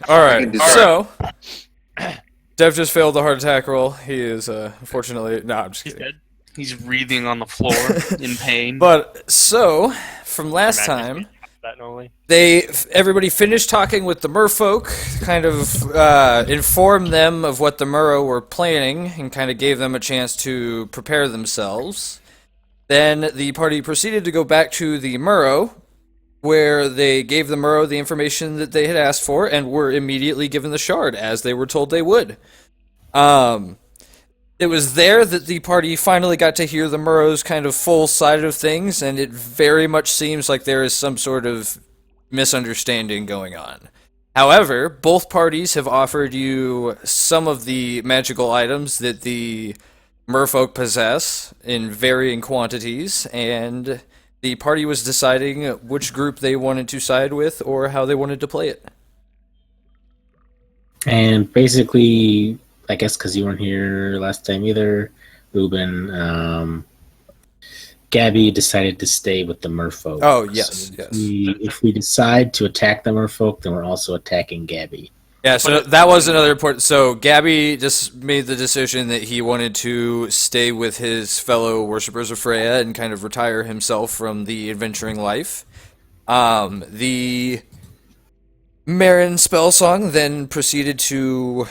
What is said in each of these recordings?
Alright, so Dev just failed the heart attack roll. He is unfortunately I'm just He's kidding. dead. He's breathing on the floor in pain. But so from last time, That normally. everybody finished talking with the merfolk, kind of informed them of what the Murrow were planning, and kind of gave them a chance to prepare themselves. Then the party proceeded to go back to the Murrow, where they gave the Murrow the information that they had asked for, and were immediately given the shard, as they were told they would. It was there that the party finally got to hear the Murrow's kind of full side of things, and it very much seems like there is some sort of misunderstanding going on. However, both parties have offered you some of the magical items that the merfolk possess in varying quantities, and the party was deciding which group they wanted to side with or how they wanted to play it. And basically, I guess because you weren't here last time either, Ruben, Gabby decided to stay with the merfolk. Oh, yes, so yes. If we decide to attack the merfolk, then we're also attacking Gabby. Yeah, so that was another important. So Gabby just made the decision that he wanted to stay with his fellow worshippers of Freya and kind of retire himself from the adventuring life. The Marin Spellsong then proceeded to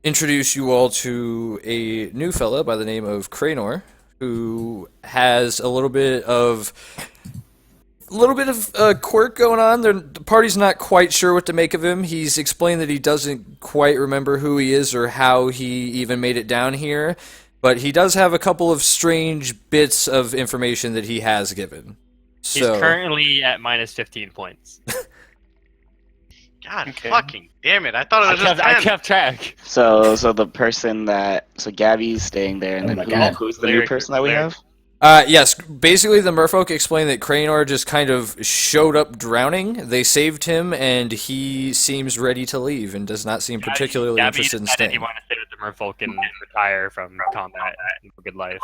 introduce you all to a new fella by the name of Cranor, who has a little bit of quirk going on. The party's not quite sure what to make of him. He's explained that he doesn't quite remember who he is or how he even made it down here, but he does have a couple of strange bits of information that he has given. He's currently at minus 15 points. God fucking damn it! I thought it was just 10. I kept track. So Gabby's staying there, and then who's the new person that we have? Yes, basically the merfolk explained that Cranor just kind of showed up drowning. They saved him, and he seems ready to leave and does not seem particularly interested in staying. He wanted to stay with the merfolk and retire from combat and live a good life.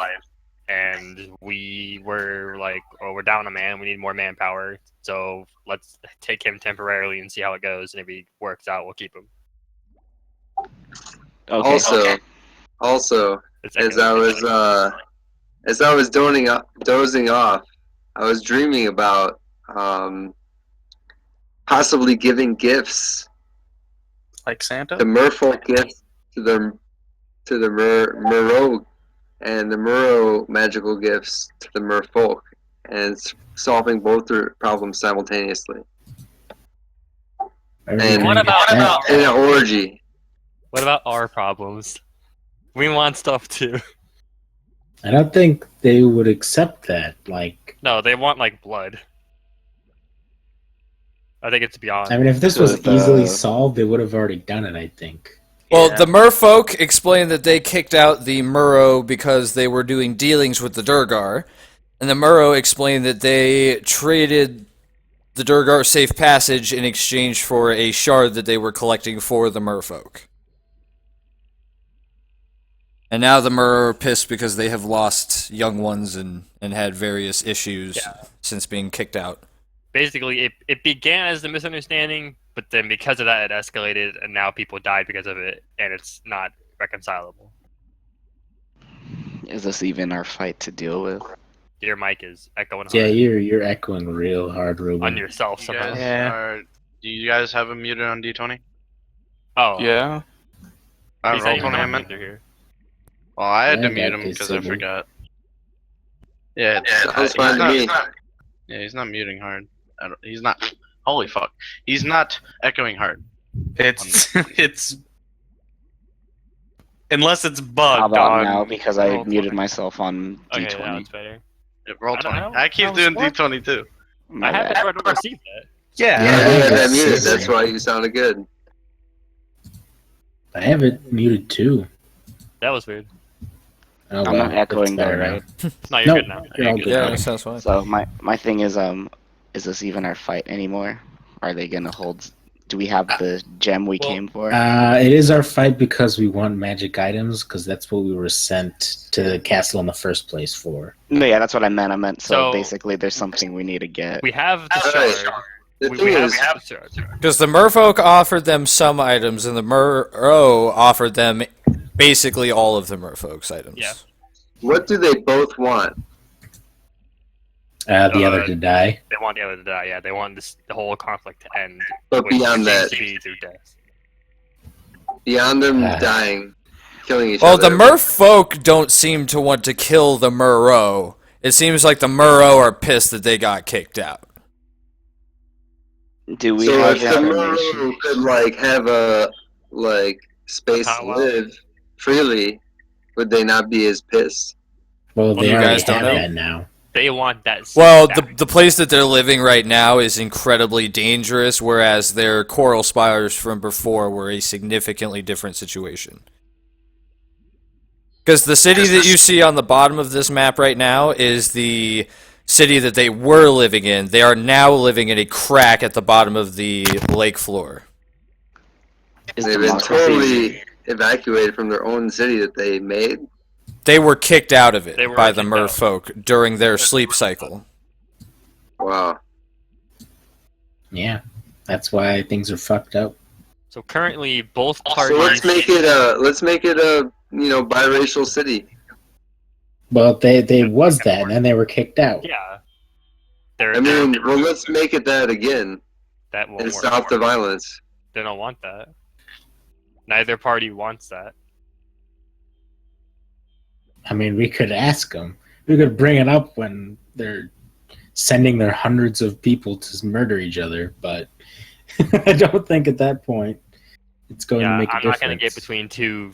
And we were like, oh, we're down a man. We need more manpower. So let's take him temporarily and see how it goes. And if he works out, we'll keep him. Okay. Also, as I was dozing off, I was dreaming about possibly giving gifts, Like Santa? the merfolk gifts to the Murrow, and the Murrow magical gifts to the merfolk, and solving both their problems simultaneously. And What about in an orgy. What about our problems? We want stuff too. I don't think they would accept that. No, they want like blood. I think it's beyond. I mean, if this was easily solved, they would have already done it, I think. Well, the merfolk explained that they kicked out the Murrow because they were doing dealings with the Durgar, and the Murrow explained that they traded the Durgar safe passage in exchange for a shard that they were collecting for the merfolk. And now the Murrow are pissed because they have lost young ones and had various issues since being kicked out. Basically, it began as a misunderstanding, but then because of that, it escalated, and now people died because of it, and it's not reconcilable. Is this even our fight to deal with? Your mic is echoing hard. Yeah, you're echoing real hard, Ruben. On yourself somehow. Do you guys have him muted on D20? Oh. Yeah. He's roll not for even him. under here. Well, I had to I mute got him this because I signal. forgot. Yeah, Sounds fine to me. Yeah, he's not muting hard. He's not. Holy fuck! He's not echoing hard. It's unless it's bugged. How about on now? Because I roll muted 20. myself on Okay, D20. now it's better. Yeah, roll I don't 20. know. I keep How doing does it D20 too. My I have bad. to receive that. Yeah. Yeah, I have that it muted. set. That's why you sounded good. I have it muted too. That was weird. Oh, I'm not echoing that's there, better right? No, you're No, good now. you're all good. Yeah, that sounds fine. So my thing is this even our fight anymore? Are they gonna hold? Do we have the gem we came for? It is our fight because we want magic items, because that's what we were sent to the castle in the first place for. No, yeah, that's what I meant. So So- basically, there's something we need to get. We have the Alright. shard. The we thing have, is, we have Because the merfolk offered them some items, and the Muro offered them basically all of the merfolk's items. Yeah. what do they both want? The other to die. They want the other to die. Yeah, they want the whole conflict to end. But which beyond seems that, to be through death. beyond them dying, killing each Well, other. the merfolk don't seem to want to kill the Muro. It seems like the Muro are pissed that they got kicked out. Do we So have if the information? Muro could like have a space to Powwow? live freely, would they not be as pissed? Well, Well, they you already guys don't have know. that now. They want that. Well, back. the place that they're living right now is incredibly dangerous, whereas their coral spires from before were a significantly different situation. Because the city that you see on the bottom of this map right now is the city that they were living in. They are now living in a crack at the bottom of the lake floor. Is They've been democracy? totally evacuated from their own city that they made. They were kicked out of it They were by the kicked out. merfolk during their sleep cycle. Wow. Yeah, that's why things are fucked up. So currently, both So parties. let's make it a biracial city. Well, they was that, and then they were kicked out. Yeah. I mean, well, let's make it that again that won't and work. stop the violence. They don't want that. Neither party wants that. I mean, we could ask them. We could bring it up when they're sending their hundreds of people to murder each other, but I don't think at that point it's going to Yeah, make a I'm difference. not gonna get between two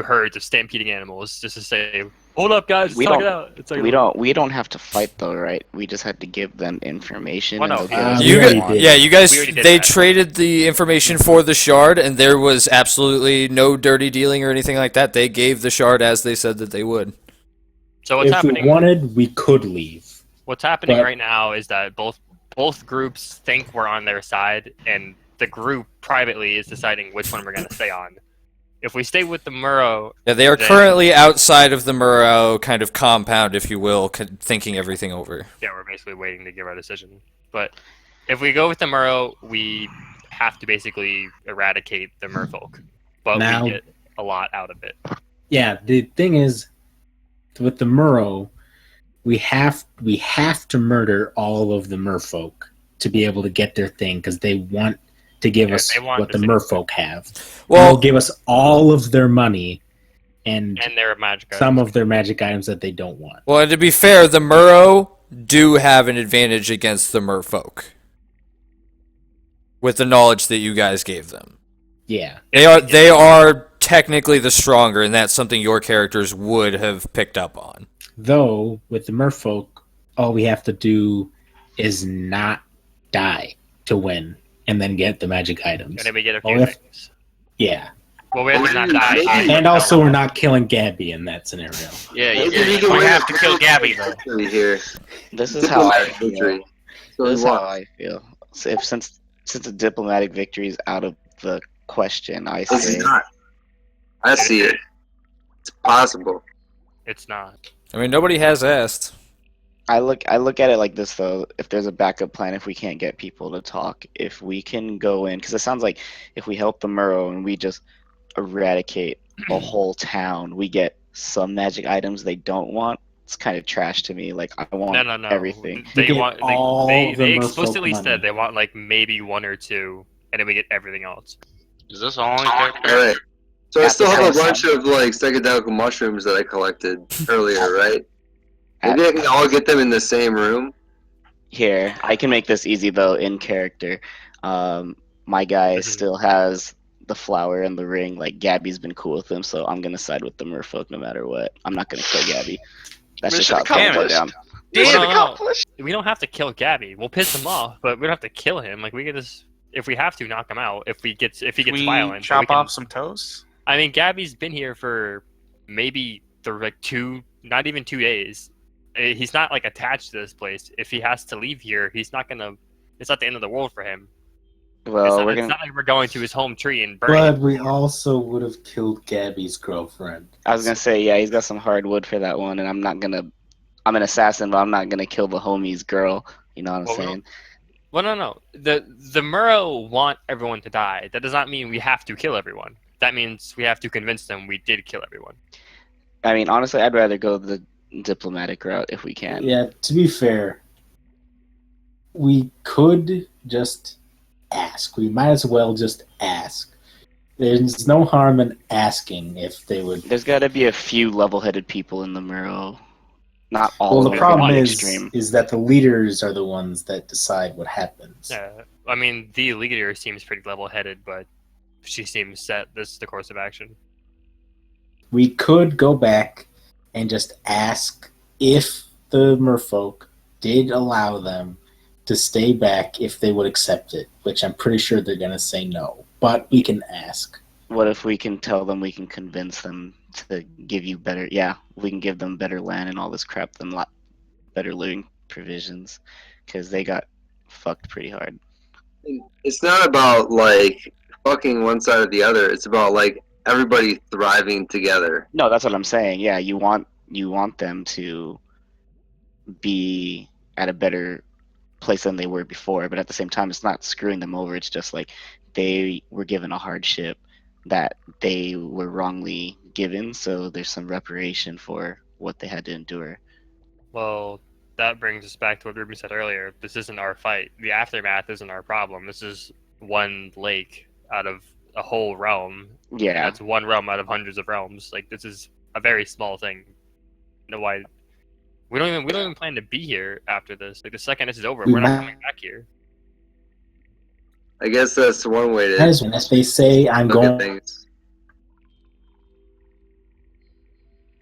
herds of stampeding animals just to say, "Hold up, guys, We let's talk don't- it out." It's like, We don't have to fight though, right? We just had to give them information. Well, and no, they'll give us we You what already they gu- want. did. yeah, you guys, We already did they that. traded the information for the shard, and there was absolutely no dirty dealing or anything like that. They gave the shard as they said that they would. So what's If happening? we wanted, we could leave. What's happening but- right now is that both groups think we're on their side, and the group privately is deciding which one we're gonna stay on. If we stay with the Muro, Yeah, they are Then- currently outside of the Muro kind of compound, if you will, thinking everything over. yeah, we're basically waiting to give our decision. But if we go with the Muro, we have to basically eradicate the merfolk. But Now- we get a lot out of it. Yeah, the thing is, with the Muro, we have to murder all of the merfolk to be able to get their thing, because they want to give Yeah, us they want what the the- merfolk have. Well, They'll give us all of their money and And they're magic some items. of their magic items that they don't want. well, to be fair, the Muro do have an advantage against the merfolk with the knowledge that you guys gave them. Yeah. They are technically the stronger, and that's something your characters would have picked up on. Though, with the merfolk, all we have to do is not die to win and then get the magic items. And then we get a Oh, few if- things. Yeah. Well, we have to not die. And also, we're not killing Gabby in that scenario. Yeah, Maybe yeah. we can We win have a to kill Gabby, though. victory here. This is how I Diplomatic feel. victory. So This we is how want. I feel. So since a diplomatic victory is out of the question, I It's say not. I see it. It's possible. It's not. I mean, nobody has asked. I look at it like this though. If there's a backup plan, if we can't get people to talk, if we can go in, because it sounds like if we help the Muro and we just eradicate a whole town, we get some magic items they don't want. It's kind of trash to me. Like I want No. everything. We They get want. all They the merfolk explicitly money. said they want like maybe one or two, and then we get everything else. Is this all in character? All right. So I At still the have a same bunch of psychedelic mushrooms that I collected earlier, right? At- Maybe I can all get them in the same room. Here, I can make this easy though in character. My guy Mhm. still has the flower and the ring. Like Gabby's been cool with him, so I'm gonna side with the merfolk no matter what. I'm not gonna kill Gabby. That's just Mission how it's gonna go accomplished. down. Mission No. accomplished. We don't have to kill Gabby. We'll piss him off, but we don't have to kill him. Like we can just, if we have to, knock him out. If he gets We violent, but chop we can- off some toes. I mean, Gabby's been here for maybe not even 2 days. He's not like attached to this place. If he has to leave here, he's not gonna. It's not the end of the world for him. Well, it's not like we're going to his home tree and burning. But it. we also would have killed Gabby's girlfriend. I was gonna say, yeah, he's got some hard wood for that one, and I'm an assassin, but I'm not gonna kill the homie's girl. You know what I'm Well, saying? Well, no. The Murrow want everyone to die. That does not mean we have to kill everyone. That means we have to convince them we did kill everyone. I mean, honestly, I'd rather go the diplomatic route if we can. Yeah, to be fair, we could just ask. We might as well just ask. There's no harm in asking if they would. There's got to be a few level-headed people in the Murrow. Not all Well, of the them problem are is extreme. that the leaders are the ones that decide what happens. I mean, the leader seems pretty level-headed, but she seems set. This is the course of action. We could go back and just ask if the merfolk did allow them to stay back if they would accept it, which I'm pretty sure they're going to say no. But we can ask. What if we can tell them we can convince them to give you better? Yeah, we can give them better land and all this crap, them lot better living provisions, because they got fucked pretty hard. It's not about like fucking one side or the other. It's about like everybody thriving together. No, that's what I'm saying. Yeah, you want them to be at a better place than they were before, but at the same time, it's not screwing them over. It's just like they were given a hardship that they were wrongly given, so there's some reparation for what they had to endure. Well, that brings us back to what Ruben said earlier. This isn't our fight. The aftermath isn't our problem. This is one lake out of a whole realm. Yeah, That's one realm out of hundreds of realms. Like, this is a very small thing. You know why? We don't even plan to be here after this. Like, the second this is over, We we're not might- coming back here. I guess that's one way to As if they say, I'm look at going things.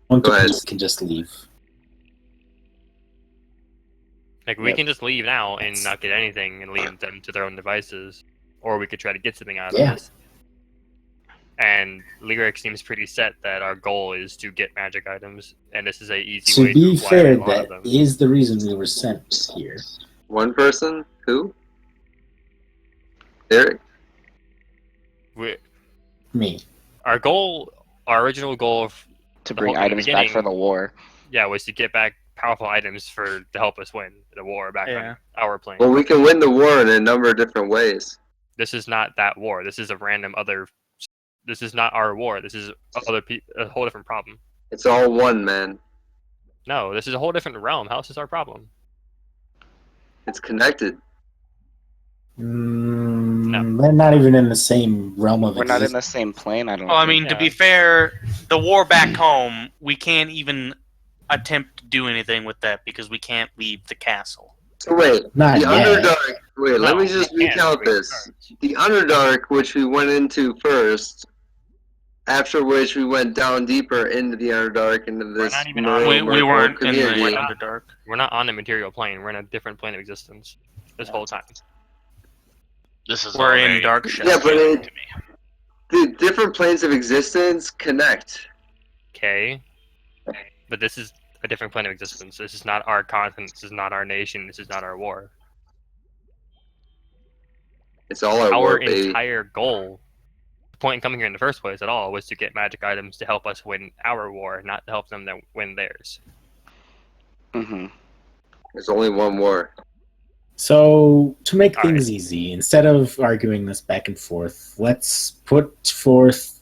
to Go ahead. we can just leave. Like, we Yep. can just leave now and not get anything and leave them to their own devices. Or we could try to get something out of Yeah. this. And Lyric seems pretty set that our goal is to get magic items, and this is a easy To way be to acquire fair, a lot that of them. is the reason we were sent here. One person? Who? Derek? Me. Our original goal to the bring whole- in the items back for beginning- the war. was to get back powerful items to help us win the war back Yeah. on our plane. Well, we can win the war in a number of different ways. This is not that war. This is a random other. This is not our war. This is a whole different problem. It's all one, man. No, this is a whole different realm. How is this our problem? It's connected. They're not even in the same realm of We're not in existence. the same plane, I don't Well, I think. mean, to be fair, the war back home, we can't even attempt to do anything with that because we can't leave the castle. So wait, Not the yet. Underdark. Wait, let No, me just we can't. recount We this. can't. The Underdark, which we went into first, after which we went down deeper into the Underdark, into this not even Merle on- We Merfolk weren't in community. the Underdark. We're not on the material plane. We're in a different plane of existence this whole time. This is We're all in very Darkshire. Yeah, but confusing it- to me. The different planes of existence connect. Okay, but this is a different plane of existence. This is not our continent. This is not our nation. This is not our war. It's all our Our war, baby. entire goal, the point in coming here in the first place at all, was to get magic items to help us win our war, not to help them win theirs. Hmm. There's only one war. So, to make All things easy, instead of arguing this back and forth, let's put forth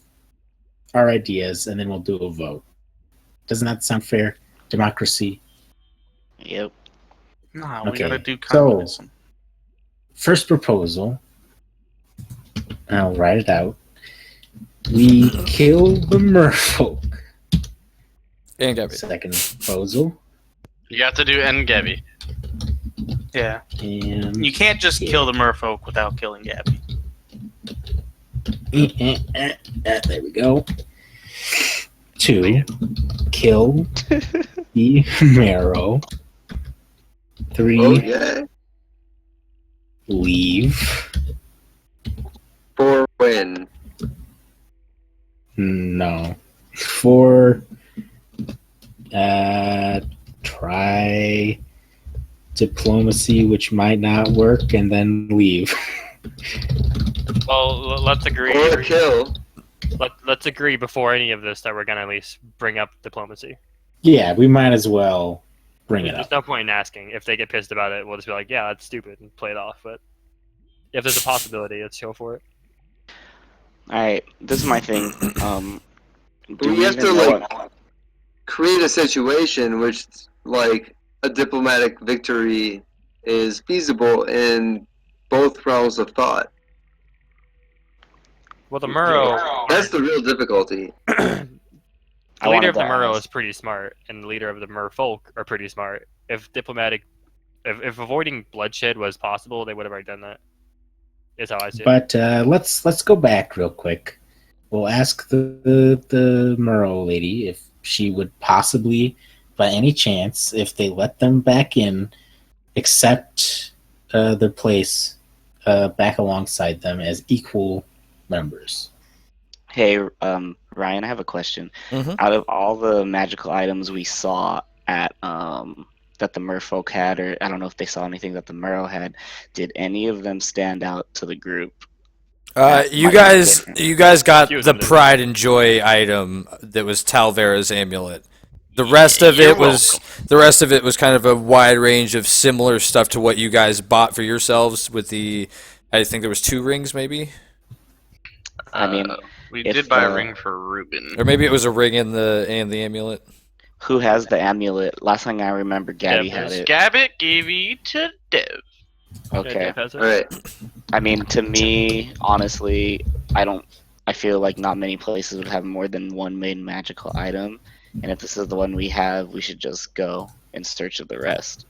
our ideas and then we'll do a vote. Doesn't that sound fair? Democracy. Yep. No, we Okay, gotta do so- communism. First proposal. I'll write it out. We kill the merfolk. And Gabby. Second proposal. You have to do Ngavi. Yeah. And You can't just kill the merfolk without killing Gabby. there we go. 2. Kill the marrow. 3. Oh yeah. Leave. 4 win. No. 4. Try diplomacy, which might not work, and then leave. Well, let's agree. Or kill. Let's agree before any of this that we're gonna at least bring up diplomacy. Yeah, we might as well bring it There's up. no point in asking. If they get pissed about it, we'll just be like, yeah, that's stupid, and play it off. But if there's a possibility, let's go for it. All right, this is my thing. Do We we have even to know like create a situation which like a diplomatic victory is feasible in both realms of thought. Well, the Murrow, That's the real difficulty. the I leader wanted of the to Murrow ask. is pretty smart, and the leader of the Merfolk are pretty smart. If if avoiding bloodshed was possible, they would have already done that. Is how I see it. But let's go back real quick. We'll ask the Murrow lady if she would possibly, by any chance, if they let them back in, accept their place back alongside them as equal members. Hey, Ryan, I have a question. Mhm. Out of all the magical items we saw at that the merfolk had, or I don't know if they saw anything that the Murrow had, did any of them stand out to the group? That You might be guys, different. you guys got Few of the them did. pride and joy item that was Talvera's amulet. The rest of You're it was kind of a wide range of similar stuff to what you guys bought for yourselves. With the, I think there was 2 rings, maybe, I mean, we if, did buy a ring for Ruben. or maybe it was a ring and the amulet. Who has the amulet? Last thing I remember, Gabby Dev had does. it. Gabbit gave you to Dev. Okay. Dev has it. All right. I mean, to me, honestly, I feel like not many places would have more than one main magical item, and if this is the one we have, we should just go in search of the rest.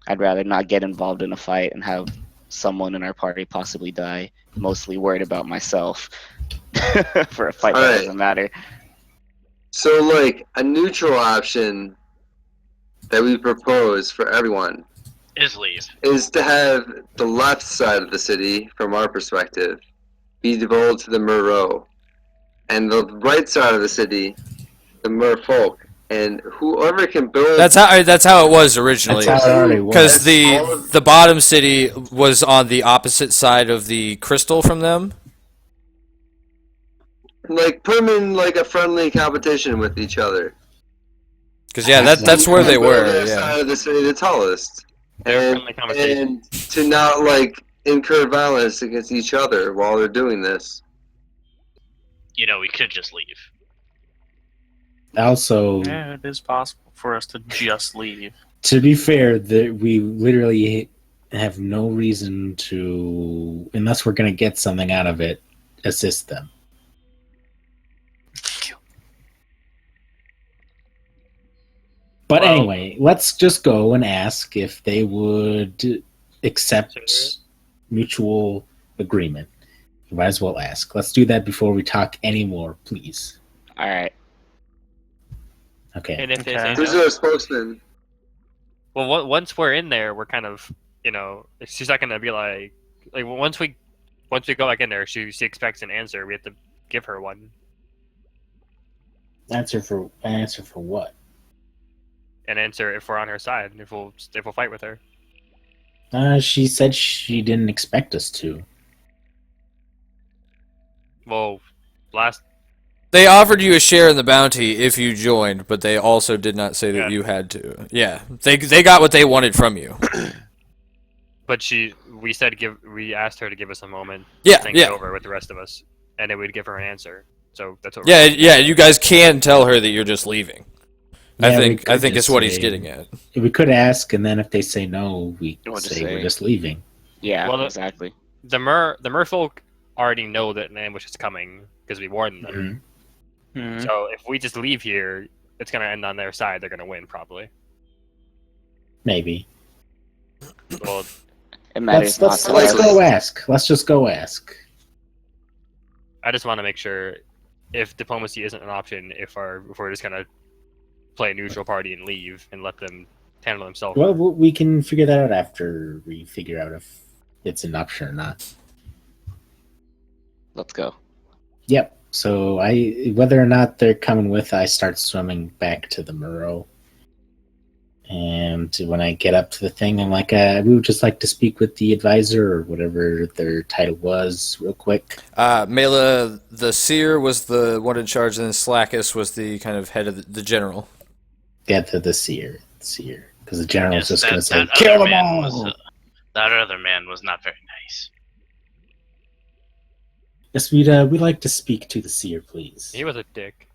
I'd rather not get involved in a fight and have someone in our party possibly die, mostly worried about myself for a fight that Alright. doesn't matter. So, like, a neutral option that we propose for everyone Is leave. is to have the left side of the city, from our perspective, be devolved to the Murrow, and the right side of the city, the Merfolk. And whoever can build. That's how it was originally. That's how it already was. Because That's all of- the bottom city was on the opposite side of the crystal from them. Like, put them in, like, a friendly competition with each other. Because that's where they Build were. their Yeah. side of the city the tallest. They're And, friendly conversation. and to not, like, incur violence against each other while they're doing this. You know, we could just leave. Also, Yeah, it is possible for us to just leave. to be fair, that we literally have no reason to, unless we're going to get something out of it, assist them. But Well- anyway, let's just go and ask if they would accept mutual agreement. You might as well ask. Let's do that before we talk anymore, please. Alright. Okay. And if they Okay. say Who's no, our spokesman? well, once we're in there, we're kind of, she's not gonna be like once we go back in there, she expects an answer. We have to give her one. Answer for what? An answer if we're on her side, if we'll fight with her. She said she didn't expect us to. Well, They offered you a share in the bounty if you joined, but they also did not say that Yeah. you had to. Yeah, they got what they wanted from you. but we asked her to give us a moment Yeah, to think it yeah, over with the rest of us, and then we'd give her an answer. So that's what. yeah, yeah. You guys can tell her that you're just leaving. Yeah, I we think could it's just what he's say- getting at. We could ask, and then if they say no, we We'll just say say- we're just leaving. Yeah, Well, exactly. The merfolk already know that an ambush is coming because we warned them. Mhm. Mhm. So if we just leave here, it's gonna end on their side. They're gonna win probably. Maybe. Well, It matters Let's not to us. go ask. Let's just go ask. I just want to make sure if diplomacy isn't an option, if we're just gonna play a neutral party and leave and let them handle themselves. Well, we can figure that out after we figure out if it's an option or not. Let's go. Yep. So whether or not they're coming with, I start swimming back to the Murrow. And when I get up to the thing, I'm like, we would just like to speak with the advisor or whatever their title was, real quick. Mela, the seer, was the one in charge, and then Slackus was the kind of head of the general. Get to the seer. because the general's Yes, just going to say, that "Kill other them man all." was that other man was not very nice. Yes, we'd like to speak to the seer, please. He was a dick.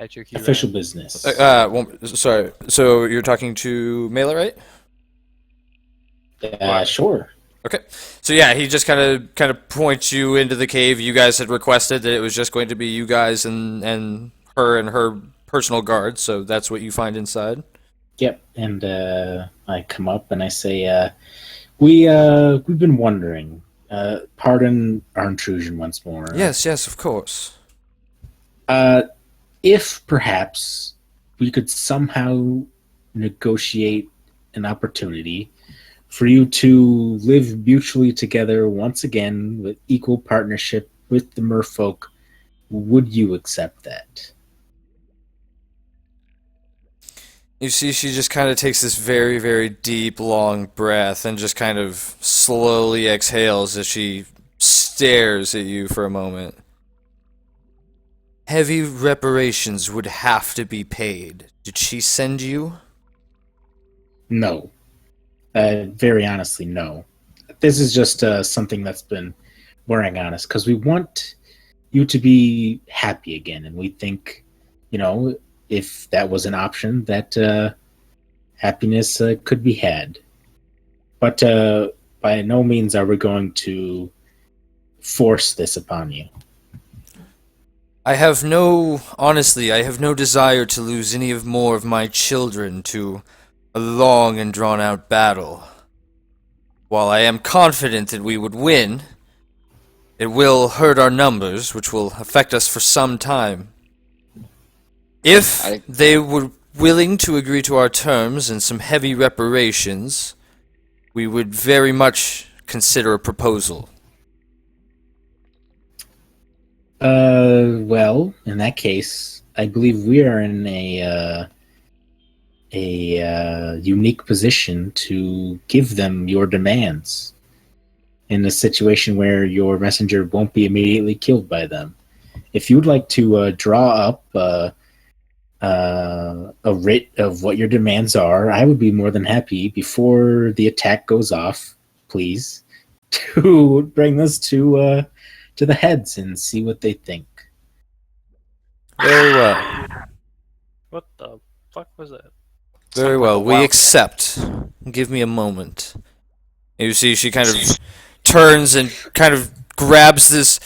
At your Official business. Sorry. So you're talking to Mela, right? Sure. Okay. So yeah, he just kind of points you into the cave. You guys had requested that it was just going to be you guys and her personal guard. So that's what you find inside. Yep. And I come up and I say, we've been wondering. Pardon our intrusion once more. Yes, of course. If perhaps we could somehow negotiate an opportunity for you to live mutually together once again with equal partnership with the merfolk, would you accept that? You see, she just kind of takes this very, very deep, long breath and just kind of slowly exhales as she stares at you for a moment. Heavy reparations would have to be paid. Did she send you? No. Very honestly, no. This is just something that's been wearing on us because we want you to be happy again, and we think, if that was an option, that happiness could be had. But by no means are we going to force this upon you. Honestly, I have no desire to lose any more of my children to a long and drawn-out battle. While I am confident that we would win, it will hurt our numbers, which will affect us for some time. If they were willing to agree to our terms and some heavy reparations, we would very much consider a proposal. Well, in that case, I believe we are in a unique position to give them your demands in a situation where your messenger won't be immediately killed by them. If you'd like to draw up a writ of what your demands are, I would be more than happy before the attack goes off, please, to bring this to the heads and see what they think. Very well. What the fuck was that? Very Sounds like well. a We wild- accept. Give me a moment. You see, she kind of turns and kind of grabs this.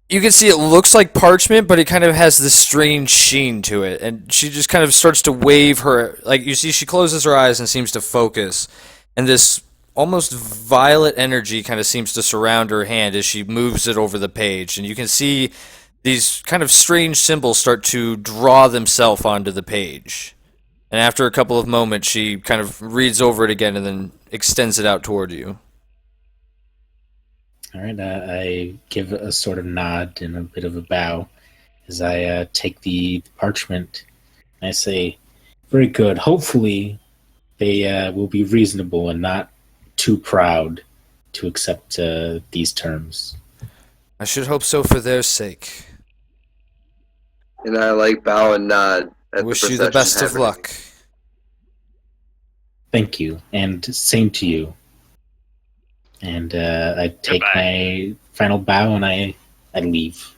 You can see it looks like parchment, but it kind of has this strange sheen to it. And she just kind of starts to wave her. You see, she closes her eyes and seems to focus. And this almost violet energy kind of seems to surround her hand as she moves it over the page. And you can see these kind of strange symbols start to draw themselves onto the page. And after a couple of moments, she kind of reads over it again and then extends it out toward you. All right, I give a sort of nod and a bit of a bow as I take the parchment. I say, very good. Hopefully, they will be reasonable and not too proud to accept these terms. I should hope so for their sake. And I bow and nod. I wish you the best of luck. Thank you, and same to you. And I take my final bow and I leave.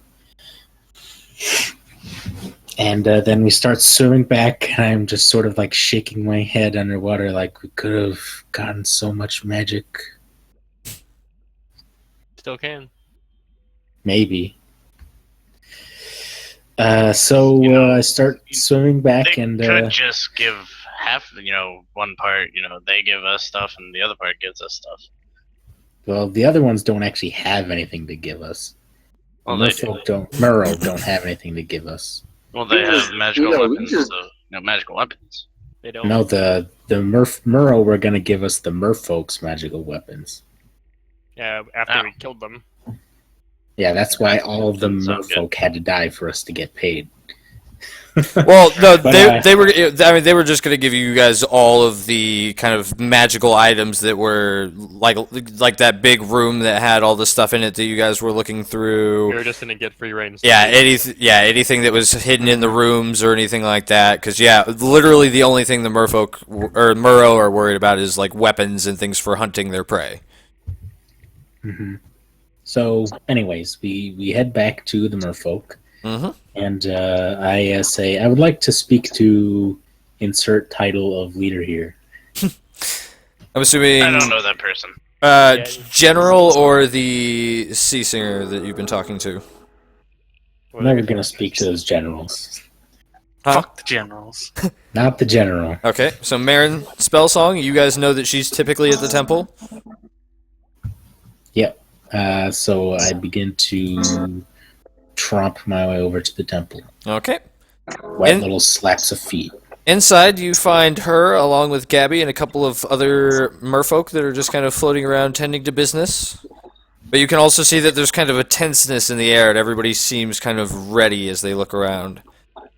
And then we start swimming back, and I'm just sort of shaking my head underwater, like we could have gotten so much magic. Still can. Maybe. So I start swimming back, They and could just give half, one part, they give us stuff and the other part gives us stuff. well, the other ones don't actually have anything to give us. Well, they do. Merle don't have anything to give us. Well, they have magical we weapons, just- so, magical weapons. They don't. No, the Merle were gonna give us the merfolk's magical weapons. Yeah, after we killed them. Yeah, that's why all of the Doesn't sound good. merfolk had to die for us to get paid. Well, no, But, they were. I mean, they were just gonna give you guys all of the kind of magical items that were like that big room that had all the stuff in it that you guys were looking We through. were just gonna get free reign. Yeah, anything that was hidden in the rooms or anything like that. Because yeah, literally the only thing the Merfolk or Murrow are worried about is like weapons and things for hunting their prey. Mhm. So, anyways, we head back to the Merfolk, and I say I would like to speak to insert title of leader here. I'm assuming I don't know that person. General or the sea singer that you've been talking to. I'm never gonna speak to those generals. Huh? Fuck the generals. Not the general. Okay, so Marin Spellsong, you guys know that she's typically at the temple. Yep. So I begin to tromp my way over to the temple. Okay. Wet And- little slaps of feet. Inside, you find her along with Gabby and a couple of other merfolk that are just kind of floating around tending to business. But you can also see that there's kind of a tenseness in the air, and everybody seems kind of ready as they look around.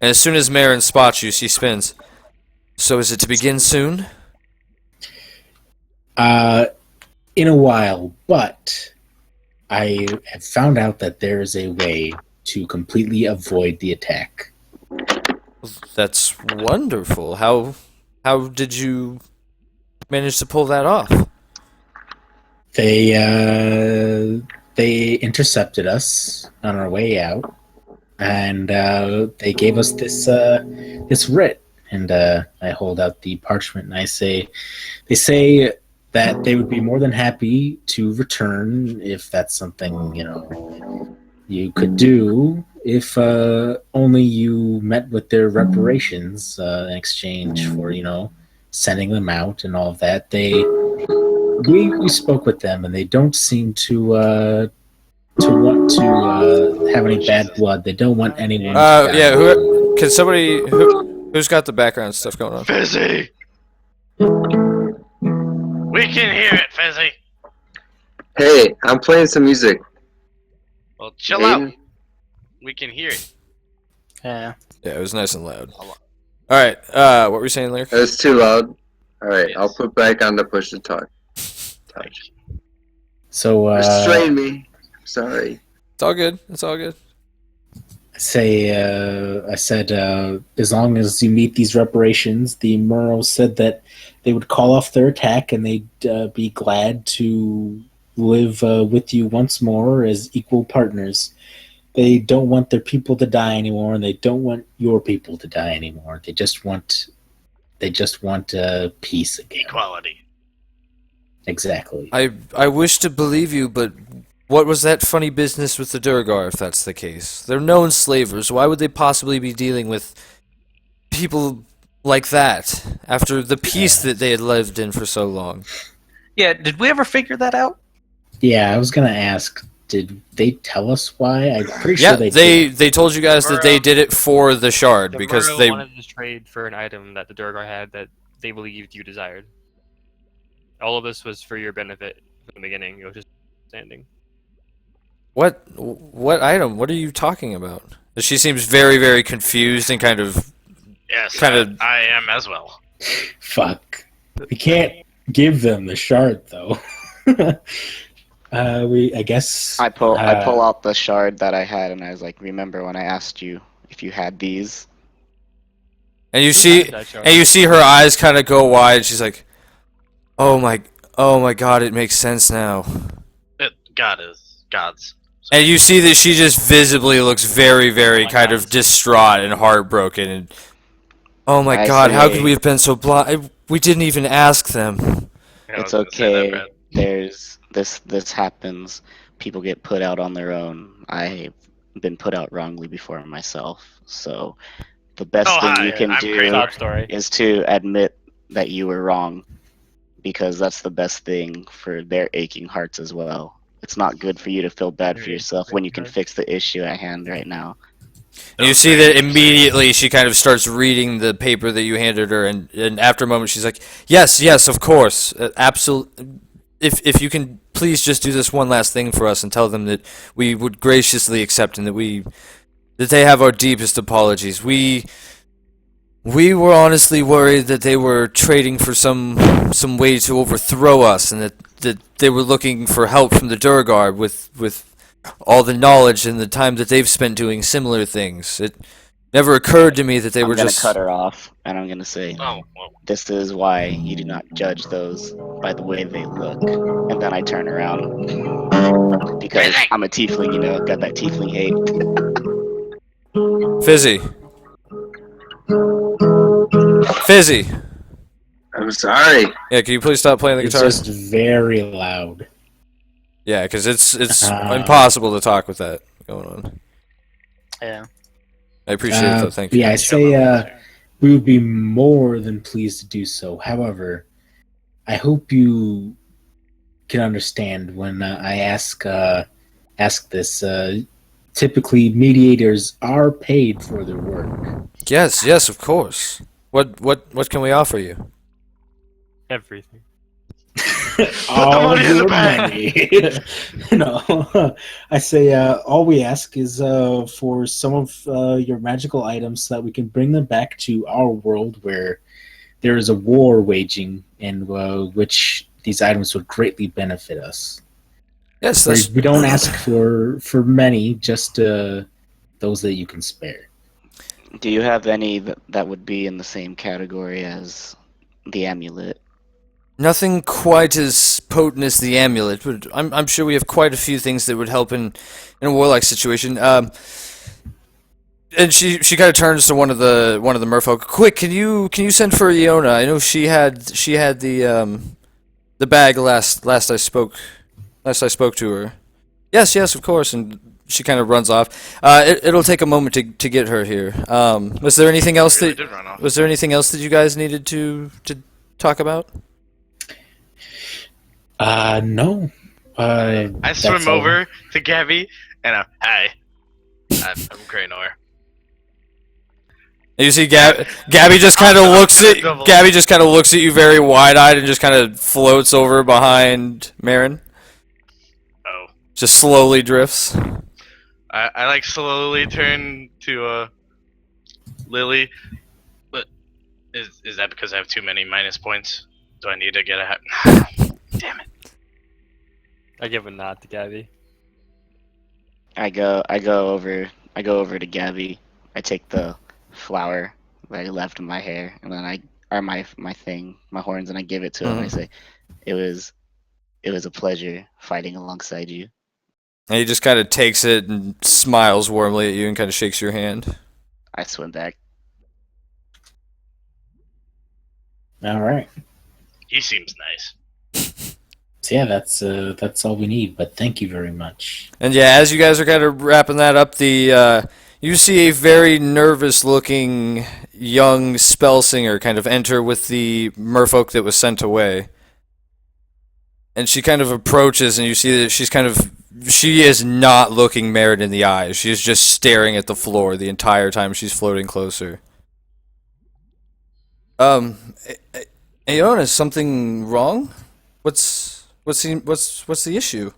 And as soon as Marin spots you, she spins. So is it to begin soon? In a while, but I have found out that there is a way to completely avoid the attack. That's wonderful. How did you manage to pull that off? They intercepted us on our way out, and they gave us this writ. And I hold out the parchment, and they say that they would be more than happy to return if that's something you could do. If only you met with their reparations in exchange for sending them out and all of that. We spoke with them, and they don't seem to want to have any bad blood. They don't want anyone. to die. Yeah. Who's got the background stuff going on? Fizzy! We can hear it, Fizzy! Hey, I'm playing some music. Well, chill out. Aiden? We can hear it. Yeah. Yeah, it was nice and loud. All right. What were you saying, Larry? It's too loud. Alright, Yes. I'll put back on the push to talk. Thank you. So Restrain me. Sorry. It's all good. It's all good. I said, as long as you meet these reparations, the Murrows said that they would call off their attack and they'd be glad to live with you once more as equal partners. They don't want their people to die anymore, and they don't want your people to die anymore. They just want peace again. Equality. Exactly. I wish to believe you, but what was that funny business with the Durgar, if that's the case? They're known slavers. Why would they possibly be dealing with people like that after the peace that they had lived in for so long? Yeah, did we ever figure that out? Yeah, I was gonna ask. Did they tell us why? I'm pretty Yeah, sure they did. they told you guys that they did it for the shard The because Murrow they wanted to trade for an item that the Durgar had that they believed you desired. All of this was for your benefit from the beginning. It was just standing. What item? What are you talking about? She seems very, very confused and kind of Yes, Kinda- I am as well. Fuck. We can't give them the shard though. I guess I pull out the shard that I had, and I was like, remember when I asked you if you had these? and you see her eyes kind of go wide. She's like, oh my god, it makes sense now. God's. And you see that she just visibly looks very, very kind of distraught and heartbroken. And oh my I god, how see. could we have been so blind? We didn't even ask them. Yeah, I It's was gonna say that, okay. Brad. There's this happens. People get put out on their own. I've been put out wrongly before myself. So the best Oh, thing hi, you can I'm do Crazy. Sob story. is to admit that you were wrong, because that's the best thing for their aching hearts as well. It's not good for you to feel bad for yourself when you can fix the issue at hand right now. And you see that immediately she kind of starts reading the paper that you handed her, and after a moment she's like, yes, of course, absolutely. If you can please just do this one last thing for us and tell them that we would graciously accept and that we that they have our deepest apologies. We were honestly worried that they were trading for some way to overthrow us, and that they were looking for help from the Durgard with all the knowledge and the time that they've spent doing similar things. It never occurred to me that they I'm were gonna just... cut her off, and I'm gonna say, Oh, well. this is why you do not judge those by the way they look. And then I turn around because I'm a tiefling, you know, got that tiefling hate. Fizzy. Fizzy. I'm sorry. Yeah, can you please stop playing the It's guitar? just very loud. Yeah, because it's Uh, impossible to talk with that going on. Yeah. I appreciate that. Thank you. Yeah, I say we would be more than pleased to do so. However, I hope you can understand when I ask this. Typically, mediators are paid for their work. Yes, of course. What can we offer you? Everything. All money in the your bag. money. No, I say all we ask is for some of your magical items so that we can bring them back to our world where there is a war waging, and which these items would greatly benefit us. Yes, that's We don't ask for many, just those that you can spare. Do you have any that would be in the same category as the amulet? nothing quite as potent as the amulet, but I'm sure we have quite a few things that would help in a warlike situation. And she kind of turns to one of the merfolk. Quick, can you send for Iona? I know she had the bag last I spoke to her. Yes, of course. And she kind of runs off. It'll take a moment to get her here. Was there anything else Really that did run off. was there anything else that you guys needed to talk about? No. I That's swim all. over to Gabby and hi. I'm Kraynor. And you see Gabby just kind of looks at Double. Gabby just kind of looks at you very wide-eyed and just kind of floats over behind Marin. Oh. Just slowly drifts. I like slowly turn to Lily. But is that because I have too many minus points? Do I need to get a Damn it. I give a nod to Gabby. I go over to Gabby. I take the flower that I left in my hair, and then my horns, and I give it to him. I say, it was a pleasure fighting alongside you. And he just kind of takes it and smiles warmly at you and kind of shakes your hand. I swim back. All right. He seems nice. So yeah, that's all we need. But thank you very much. And yeah, as you guys are kind of wrapping that up, you see a very nervous-looking young spell singer kind of enter with the merfolk that was sent away. And she kind of approaches, and you see that she is not looking Merritt in the eyes. She is just staring at the floor the entire time she's floating closer. Aeon, is something wrong? What's the issue?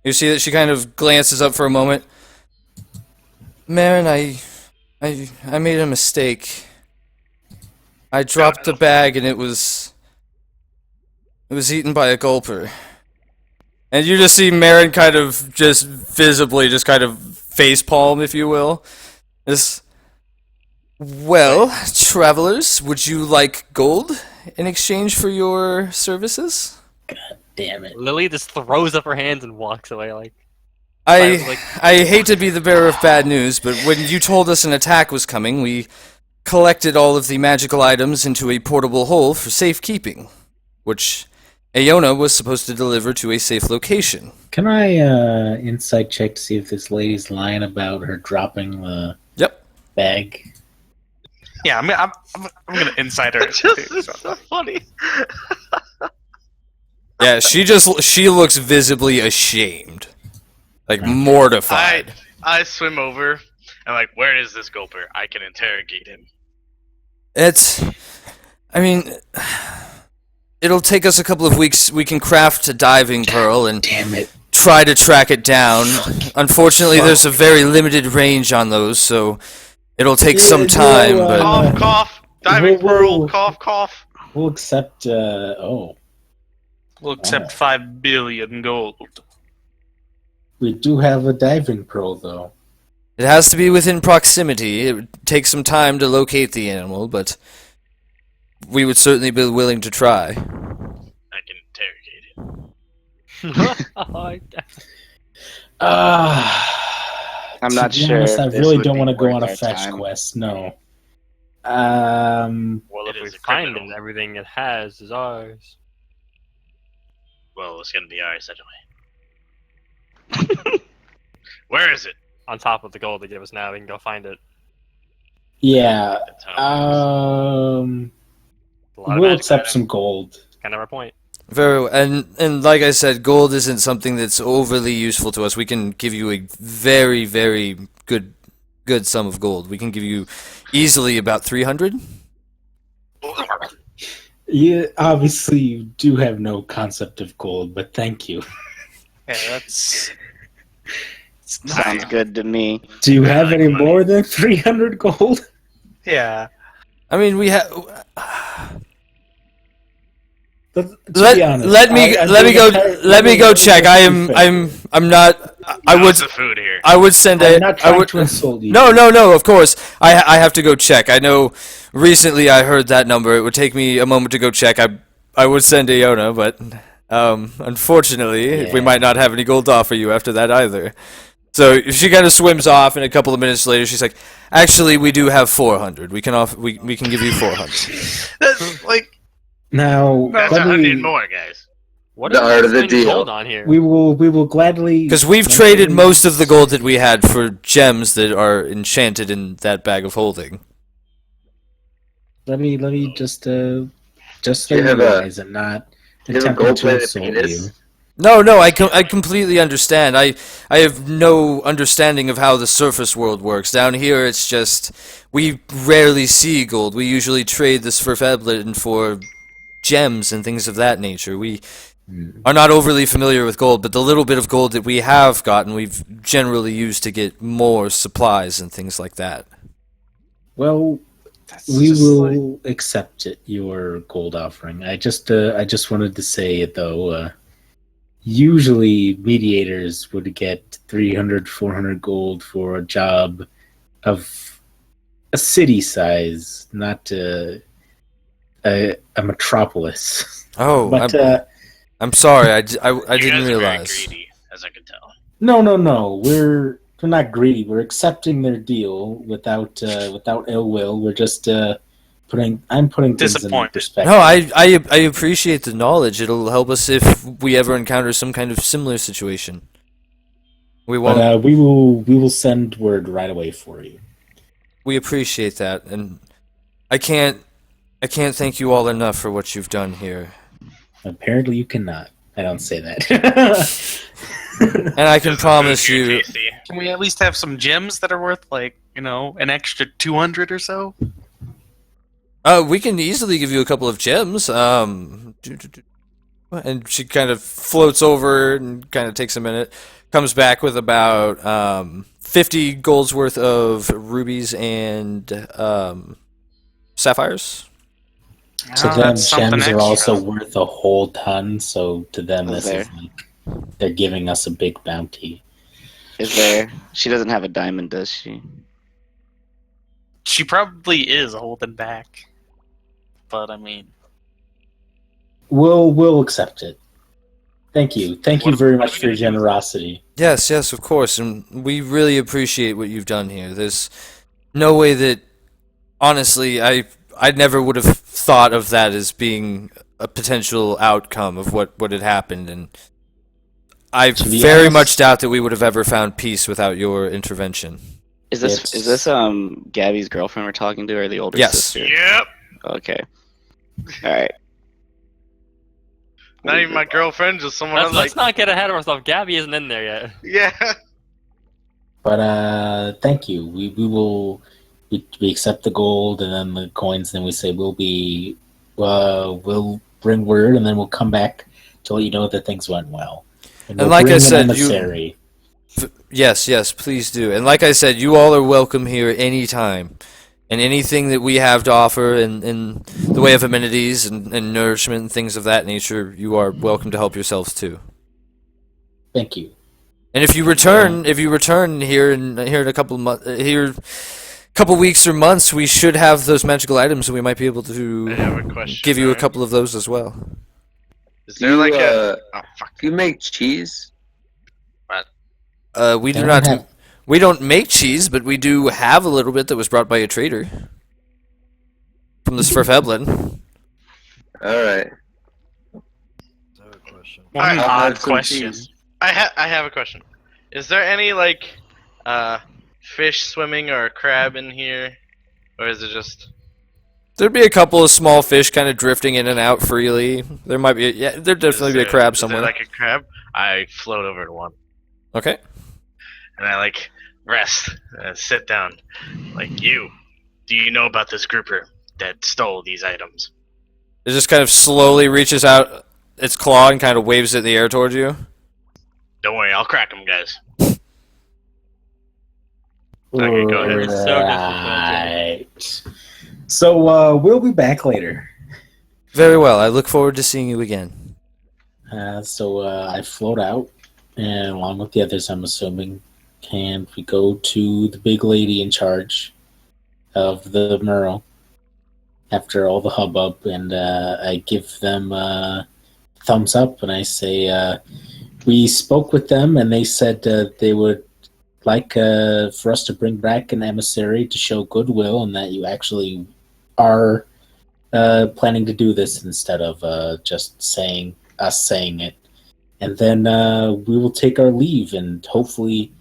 You see that she kind of glances up for a moment. Marin, I made a mistake. I dropped the bag and it was eaten by a gulper. And you just see Marin kind of just visibly just kind of facepalm, if you will. Well, travelers, would you like gold in exchange for your services? Damn it. Lily just throws up her hands and walks away like. I hate to be the bearer of bad news, but when you told us an attack was coming, we collected all of the magical items into a portable hole for safekeeping, which Aeona was supposed to deliver to a safe location. Can I insight check to see if this lady's lying about her dropping the bag? Yeah, I'm gonna inside her. It's just so funny. Yeah, she looks visibly ashamed. Like mortified. I swim over. I'm like, where is this gulper? I can interrogate him. It'll take us a couple of weeks. We can craft a diving pearl and Damn it. try to track it down. Unfortunately, there's a very limited range on those, so it'll take some time. But Cough, cough. Diving Whoa, pearl. whoa. Cough, cough. We'll accept. We'll accept 5 billion gold. We do have a diving pearl, though. it has to be within proximity. It would take some time to locate the animal, but we would certainly be willing to try. I can interrogate it. I'm not To be sure honest, I if this really would don't be want to go worth on a our fetch time. quest. No. Well, It if we is a find criminal. it, everything it has is ours. Well, it's gonna be ours anyway. Where is it? On top of the gold they give us now, we can go find it. Yeah. That's how it is. A lot of We'll magic accept items. some gold. Kind of our point. Very and like I said, gold isn't something that's overly useful to us. We can give you a very, very good sum of gold. We can give you easily about 300. Yeah, obviously you do have no concept of gold, but thank you. Yeah, that's. Sounds good to me. Do you have like any money. more than 300 gold? Yeah. I mean, we have. To be Let honest, let me I'm let me being go entirely- let me go being check. entirely fair. I'm not. I would How's the food here? I would send I'm a. not I trying would. to insult you. No. Of course, I have to go check. I know. Recently, I heard that number. It would take me a moment to go check. I would send Iona, but unfortunately, we Yeah. might not have any gold to offer you after that either. So she kind of swims off, and a couple of minutes later, she's like, "Actually, we do have 400. We can we can give you 400." That's like. Now, That's let 100 me, more, guys. What The is art of the spend deal. gold on here? we will gladly... Because we've traded most of the gold that we had for gems that are enchanted in that bag of holding. Let me just so Do you you have a- guys am not do you have a attempting to gold-plated insult penis? you. No, I completely understand. I have no understanding of how the surface world works. Down here, it's just we rarely see gold. We usually trade this for Feblet for gems and things of that nature. We are not overly familiar with gold, but the little bit of gold that we have gotten, we've generally used to get more supplies and things like that. Well, we will accept it, your gold offering. I just wanted to say though, usually mediators would get 300, 400 gold for a job of a city size, not a metropolis. Oh, But I'm sorry. I You didn't guys are very realize. greedy, as I could tell. no, we're not greedy. We're accepting their deal without ill will. We're just I'm putting things in Disappointed. perspective. No, I appreciate the knowledge. It'll help us if we ever encounter some kind of similar situation. We won't. But we will send word right away for you. We appreciate that, and I can't thank you all enough for what you've done here. Apparently, you cannot. I don't say that. And I can Is the promise food here you, tasty? Can we at least have some gems that are worth, like, an extra 200 or so? we can easily give you a couple of gems. And she kind of floats over and kind of takes a minute, comes back with about 50 gold's worth of rubies and sapphires. To Oh, them, that's something gems are extra. also worth a whole ton. So to them, Is this is like they're giving us a big bounty. Is there? She doesn't have a diamond, does she? She probably is holding back. But, I mean... We'll accept it. Thank you What- very what much are we for your gonna do? generosity. Yes, of course, and we really appreciate what you've done here. There's no way that, honestly, I never would have thought of that as being a potential outcome of what had happened, and I To be very honest- much doubt that we would have ever found peace without your intervention. Is this It's- is this Gabby's girlfriend we're talking to, or the older Yes. sister? Yep. Okay. All right. Not even my girlfriend, just someone Let's, I'm like, let's not get ahead of ourselves. Gabby isn't in there yet. yeah. But thank you. We accept the gold and then the coins. Then we say we'll bring word, and then we'll come back to let you know that things went well. And And we'll like I bring an said, emissary. Yes, please do. And like I said, you all are welcome here anytime. And anything that we have to offer in the way of amenities and nourishment and things of that nature, you are welcome to help yourselves too. Thank you. And if you return here in a couple weeks or months, we should have those magical items, and we might be able I have a to question. give you a Aaron. couple of those as well. Is there like a? Oh fuck. Do you make cheese? We do I not. don't have- We don't make cheese, but we do have a little bit that was brought by a trader from the Sverfeblin. All right. One I'll odd have some question. cheese. I have a question. Is there any like fish swimming or a crab in here, or is it just? There'd be a couple of small fish kind of drifting in and out freely. There might be, there'd definitely be a crab Is somewhere. there like a crab? I float over to one Okay. and I like rest and sit down. Like you, do you know about this grouper that stole these items? It just kind of slowly reaches out its claw and kind of waves it in the air towards you. Don't worry, I'll crack them, guys. Okay, go ahead. It's so Right. So we'll be back later. Very well. I look forward to seeing you again. So I float out, and along with the others, I'm assuming, and we go to the big lady in charge of the Murrow after all the hubbub, and I give them thumbs up, and I say, we spoke with them, and they said they would like for us to bring back an emissary to show goodwill, and that you actually are planning to do this instead of just saying it. And then we will take our leave, and hopefully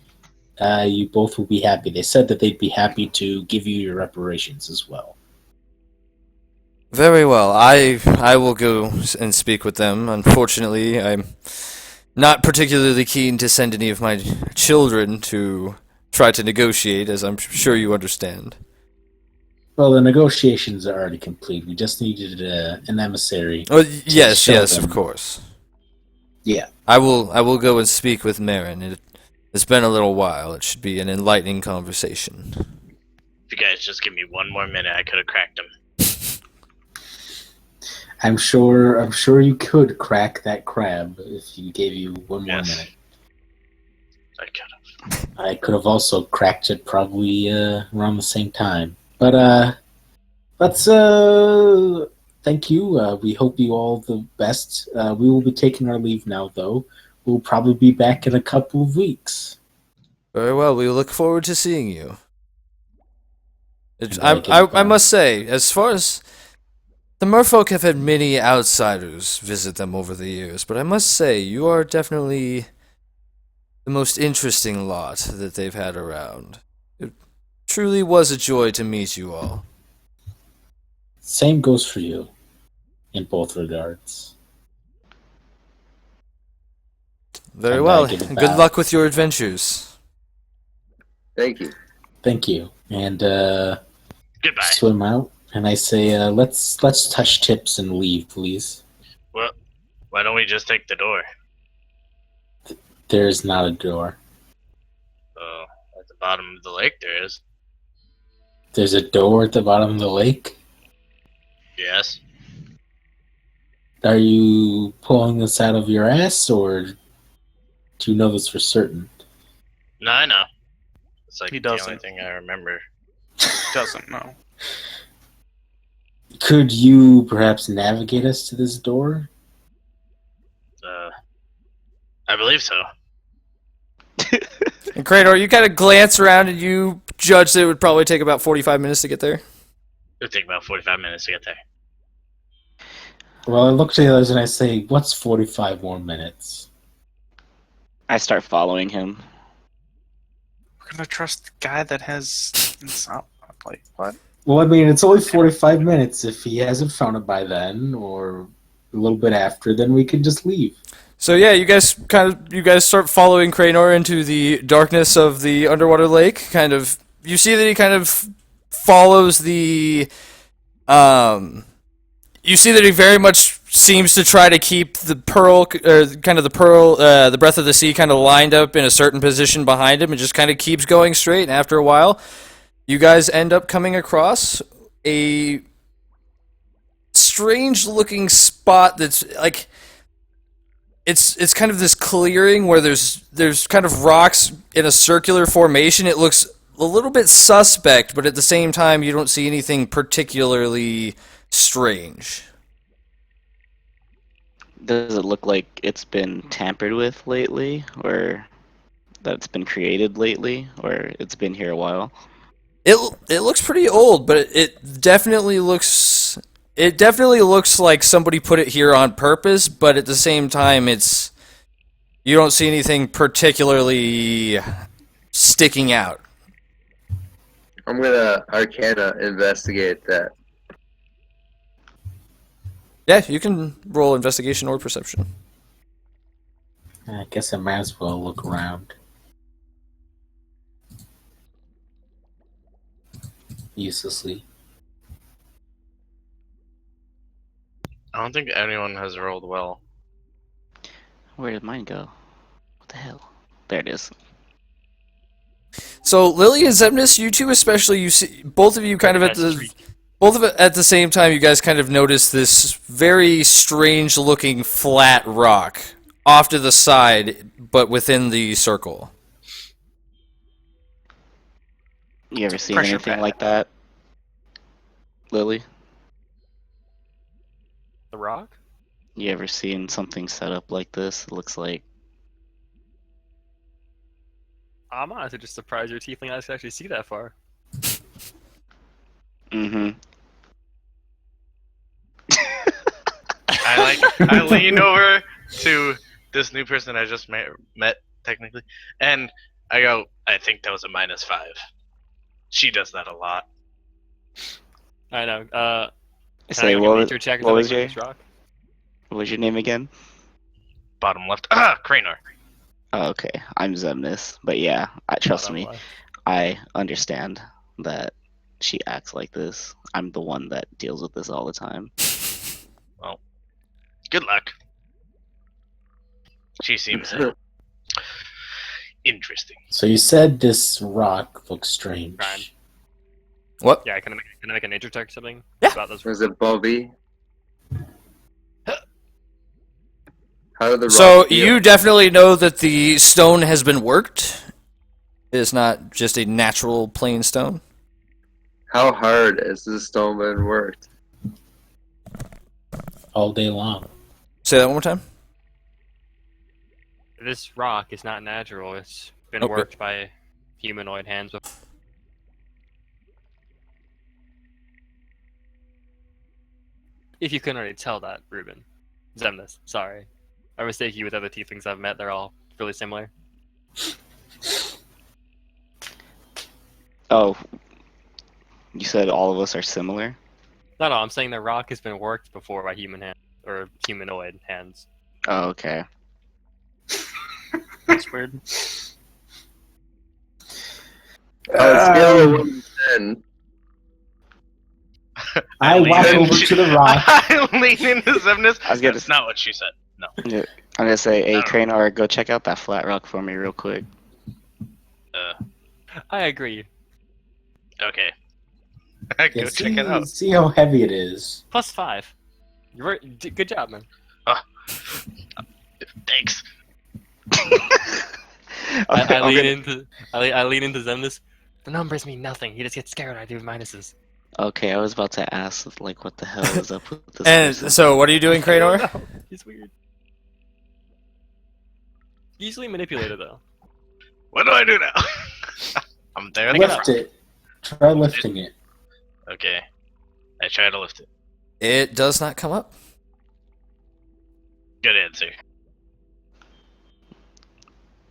you both will be happy. They said that they'd be happy to give you your reparations as well. Very well. I will go and speak with them. Unfortunately, I'm not particularly keen to send any of my children to try to negotiate, as I'm sure you understand. Well, the negotiations are already complete. We just needed an emissary. Oh, yes, show yes, them. of course. Yeah. I will go and speak with Marin. It's been a little while. It should be an enlightening conversation. If you guys just give me one more minute, I could have cracked them. I'm sure you could crack that crab if you gave you one more Yes. minute. I could have. I could have also cracked it probably around the same time. But let's thank you. We hope you all the best. We will be taking our leave now, though. We'll probably be back in a couple of weeks. Very well. We look forward to seeing you. And I give, I must say, as far as the merfolk have had many outsiders visit them over the years, but I must say you are definitely the most interesting lot that they've had around. It truly was a joy to meet you all. Same goes for you, in both regards. Very And well. I give it Good back. luck with your adventures. Thank you. Thank you. And Goodbye. swim out. And I say, let's touch tips and leave, please. Well, why don't we just take the door? There is not a door. Oh, at the bottom of the lake there is. There's a door at the bottom of the lake. Yes. Are you pulling this out of your ass, or do you know this for certain? No, I know. It's like He the only doesn't. thing I remember. Doesn't know. Could you perhaps navigate us to this door? I believe so. And Krator, you kind of glance around and you judge that it would probably take about 45 minutes to get there. It'll take about 45 minutes to get there. Well, I look to the others and I say, what's 45 more minutes? I start following him. We're gonna trust the guy that has like what? Well, I mean, it's only 45 minutes. If he hasn't found it by then, or a little bit after, then we can just leave. So yeah, you guys start following Krator into the darkness of the underwater lake. You see that he kind of follows the you see that he very much seems to try to keep the pearl, or kind of the breath of the sea, kind of lined up in a certain position behind him, and just kind of keeps going straight. And after a while, you guys end up coming across a strange-looking spot that's like it's kind of this clearing where there's kind of rocks in a circular formation. It looks a little bit suspect, but at the same time, you don't see anything particularly strange. Does it look like it's been tampered with lately, or that it's been created lately, or it's been here a while? It looks pretty old, but it definitely looks like somebody put it here on purpose. But at the same time, you don't see anything particularly sticking out. I'm gonna Arcana investigate that. Yeah, you can roll investigation or perception. I guess I might as well look around. Uselessly. I don't think anyone has rolled well. Where did mine go? What the hell? There it is. So Lily and Zemnis, you two especially, you see both of you kind of at the same time. You guys kind of notice this very strange-looking flat rock off to the side, but within the circle. You ever seen Pressure anything pad. like that, Lily? The rock? You ever seen something set up like this? It looks like I'm honestly just surprised your tiefling eyes can actually see that far. mm-hmm. I lean over to this new person I just met technically, and I go, I think that was a -5. She does that a lot. I know. Can Say, I go what get was, nature check what was on your this rock? what was your name again? Bottom left. Cranor. Oh, okay, I'm Zemnis, but yeah, trust Bottom me, left. I understand that she acts like this. I'm the one that deals with this all the time. Good luck. She seems interesting. So you said this rock looks strange. Crime. What? Yeah, can I make a nature check or something? Yeah. About this. Was it Bobby? How did the rock So feel? you definitely know that the stone has been worked. It is not just a natural plain stone. How hard has the stone been worked? All day long. Say that one more time. This rock is not natural. It's been Okay. worked by humanoid hands. If you couldn't already tell that, Ruben. Zemnis, sorry. I mistake you with other tieflings I've met. They're all really similar. Oh, you said all of us are similar? No, I'm saying the rock has been worked before by human hands or humanoid hands. Oh, okay. That's weird. On a scale of 1 to 10, I walk over to the rock. I lean into Zemnis. I was gonna That's not what she said. No. Yeah, I'm gonna say, hey, No. Cranor, go check out that flat rock for me real quick. I agree. Okay. Go Yeah, check it out. see how heavy it is. +5. Good job, man. Thanks. I lean into Zemnis. The numbers mean nothing. He just gets scared when I do minuses. Okay, I was about to ask, like, what the hell is up with this And person? so, what are you doing, Cranor? No, he's weird. Easily manipulated though. What do I do now? I'm there. Lift it. Try lifting it. Okay. I try to lift it. It does not come up. Good answer.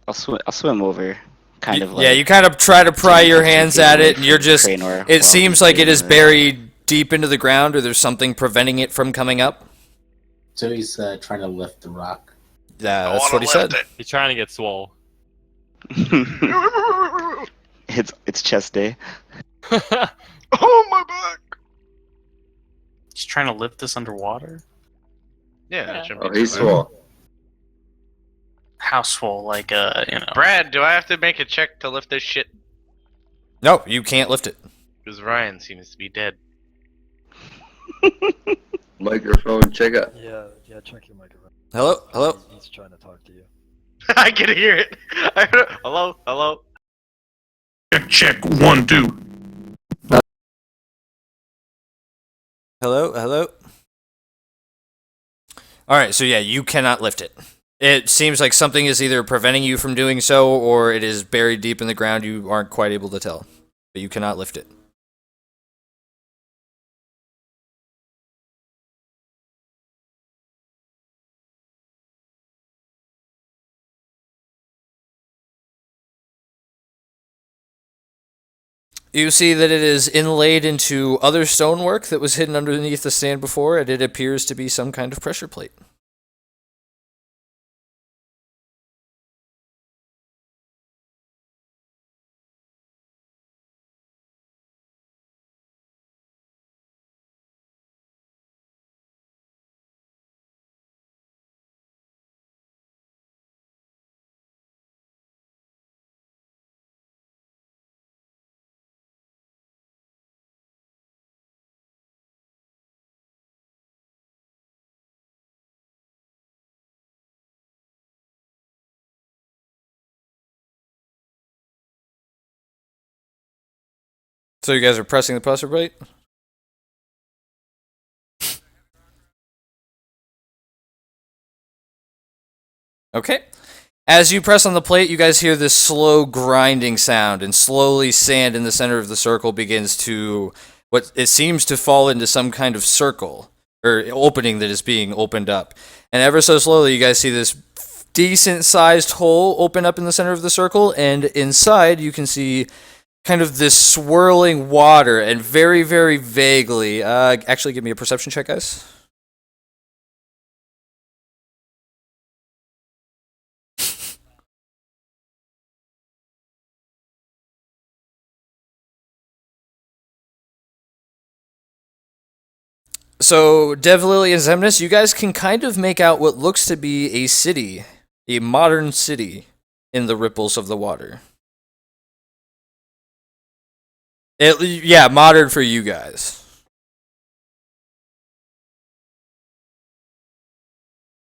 I'll swim over, kind of like. Yeah, you kind of try to pry your hands at it, and you're just. Cranor It while seems he's like it doing is this. buried deep into the ground, or there's something preventing it from coming up. So he's trying to lift the rock. Yeah, I that's wanna what he said. lift He's trying to get swole. it. it's chest day. Oh my back. Just trying to lift this underwater. Yeah, Yeah. it shouldn't Oh, be he's too hard. swole. Houseful, like Brad, do I have to make a check to lift this shit? No, you can't lift it. Because Ryan seems to be dead. Microphone, check up. Yeah, check your microphone. Hello, hello. He's trying to talk to you. I can hear it. Hello, hello. Check 1 2. Hello, hello. All right, so yeah, you cannot lift it. It seems like something is either preventing you from doing so, or it is buried deep in the ground. You aren't quite able to tell, but you cannot lift it. You see that it is inlaid into other stonework that was hidden underneath the stand before, and it appears to be some kind of pressure plate. So you guys are pressing the pressure plate? Okay. As you press on the plate, you guys hear this slow grinding sound, and slowly sand in the center of the circle begins to, what it seems to fall into some kind of circle, or opening that is being opened up. And ever so slowly, you guys see this decent sized hole open up in the center of the circle, and inside you can see kind of this swirling water, and very, very vaguely, actually give me a perception check, guys. So, Devlily and Zemnis, you guys can kind of make out what looks to be a city, a modern city, in the ripples of the water. Yeah, modern for you guys.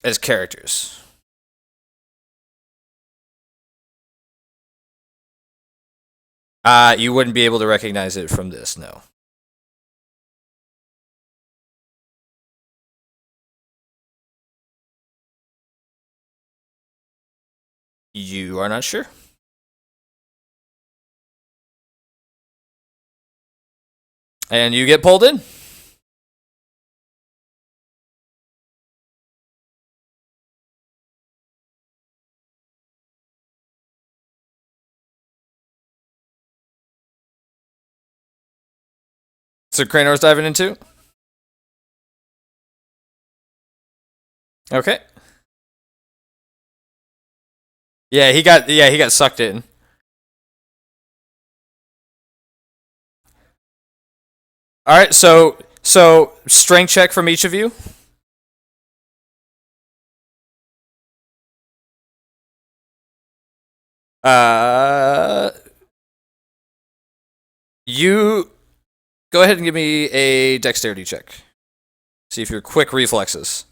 As characters. You wouldn't be able to recognize it from this, no. You are not sure. And you get pulled in. So Kranor's diving into? Okay. Yeah, he got sucked in. All right, so strength check from each of you. You go ahead and give me a dexterity check. See if you're quick reflexes.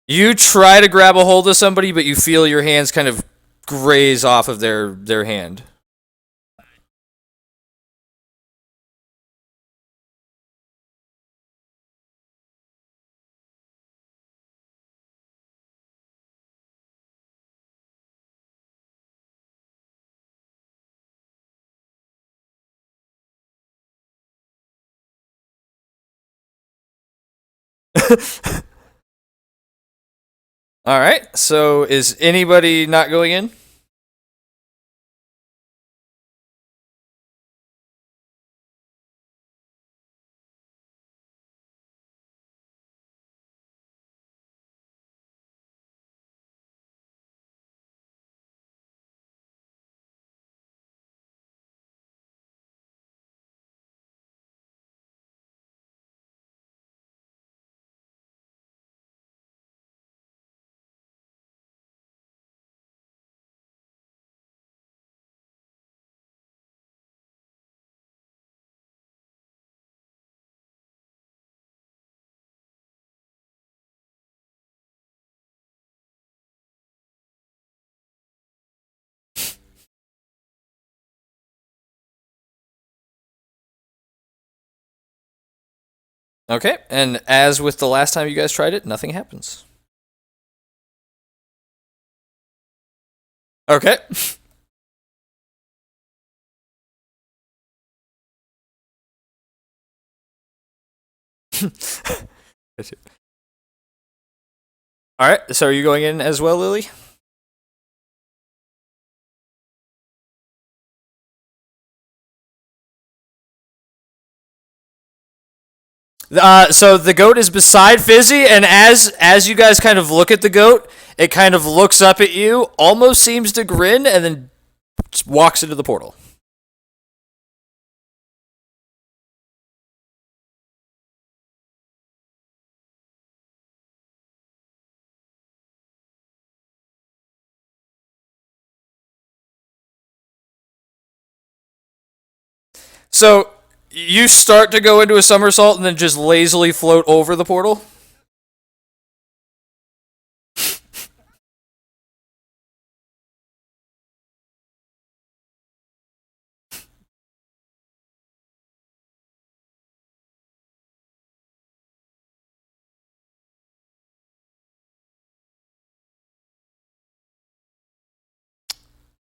You try to grab a hold of somebody, but you feel your hands kind of graze off of their hand. All right. So is anybody not going in? Okay, and as with the last time you guys tried it, nothing happens. Okay. All right, so are you going in as well, Lily? So the goat is beside Fizzy, and as you guys kind of look at the goat, it kind of looks up at you, almost seems to grin, and then just walks into the portal. So you start to go into a somersault and then just lazily float over the portal.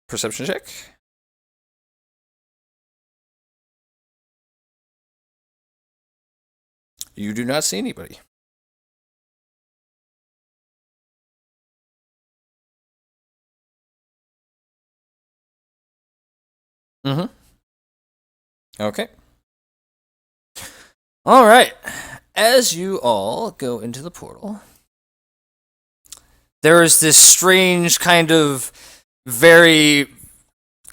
Perception check. You do not see anybody. Mm-hmm. Okay. All right. As you all go into the portal, there is this strange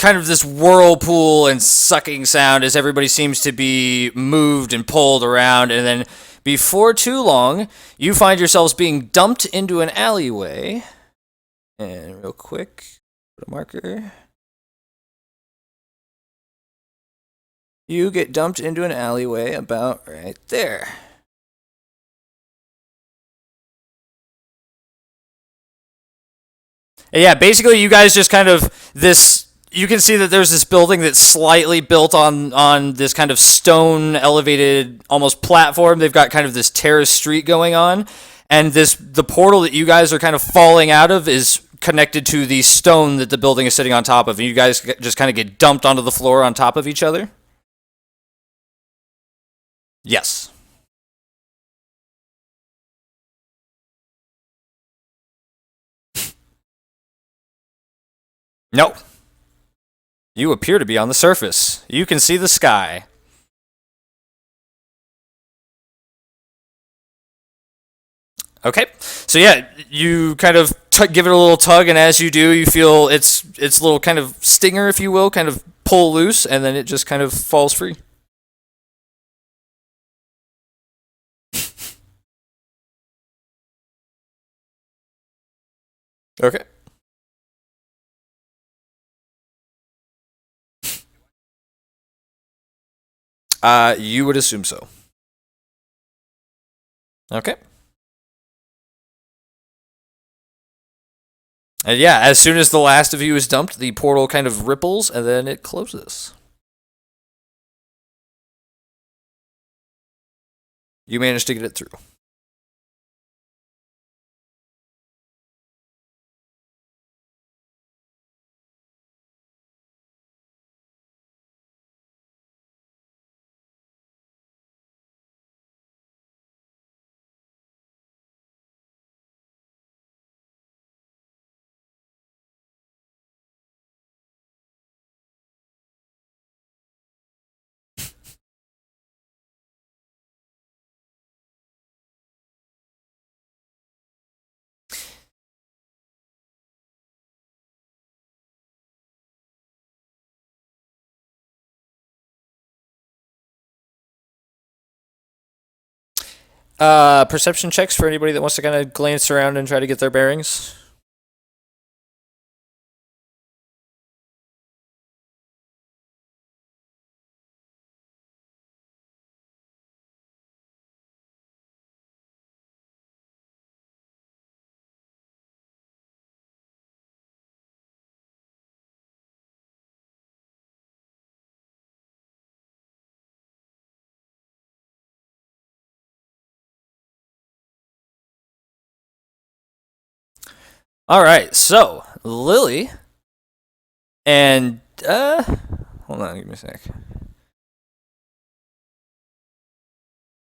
this whirlpool and sucking sound as everybody seems to be moved and pulled around, and then before too long, you find yourselves being dumped into an alleyway. And real quick, put a marker. You get dumped into an alleyway about right there. And yeah, basically you guys just kind of you can see that there's this building that's slightly built on this kind of stone elevated almost platform. They've got kind of this terrace street going on, and the portal that you guys are kind of falling out of is connected to the stone that the building is sitting on top of. And you guys just kind of get dumped onto the floor on top of each other. Yes. No. You appear to be on the surface. You can see the sky. Okay, so yeah, you kind of give it a little tug, and as you do, you feel its little kind of stinger, if you will, kind of pull loose, and then it just kind of falls free. Okay. You would assume so. Okay. And yeah, as soon as the last of you is dumped, the portal kind of ripples, and then it closes. You managed to get it through. Perception checks for anybody that wants to kind of glance around and try to get their bearings. All right, so Lily and hold on, give me a sec.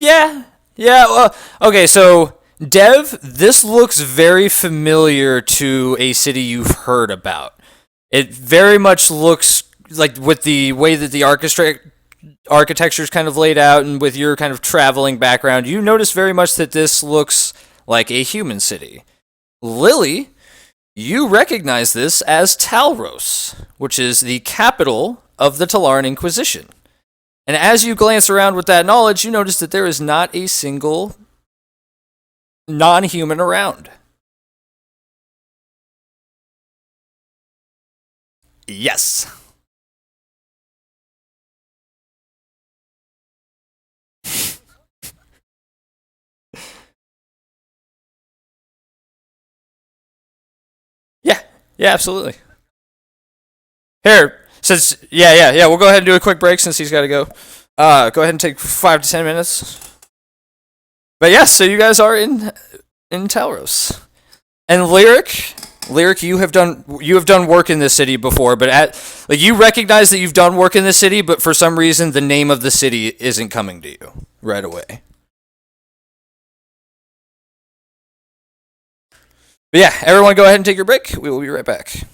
Yeah, yeah. Well, okay, so Dev, this looks very familiar to a city you've heard about. It very much looks like with the way that the architecture is kind of laid out, and with your kind of traveling background, you notice very much that this looks like a human city. Lily, you recognize this as Talros, which is the capital of the Talaran Inquisition. And as you glance around with that knowledge, you notice that there is not a single non-human around. Yes. Yeah. Yeah, absolutely. Here, since yeah, we'll go ahead and do a quick break since he's got to go. Go ahead and take 5 to 10 minutes. But yes, so you guys are in Talros. And Lyric, you have done work in this city before, but you recognize that you've done work in this city, but for some reason the name of the city isn't coming to you right away. But yeah, everyone go ahead and take your break. We will be right back.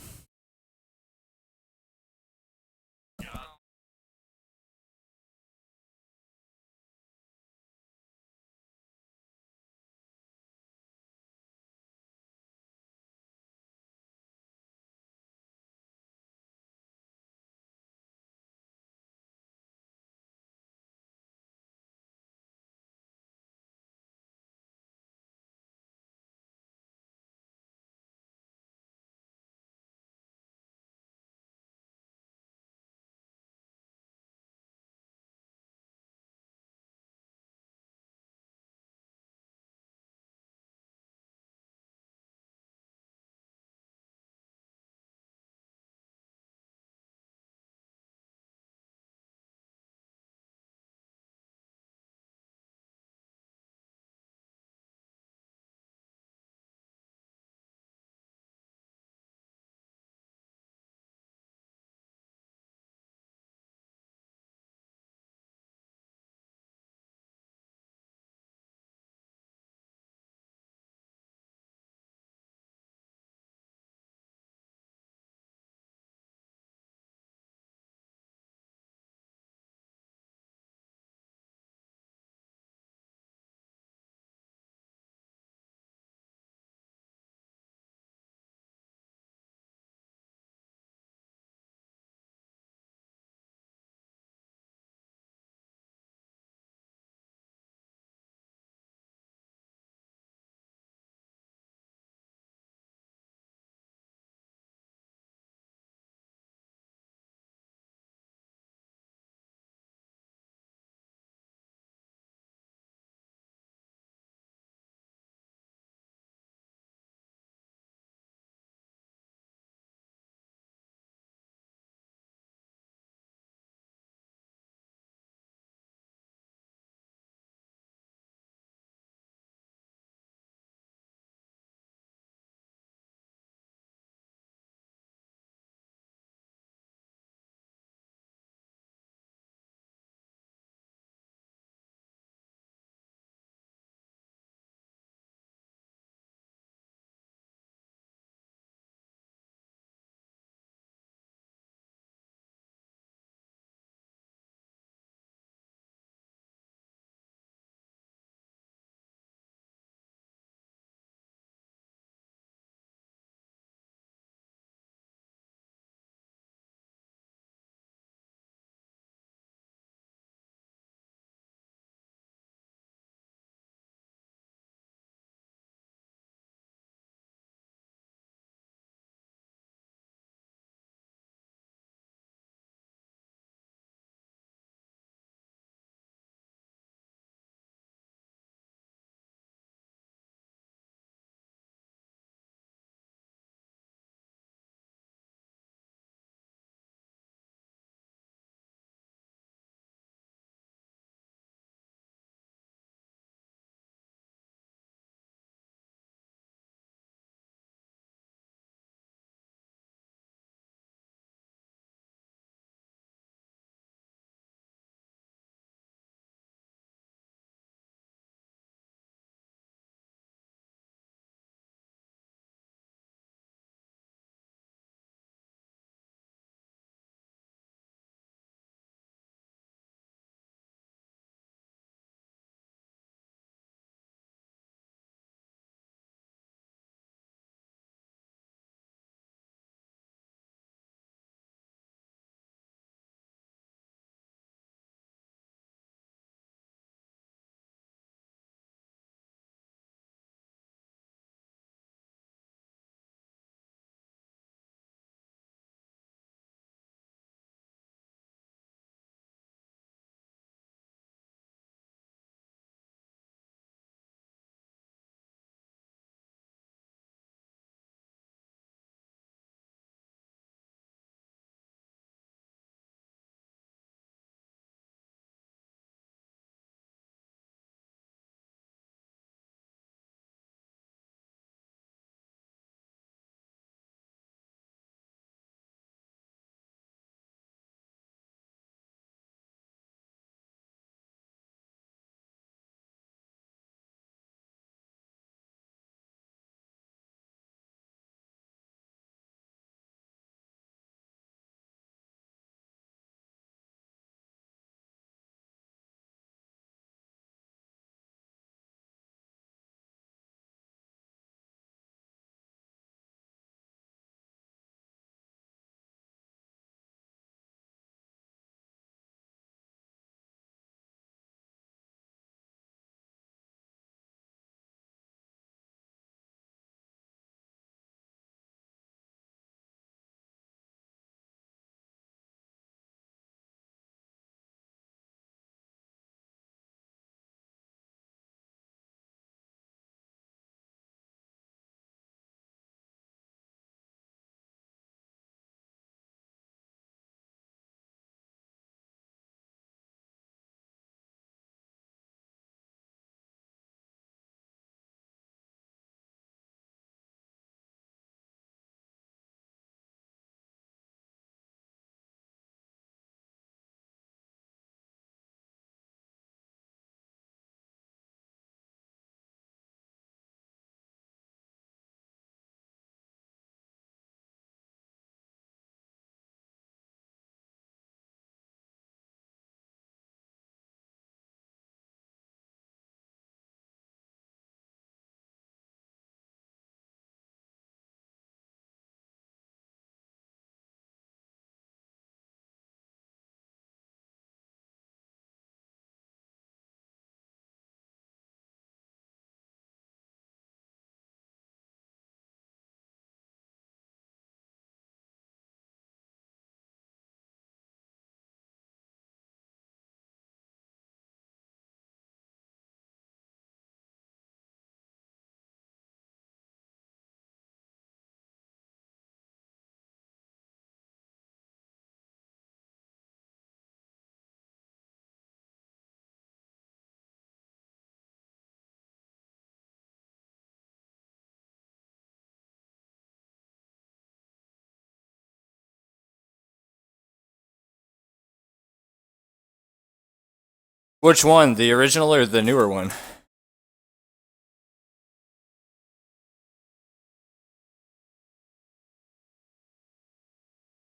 Which one, the original or the newer one?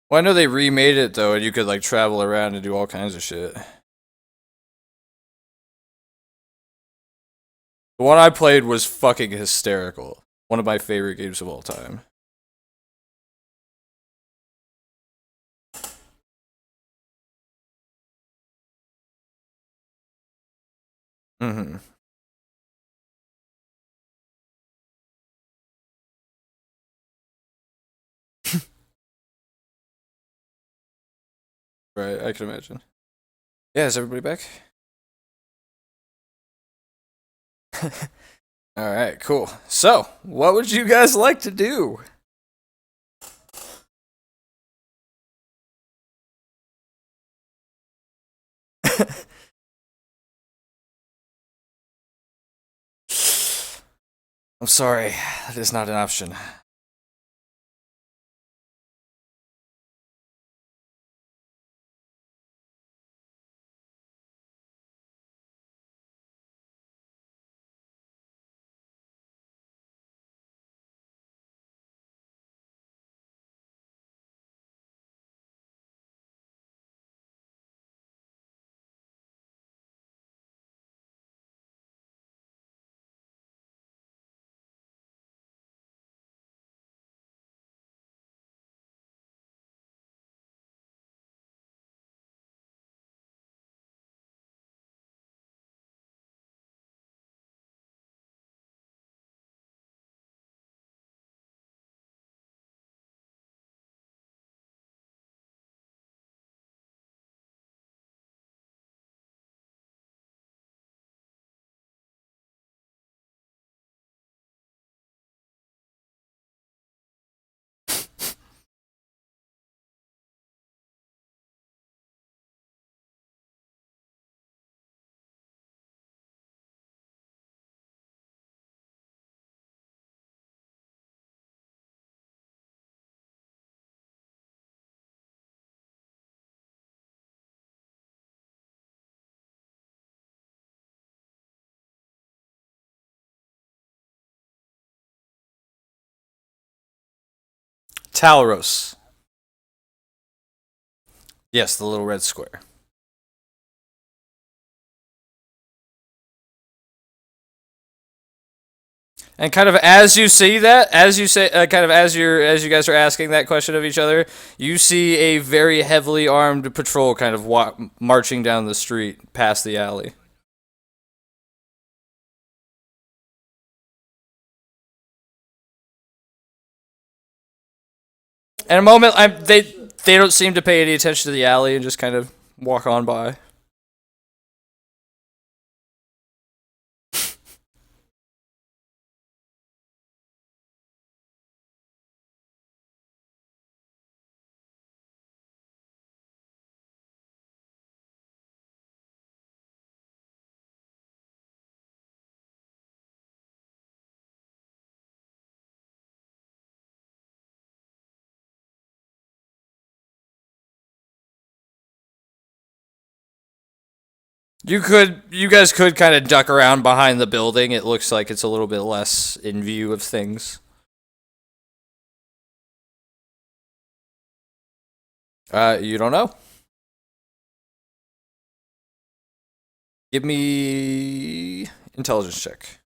Well, I know they remade it though, and you could like travel around and do all kinds of shit. The one I played was fucking hysterical. One of my favorite games of all time. Mm-hmm. Right, I can imagine. Yeah, is everybody back? Alright, cool. So, what would you guys like to do? I'm sorry, that is not an option. Talros. Yes, the little red square. And kind of as you see that, as you say, kind of as you guys are asking that question of each other, you see a very heavily armed patrol kind of marching down the street past the alley. In a moment, they don't seem to pay any attention to the alley and just kind of walk on by. You guys could kind of duck around behind the building. It looks like it's a little bit less in view of things. You don't know. Give me intelligence check.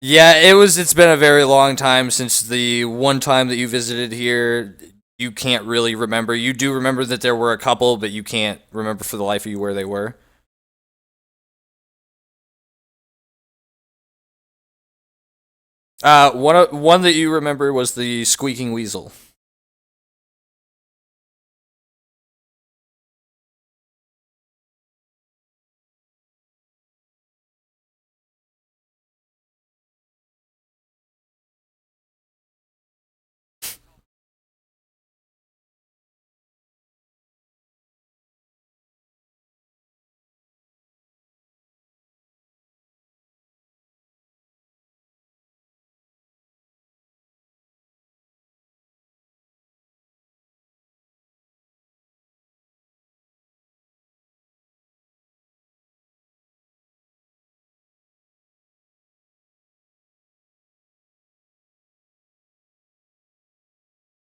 Yeah, it's been a very long time since the one time that you visited here. You can't really remember. You do remember that there were a couple, but you can't remember for the life of you where they were. One that you remember was the squeaking weasel.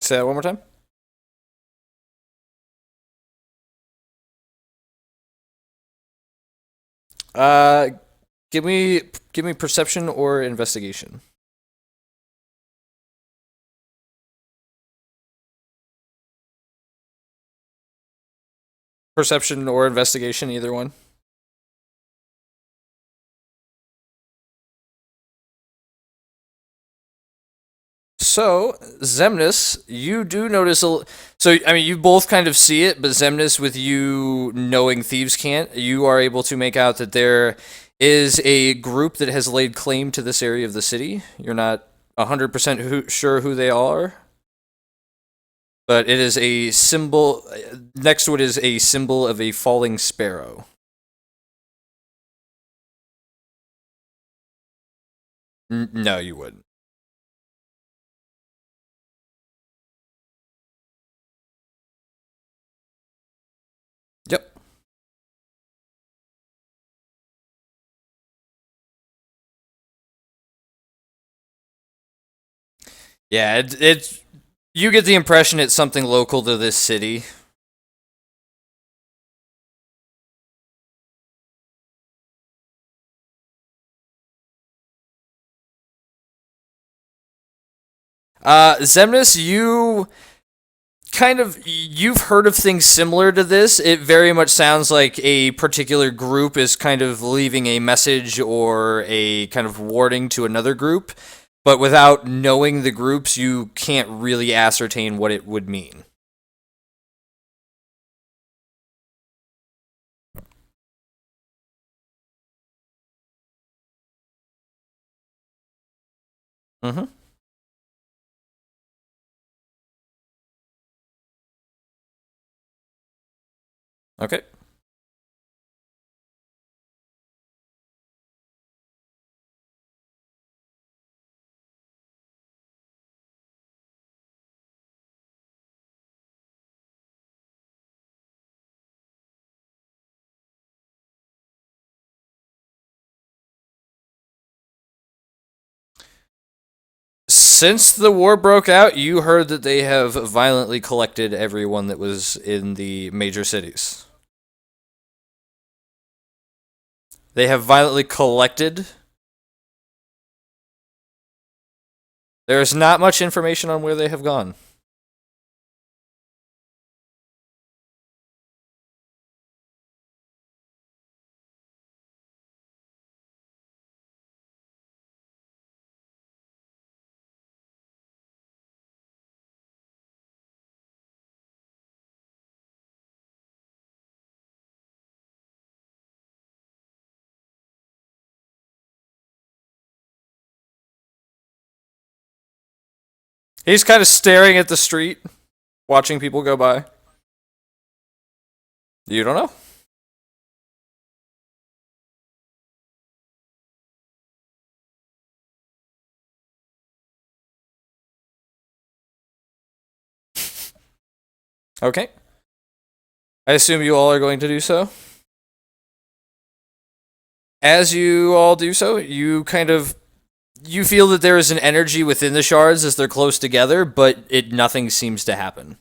Say that one more time. Uh, give me perception or investigation. Perception or investigation, either one. So, Zemnis, you do notice so I mean you both kind of see it, but Zemnis, with you knowing thieves can't, you are able to make out that there is a group that has laid claim to this area of the city. You're not 100% sure who they are, but it is a symbol. Next to it is a symbol of a falling sparrow. No, you wouldn't. Yep. Yeah, it's you get the impression it's something local to this city. Zemnis, you've heard of things similar to this. It very much sounds like a particular group is kind of leaving a message or a kind of warning to another group, but without knowing the groups, you can't really ascertain what it would mean. Mm-hmm. Okay. Since the war broke out, you heard that they have violently collected everyone that was in the major cities. They have violently collected. There is not much information on where they have gone. He's kind of staring at the street, watching people go by. You don't know? Okay. I assume you all are going to do so. As you all do so, you feel that there is an energy within the shards as they're close together, but nothing seems to happen.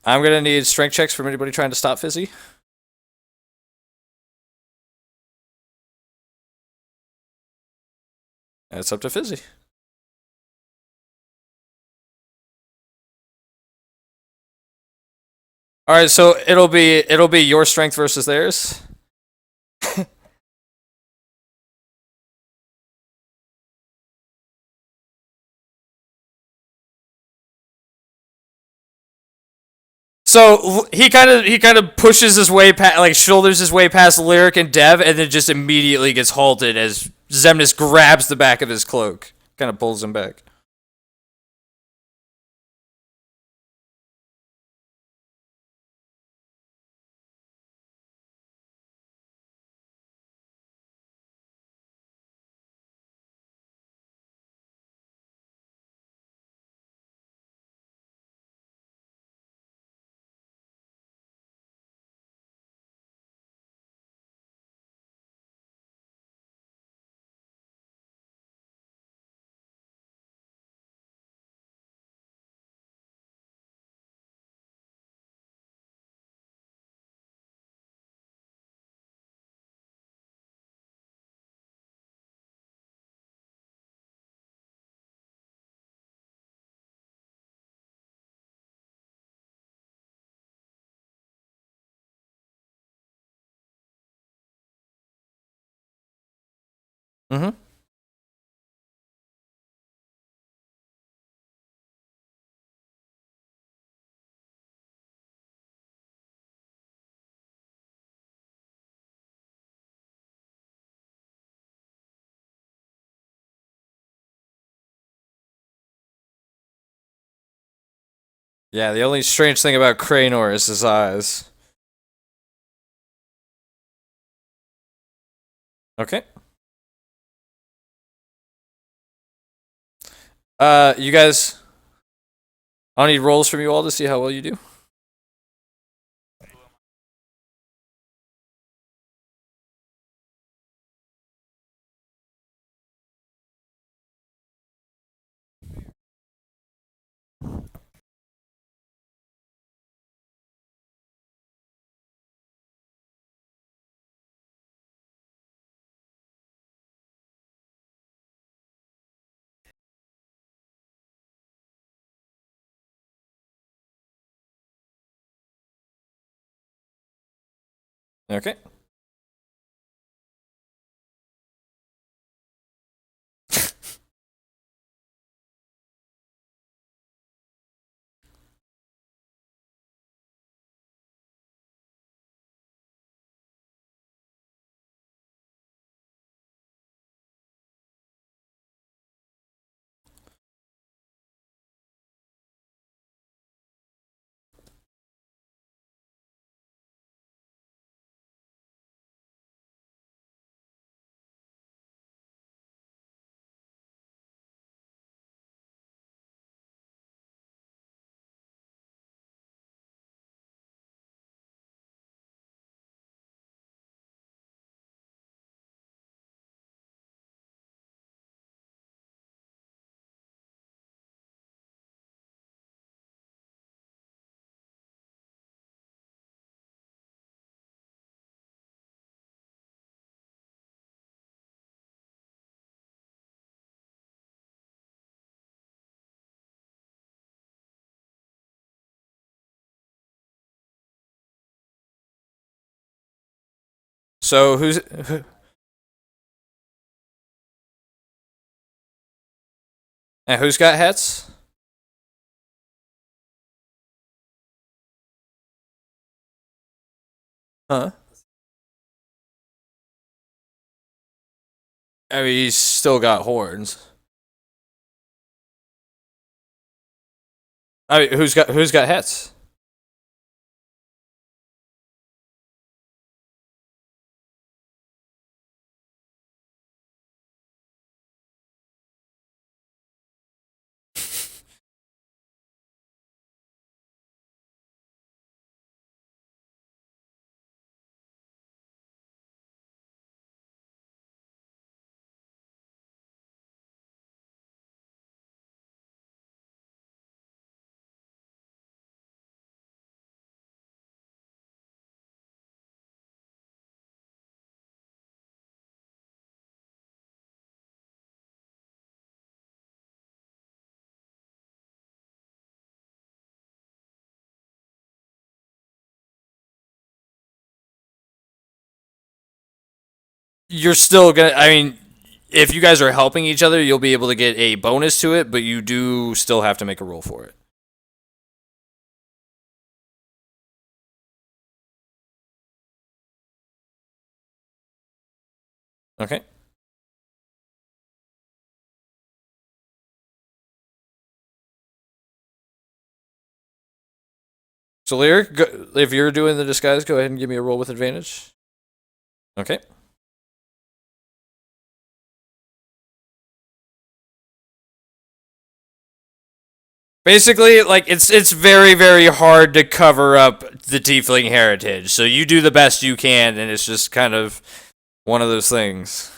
I'm gonna need strength checks from anybody trying to stop Fizzy. And it's up to Fizzy. All right, so it'll be your strength versus theirs. So he kind of pushes his way past, like shoulders his way past Lyric and Dev, and then just immediately gets halted as Zemnis grabs the back of his cloak, kind of pulls him back. Mm-hmm. Yeah, the only strange thing about Cranor is his eyes. Okay. You guys, I'll need rolls from you all to see how well you do. Okay. So who's got hats? Huh? I mean, he's still got horns. I mean, who's got hats? You're still gonna. I mean, if you guys are helping each other, you'll be able to get a bonus to it, but you do still have to make a roll for it. Okay. So, Lyric, if you're doing the disguise, go ahead and give me a roll with advantage. Okay. Basically, like it's very hard to cover up the tiefling heritage. So you do the best you can, and it's just kind of one of those things.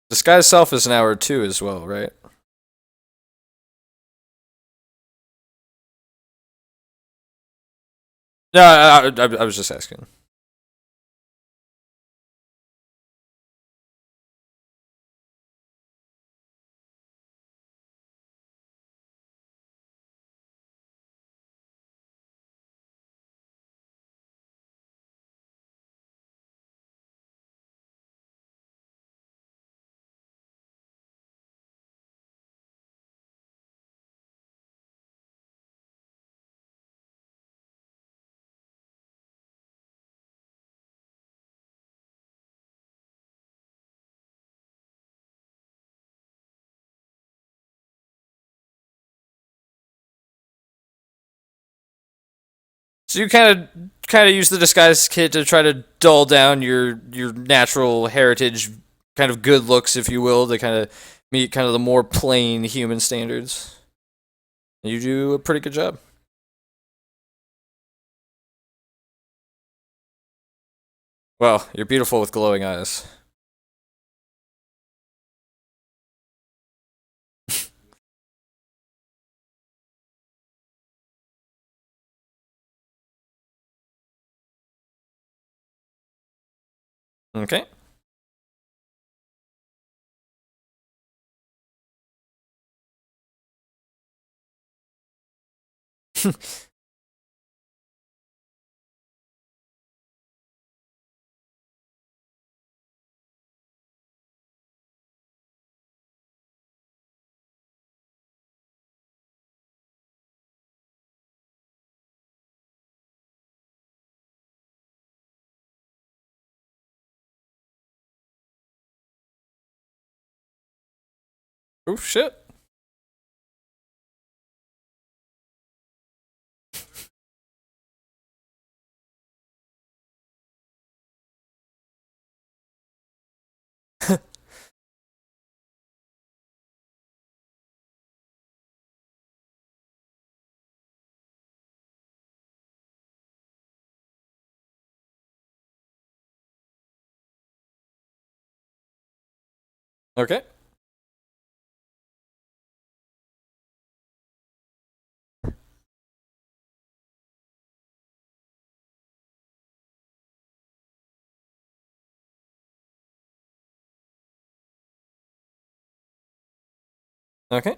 Disguise self is an hour too, as well, right? No, I was just asking. So you kind of use the disguise kit to try to dull down your natural heritage, kind of good looks, if you will, to kind of meet kind of the more plain human standards. You do a pretty good job. Well, you're beautiful with glowing eyes. Okay. Oh shit. Okay. Okay.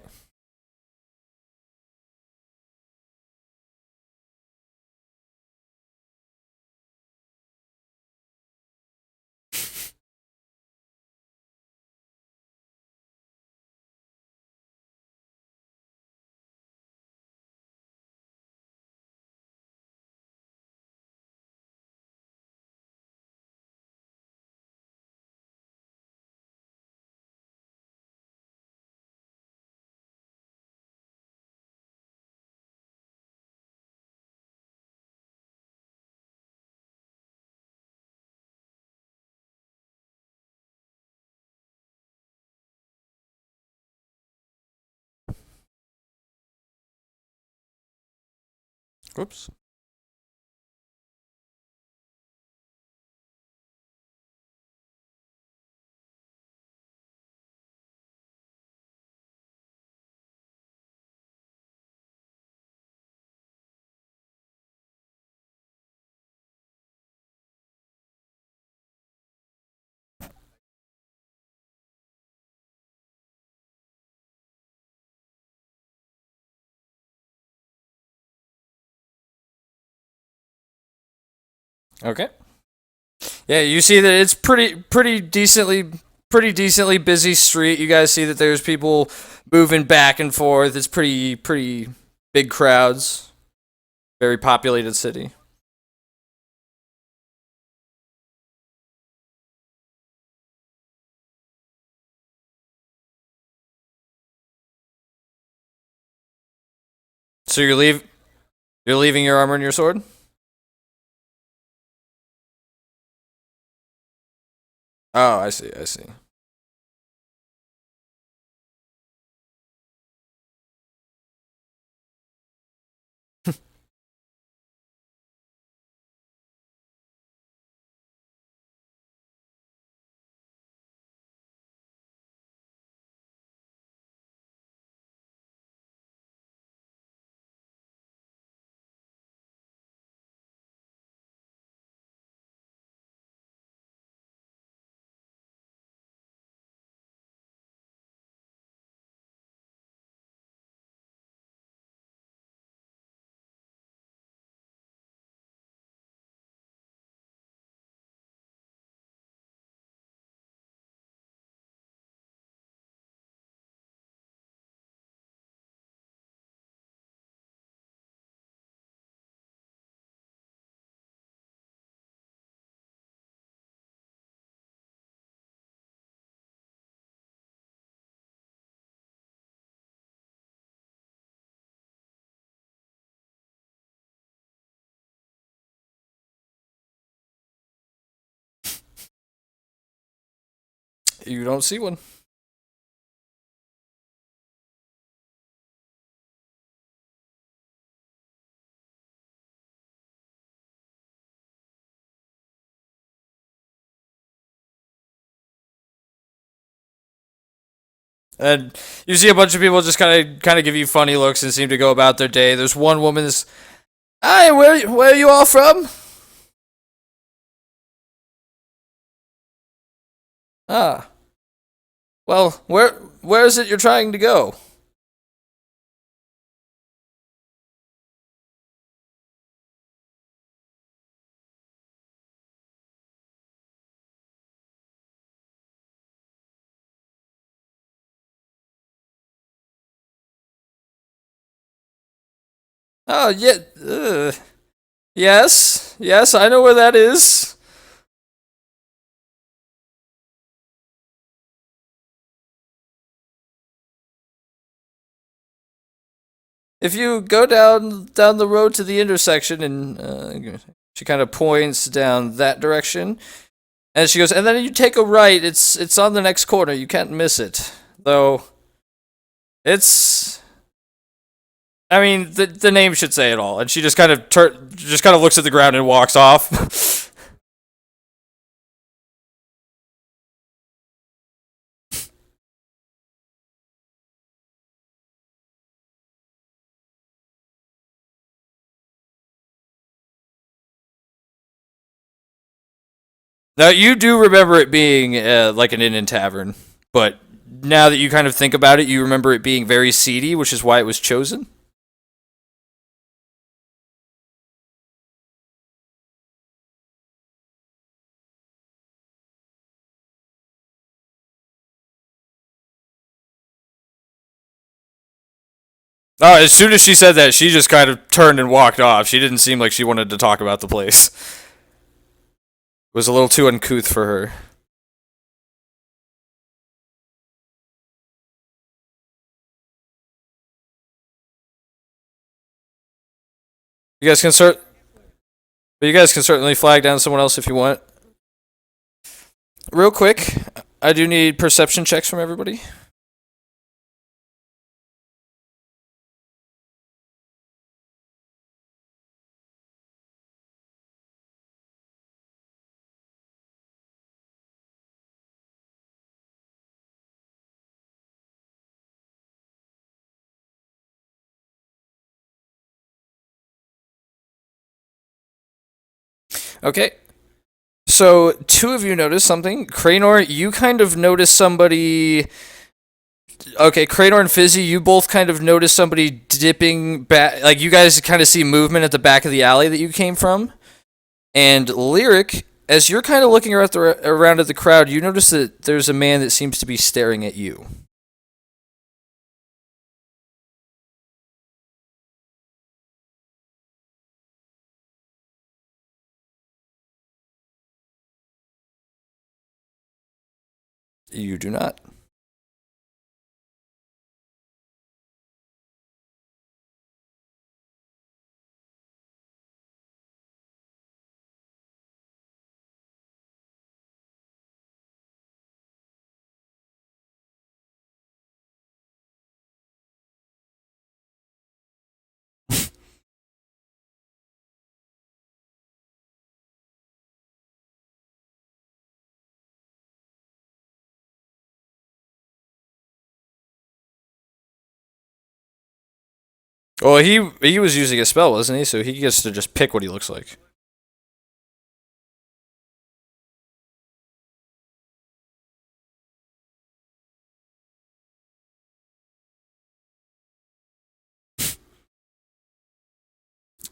Whoops. Okay. Yeah, you see that it's pretty decently busy street. You guys see that there's people moving back and forth. It's pretty big crowds. Very populated city. So you're leaving your armor and your sword? Oh, I see. I see. You don't see one. And you see a bunch of people just kind of give you funny looks and seem to go about their day. There's one woman that's, "Hi, where are you all from?" "Ah, well, where is it you're trying to go?" "Oh, yeah, yes, I know where that is." If you go down the road to the intersection, and she kind of points down that direction, and she goes, "And then you take a right. It's on the next corner. You can't miss it, though. It's." I mean, the name should say it all. And she just kind of looks at the ground and walks off. Now, you do remember it being like an inn and tavern, but now that you kind of think about it, you remember it being very seedy, which is why it was chosen. As soon as she said that, she just kind of turned and walked off. She didn't seem like she wanted to talk about the place. It was a little too uncouth for her. You guys can start. But you guys can certainly flag down someone else if you want. Real quick, I do need perception checks from everybody. Okay. So, two of you notice something. Cranor, you kind of notice somebody. Okay, Cranor and Fizzy, you both kind of notice somebody dipping back. Like, you guys kind of see movement at the back of the alley that you came from. And Lyric, as you're kind of looking around at the crowd, you notice that there's a man that seems to be staring at you. You do not. Well, he was using a spell, wasn't he? So he gets to just pick what he looks like.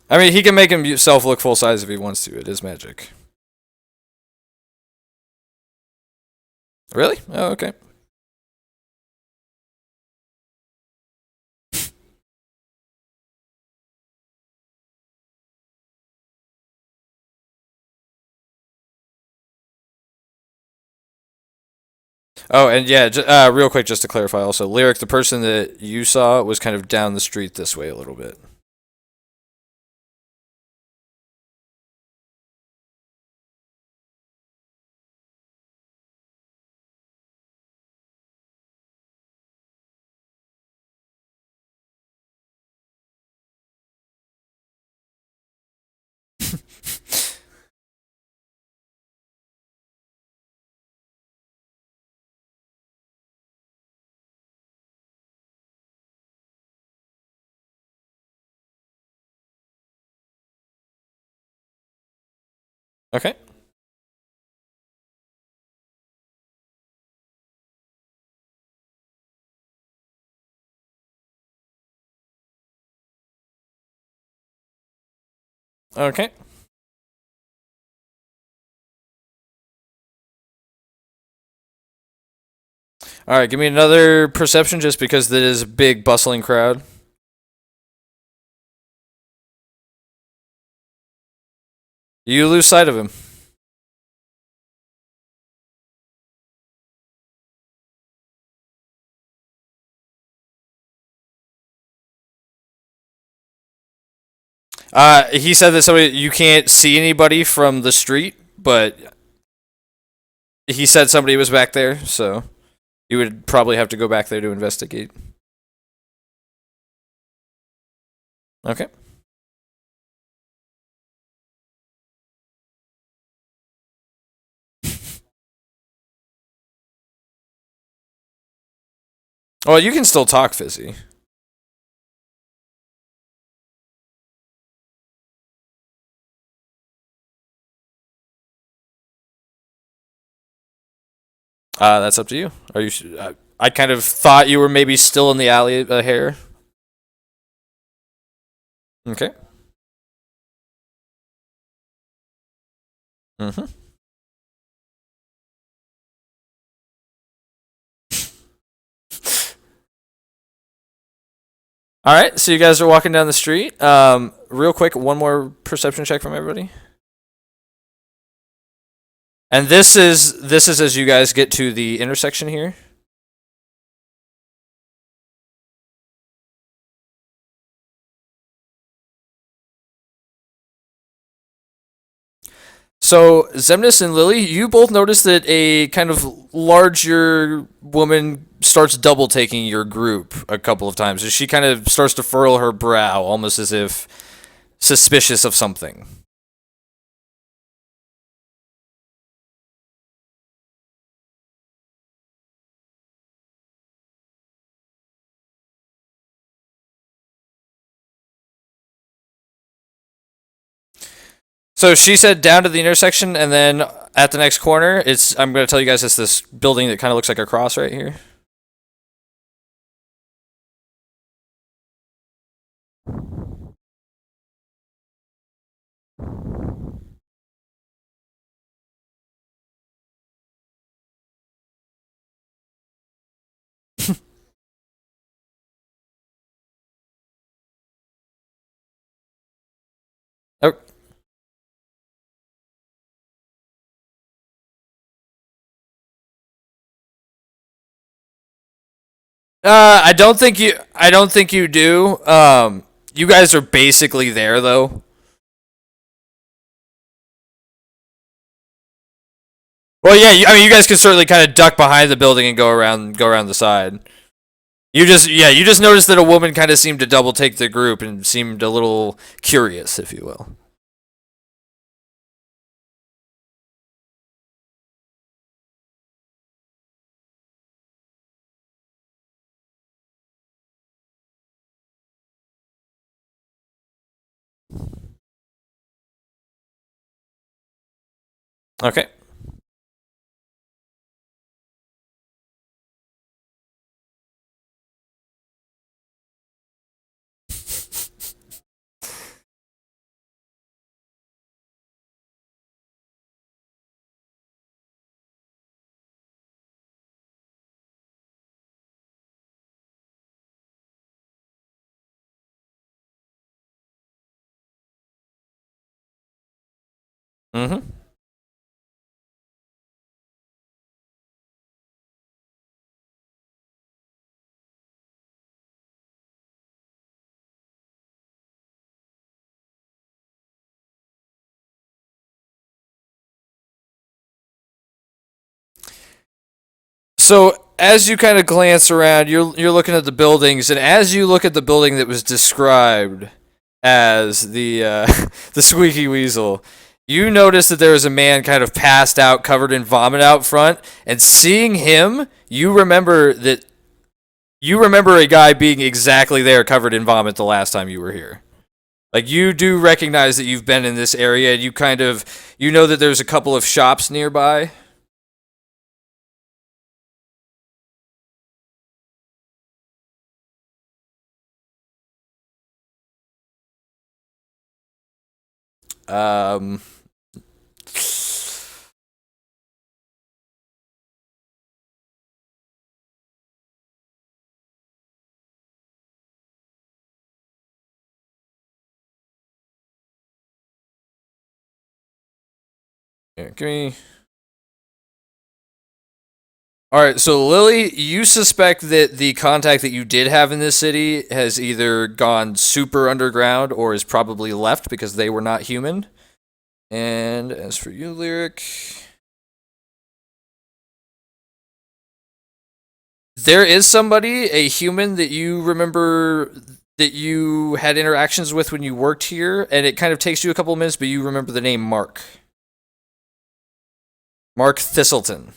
I mean, he can make himself look full size if he wants to. It is magic. Really? Oh, okay. Oh, and yeah, real quick, just to clarify also, Lyric, the person that you saw was kind of down the street this way a little bit. Okay. Okay. All right, give me another perception just because there is a big bustling crowd. You lose sight of him. He said that you can't see anybody from the street, but he said somebody was back there, so you would probably have to go back there to investigate. Okay. Well, you can still talk, Fizzy. That's up to you. Are you? I kind of thought you were maybe still in the alley here. Okay. Mm-hmm. All right, so you guys are walking down the street. Real quick, one more perception check from everybody. And this is as you guys get to the intersection here. So, Zemnis and Lily, you both notice that a kind of larger woman starts double taking your group a couple of times. She kind of starts to furrow her brow, almost as if suspicious of something. So she said down to the intersection, and then at the next corner, I'm going to tell you guys it's this building that kind of looks like a cross right here. Oh. I don't think you. I don't think you do. You guys are basically there though. Well, yeah. I mean, you guys can certainly kind of duck behind the building and go around the side. You just noticed that a woman kind of seemed to double take the group and seemed a little curious, if you will. Okay. Mm-hmm. So as you kind of glance around, you're looking at the buildings, and as you look at the building that was described as the the Squeaky Weasel, you notice that there was a man kind of passed out, covered in vomit out front, and seeing him, you remember a guy being exactly there, covered in vomit, the last time you were here. Like, you do recognize that you've been in this area, and you know that there's a couple of shops nearby. Um, Here, give me. All right, so Lily, you suspect that the contact that you did have in this city has either gone super underground or is probably left because they were not human. And as for you, Lyric, there is somebody, a human that you remember that you had interactions with when you worked here, and it kind of takes you a couple of minutes, but you remember the name Mark. Mark Thistleton.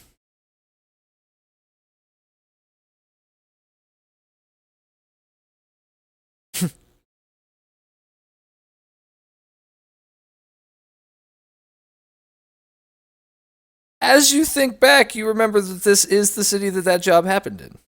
As you think back, you remember that this is the city that job happened in.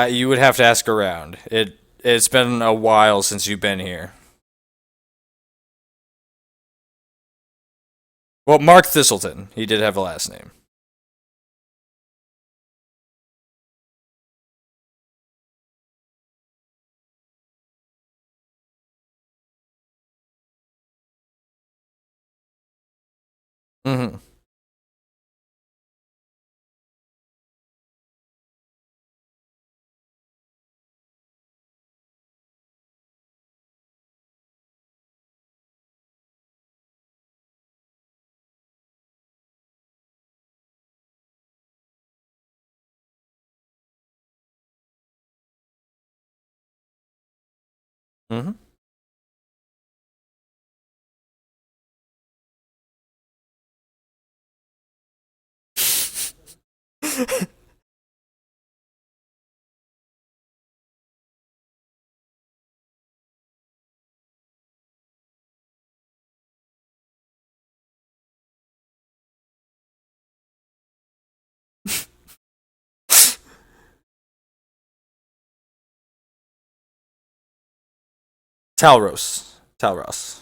You would have to ask around. It's been a while since you've been here. Well, Mark Thistleton. He did have a last name. Mm-hmm. Mm-hmm. Talros. Talros.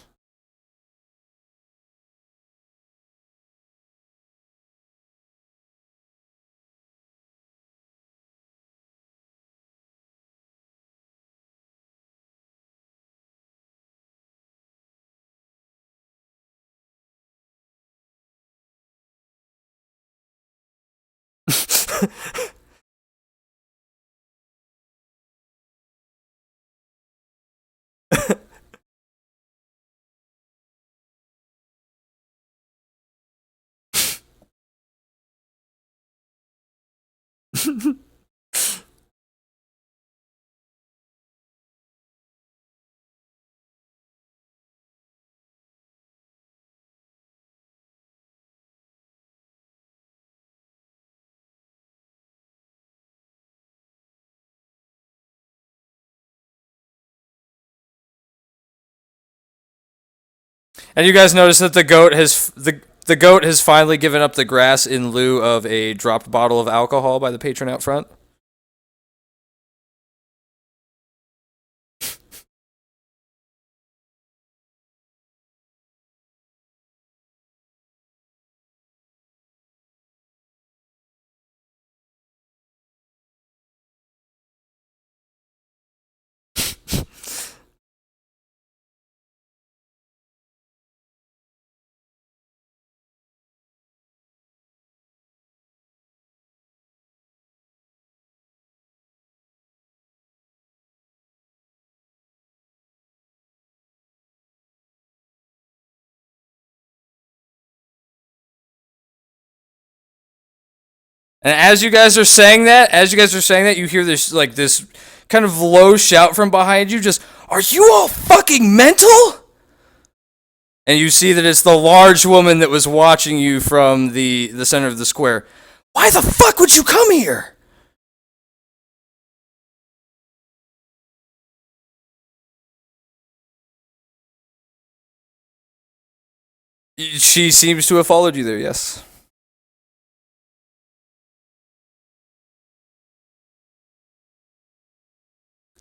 And you guys notice that the goat has finally given up the grass in lieu of a dropped bottle of alcohol by the patron out front. And as you guys are saying that, you hear this like this kind of low shout from behind you. Just, are you all fucking mental? And you see that it's the large woman that was watching you from the center of the square. Why the fuck would you come here? She seems to have followed you there, yes.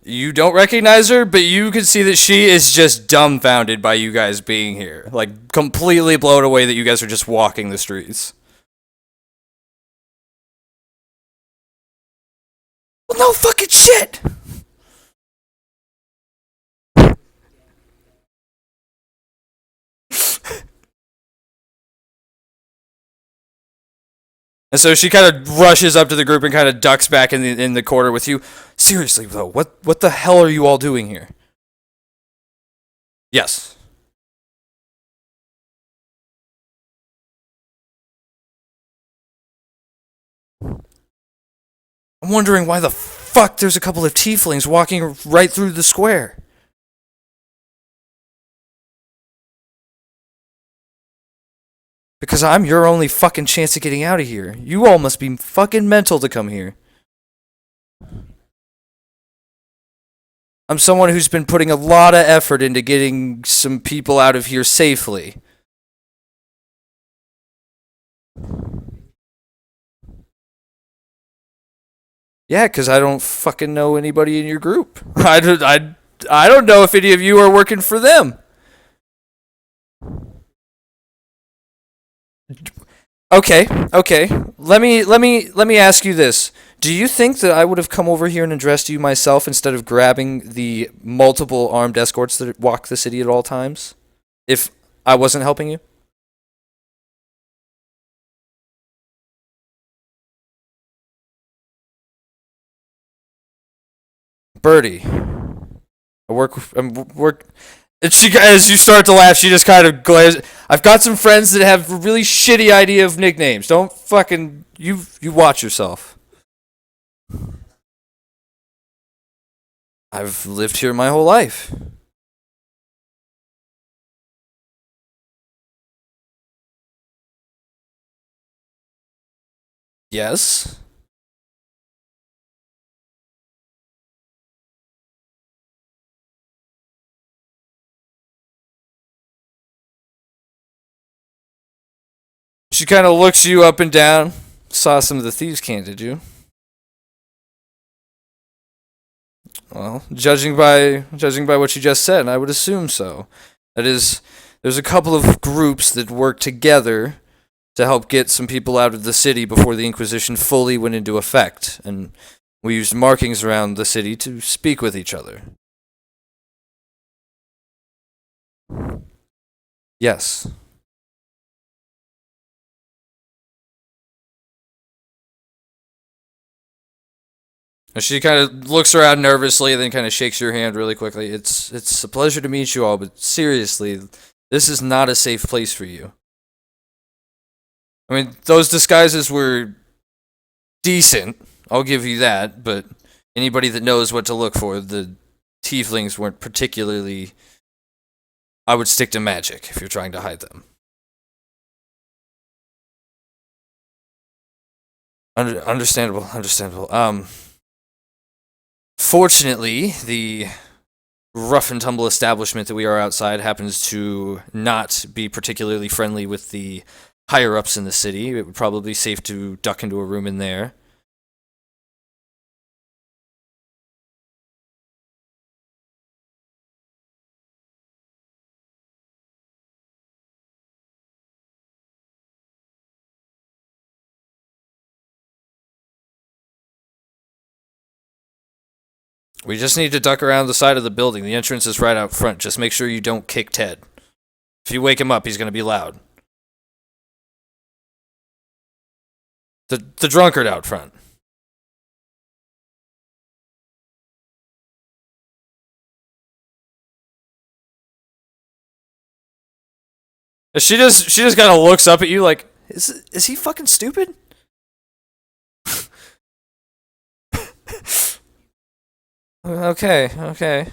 You don't recognize her, but you can see that she is just dumbfounded by you guys being here. Like, completely blown away that you guys are just walking the streets. Well, no fucking shit! And so she kind of rushes up to the group and kind of ducks back in the corner with you. Seriously, though, what the hell are you all doing here? Yes. I'm wondering why the fuck there's a couple of tieflings walking right through the square. Because I'm your only fucking chance of getting out of here. You all must be fucking mental to come here. I'm someone who's been putting a lot of effort into getting some people out of here safely. Yeah, because I don't fucking know anybody in your group. I don't know if any of you are working for them. Okay. Let me ask you this. Do you think that I would have come over here and addressed you myself instead of grabbing the multiple armed escorts that walk the city at all times? If I wasn't helping you? Birdie. I'm work. And she, as you start to laugh, she just kind of glares. I've got some friends that have a really shitty idea of nicknames. Don't fucking you watch yourself. I've lived here my whole life. Yes. She kind of looks you up and down. Saw some of the thieves' cant, did you? Well, judging by what you just said, I would assume so. That is, there's a couple of groups that work together to help get some people out of the city before the Inquisition fully went into effect, and we used markings around the city to speak with each other. Yes. She kind of looks around nervously, then kind of shakes your hand really quickly. It's a pleasure to meet you all, but seriously, this is not a safe place for you. I mean, those disguises were decent, I'll give you that, but anybody that knows what to look for, the tieflings weren't particularly... I would stick to magic if you're trying to hide them. Understandable. Fortunately, the rough and tumble establishment that we are outside happens to not be particularly friendly with the higher-ups in the city. It would probably be safe to duck into a room in there. We just need to duck around the side of the building. The entrance is right out front. Just make sure you don't kick Ted. If you wake him up, he's going to be loud. The drunkard out front. She just kind of looks up at you like, is he fucking stupid? Okay, okay.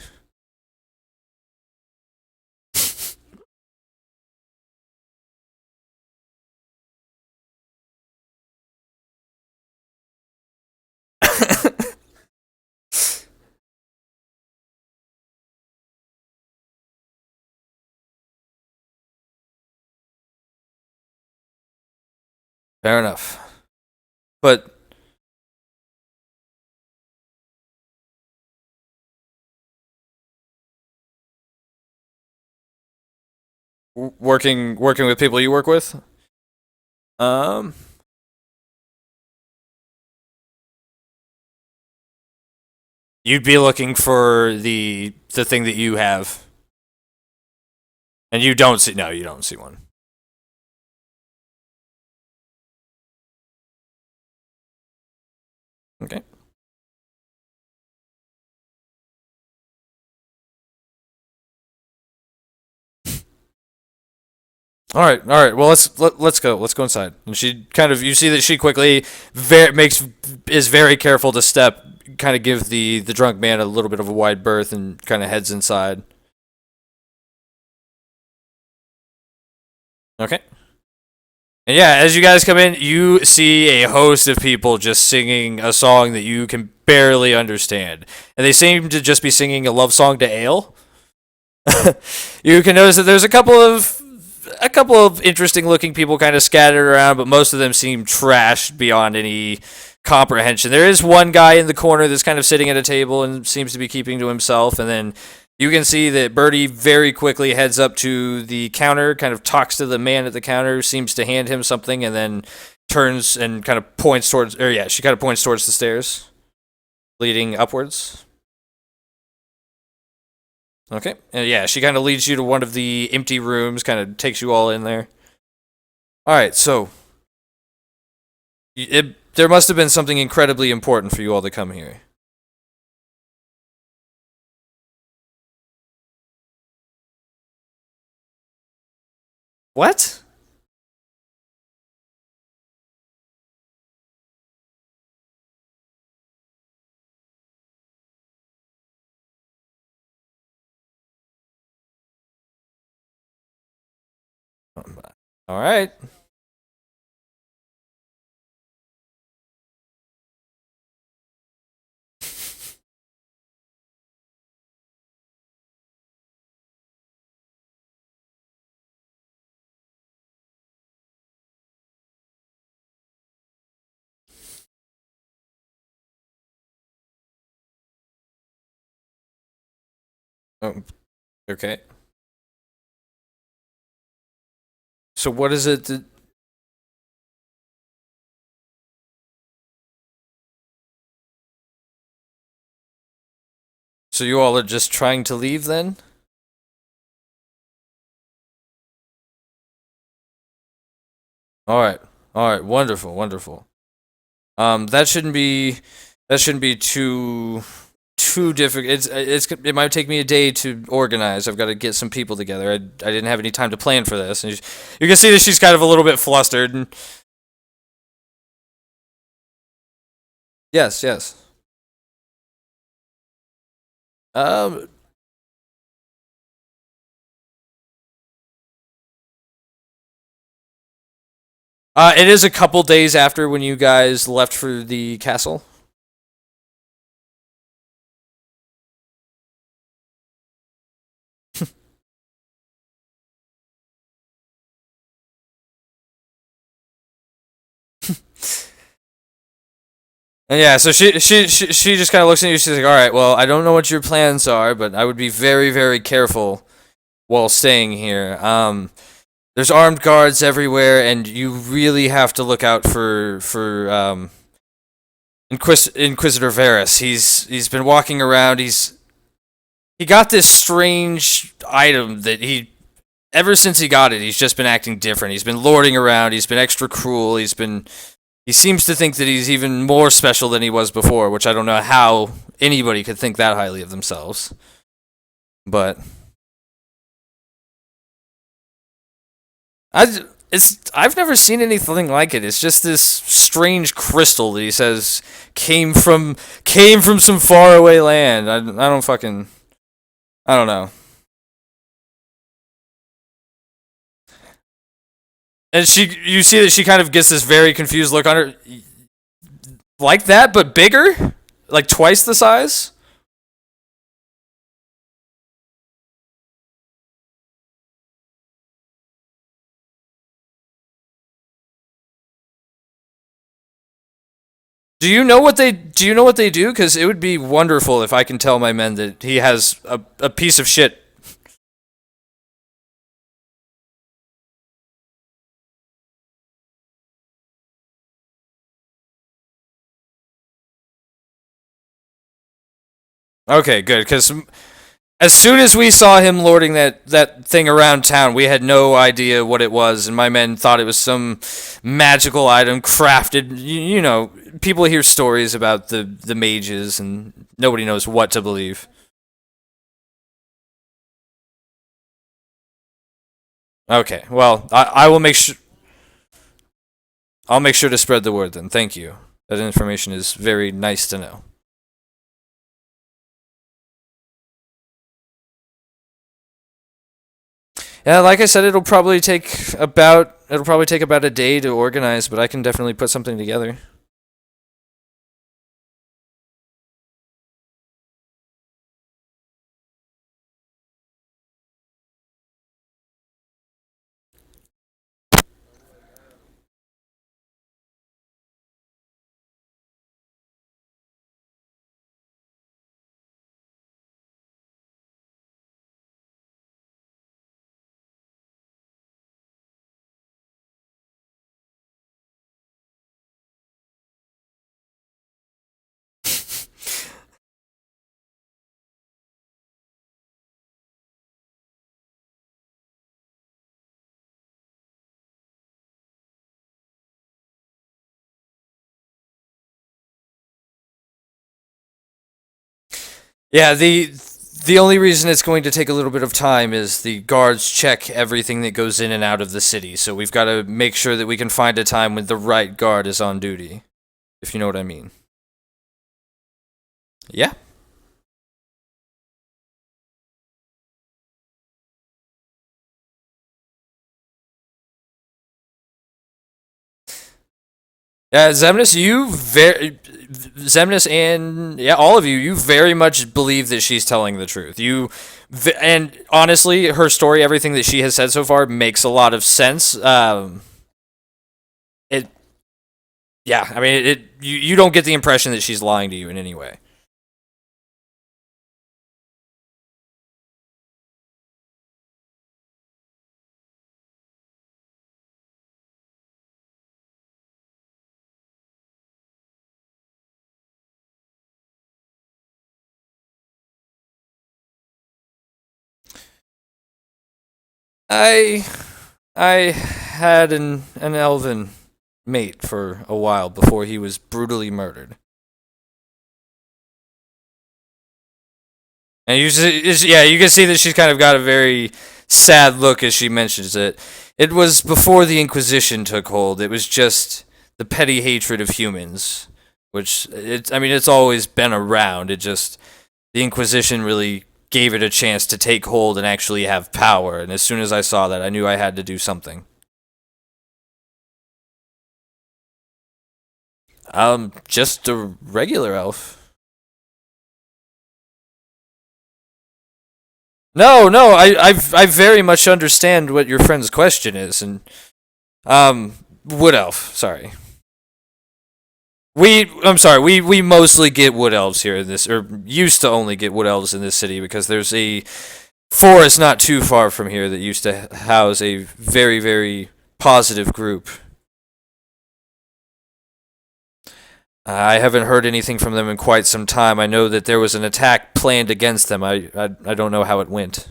Fair enough. But working with people you work with? Um you'd be looking for the thing that you have. And you don't see no, you don't see one. Okay. All right, all right. Well, let's go. Let's go inside. And she kind of you see that she quickly is very careful to step, kind of give the drunk man a little bit of a wide berth, and kind of heads inside. Okay. And yeah, as you guys come in, you see a host of people just singing a song that you can barely understand, and they seem to just be singing a love song to Ale. You can notice that there's a couple of interesting looking people kind of scattered around, but most of them seem trashed beyond any comprehension. There is one guy in the corner that's kind of sitting at a table and seems to be keeping to himself, and then you can see that Birdie very quickly heads up to the counter, kind of talks to the man at the counter, seems to hand him something, and then turns and kind of points towards, or yeah, she kind of points towards the stairs leading upwards. Okay. And yeah, she kind of leads you to one of the empty rooms, kind of takes you all in there. All right, so there must have been something incredibly important for you all to come here. What? All right. Oh, okay. So what is it that... So you all are just trying to leave then? All right. All right. Wonderful. Wonderful. That shouldn't be too difficult. It might take me a day to organize. I've got to get some people together. I didn't have any time to plan for this. And you can see that she's kind of a little bit flustered. And yes, yes. Um, it is a couple days after when you guys left for the castle. And yeah, so she just kind of looks at you. She's like, "All right, well, I don't know what your plans are, but I would be very, very careful while staying here. There's armed guards everywhere, and you really have to look out for Inquisitor Varus. He's been walking around. He got this strange item that ever since he got it, he's just been acting different. He's been lording around. He's been extra cruel. He seems to think that he's even more special than he was before, which I don't know how anybody could think that highly of themselves. But I've never seen anything like it. It's just this strange crystal that he says came from some faraway land. I don't fucking I don't know. And you see that she kind of gets this very confused look on her, like that, but bigger, like twice the size. Do you know what they do? Because it would be wonderful if I can tell my men that he has a piece of shit. Okay, good. Because as soon as we saw him lording that thing around town, we had no idea what it was, and my men thought it was some magical item crafted. You know, people hear stories about the mages, and nobody knows what to believe. Okay, well, I will make sure. I'll make sure to spread the word then. Thank you. That information is very nice to know. Yeah, like I said, it'll probably take about a day to organize, but I can definitely put something together. Yeah, the only reason it's going to take a little bit of time is the guards check everything that goes in and out of the city. So we've got to make sure that we can find a time when the right guard is on duty, if you know what I mean. Yeah. Yeah, Zemnis and yeah, all of you very much believe that she's telling the truth. And honestly, her story, everything that she has said so far, makes a lot of sense. It, yeah, I mean, you don't get the impression that she's lying to you in any way. I I had an elven mate for a while before he was brutally murdered. And yeah, you can see that she's kind of got a very sad look as she mentions it. It was before the Inquisition took hold. It was just the petty hatred of humans, which I mean, it's always been around. It just the Inquisition really gave it a chance to take hold and actually have power. And as soon as I saw that, I knew I had to do something. Just a regular elf. No, I very much understand what your friend's question is, and wood elf. Sorry. I'm sorry. We mostly get wood elves here in this, or used to only get wood elves in this city because there's a forest not too far from here that used to house a very, very positive group. I haven't heard anything from them in quite some time. I know that there was an attack planned against them. I don't know how it went.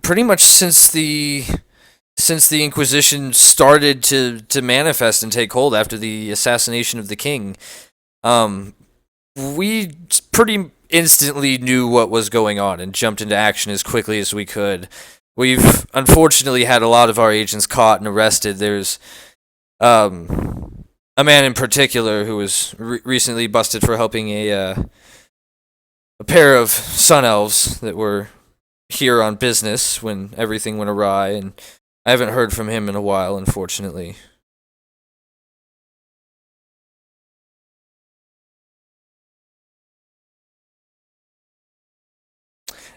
Pretty much since the Inquisition started to manifest and take hold after the assassination of the king. Um, we pretty instantly knew what was going on and jumped into action as quickly as we could. We've unfortunately had a lot of our agents caught and arrested. There's a man in particular who was recently busted for helping a pair of sun elves that were here on business when everything went awry, and I haven't heard from him in a while, unfortunately.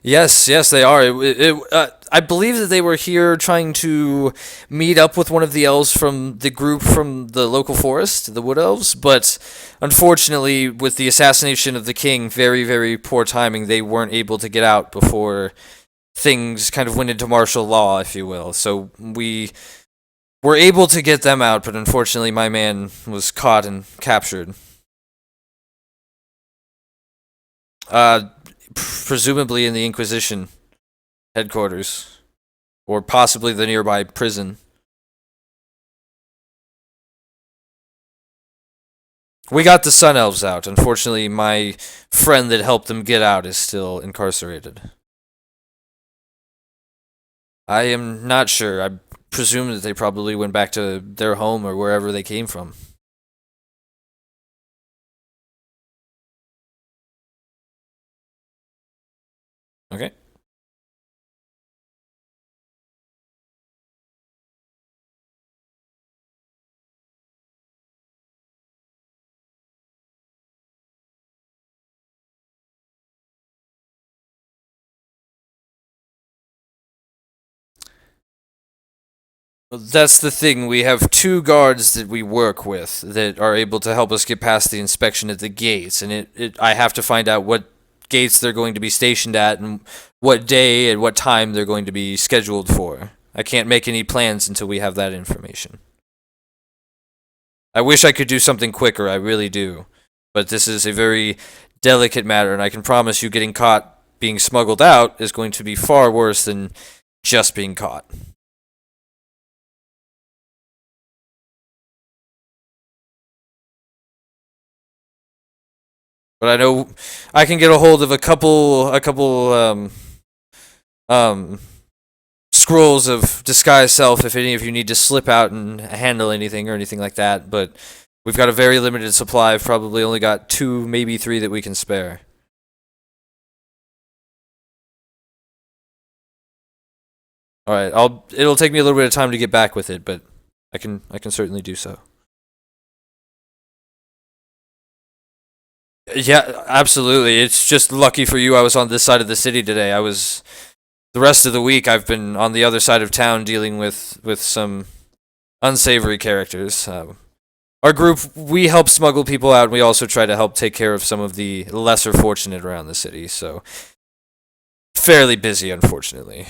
Yes, they are. I believe that they were here trying to meet up with one of the elves from the group from the local forest, the Wood Elves, but unfortunately, with the assassination of the king, very, very poor timing, they weren't able to get out before things kind of went into martial law, if you will. So we were able to get them out, but unfortunately, my man was caught and captured. Uh, Presumably in the Inquisition headquarters, or possibly the nearby prison. We got the Sun Elves out. Unfortunately, my friend that helped them get out is still incarcerated. I am not sure. I presume that they probably went back to their home or wherever they came from. Okay. Well, that's the thing. We have two guards that we work with that are able to help us get past the inspection at the gates, and I have to find out what gates they're going to be stationed at and what day and what time they're going to be scheduled for. I can't make any plans until we have that information. I wish I could do something quicker, I really do. But this is a very delicate matter, and I can promise you getting caught being smuggled out is going to be far worse than just being caught. But I know I can get a hold of a couple um scrolls of disguise self if any of you need to slip out and handle anything or anything like that. But we've got a very limited supply. I've probably only got 2, maybe 3 that we can spare. All right, it'll take me a little bit of time to get back with it, but I can certainly do so. Yeah, absolutely. It's just lucky for you I was on this side of the city today. The rest of the week I've been on the other side of town dealing with some unsavory characters. Our group, we help smuggle people out, and we also try to help take care of some of the lesser fortunate around the city, so fairly busy, unfortunately.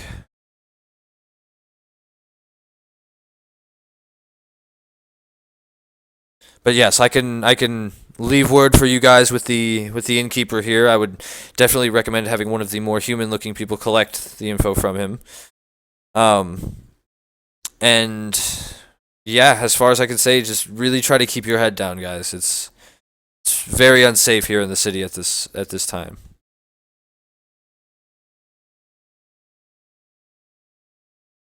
But yes, I can leave word for you guys with the innkeeper here. I would definitely recommend having one of the more human-looking people collect the info from him. And yeah, as far as I can say, just really try to keep your head down, guys. It's very unsafe here in the city at this time.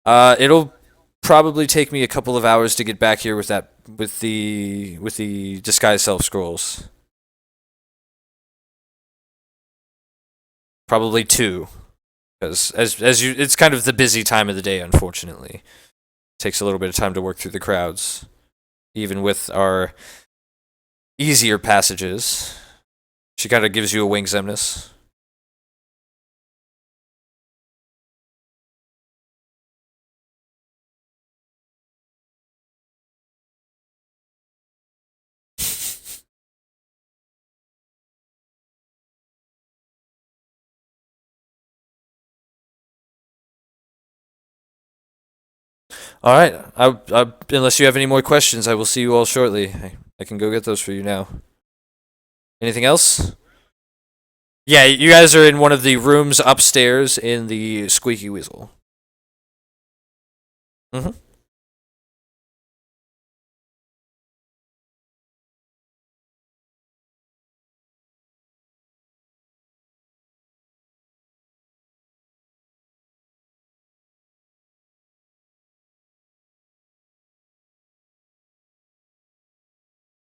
It'll probably take me a couple of hours to get back here with the disguise self scrolls. Probably 2, because it's kind of the busy time of the day. Unfortunately, takes a little bit of time to work through the crowds, even with our easier passages. She kind of gives you a wing's emness. All right. Unless you have any more questions, I will see you all shortly. I can go get those for you now. Anything else? Yeah, you guys are in one of the rooms upstairs in the Squeaky Weasel. Mm-hmm.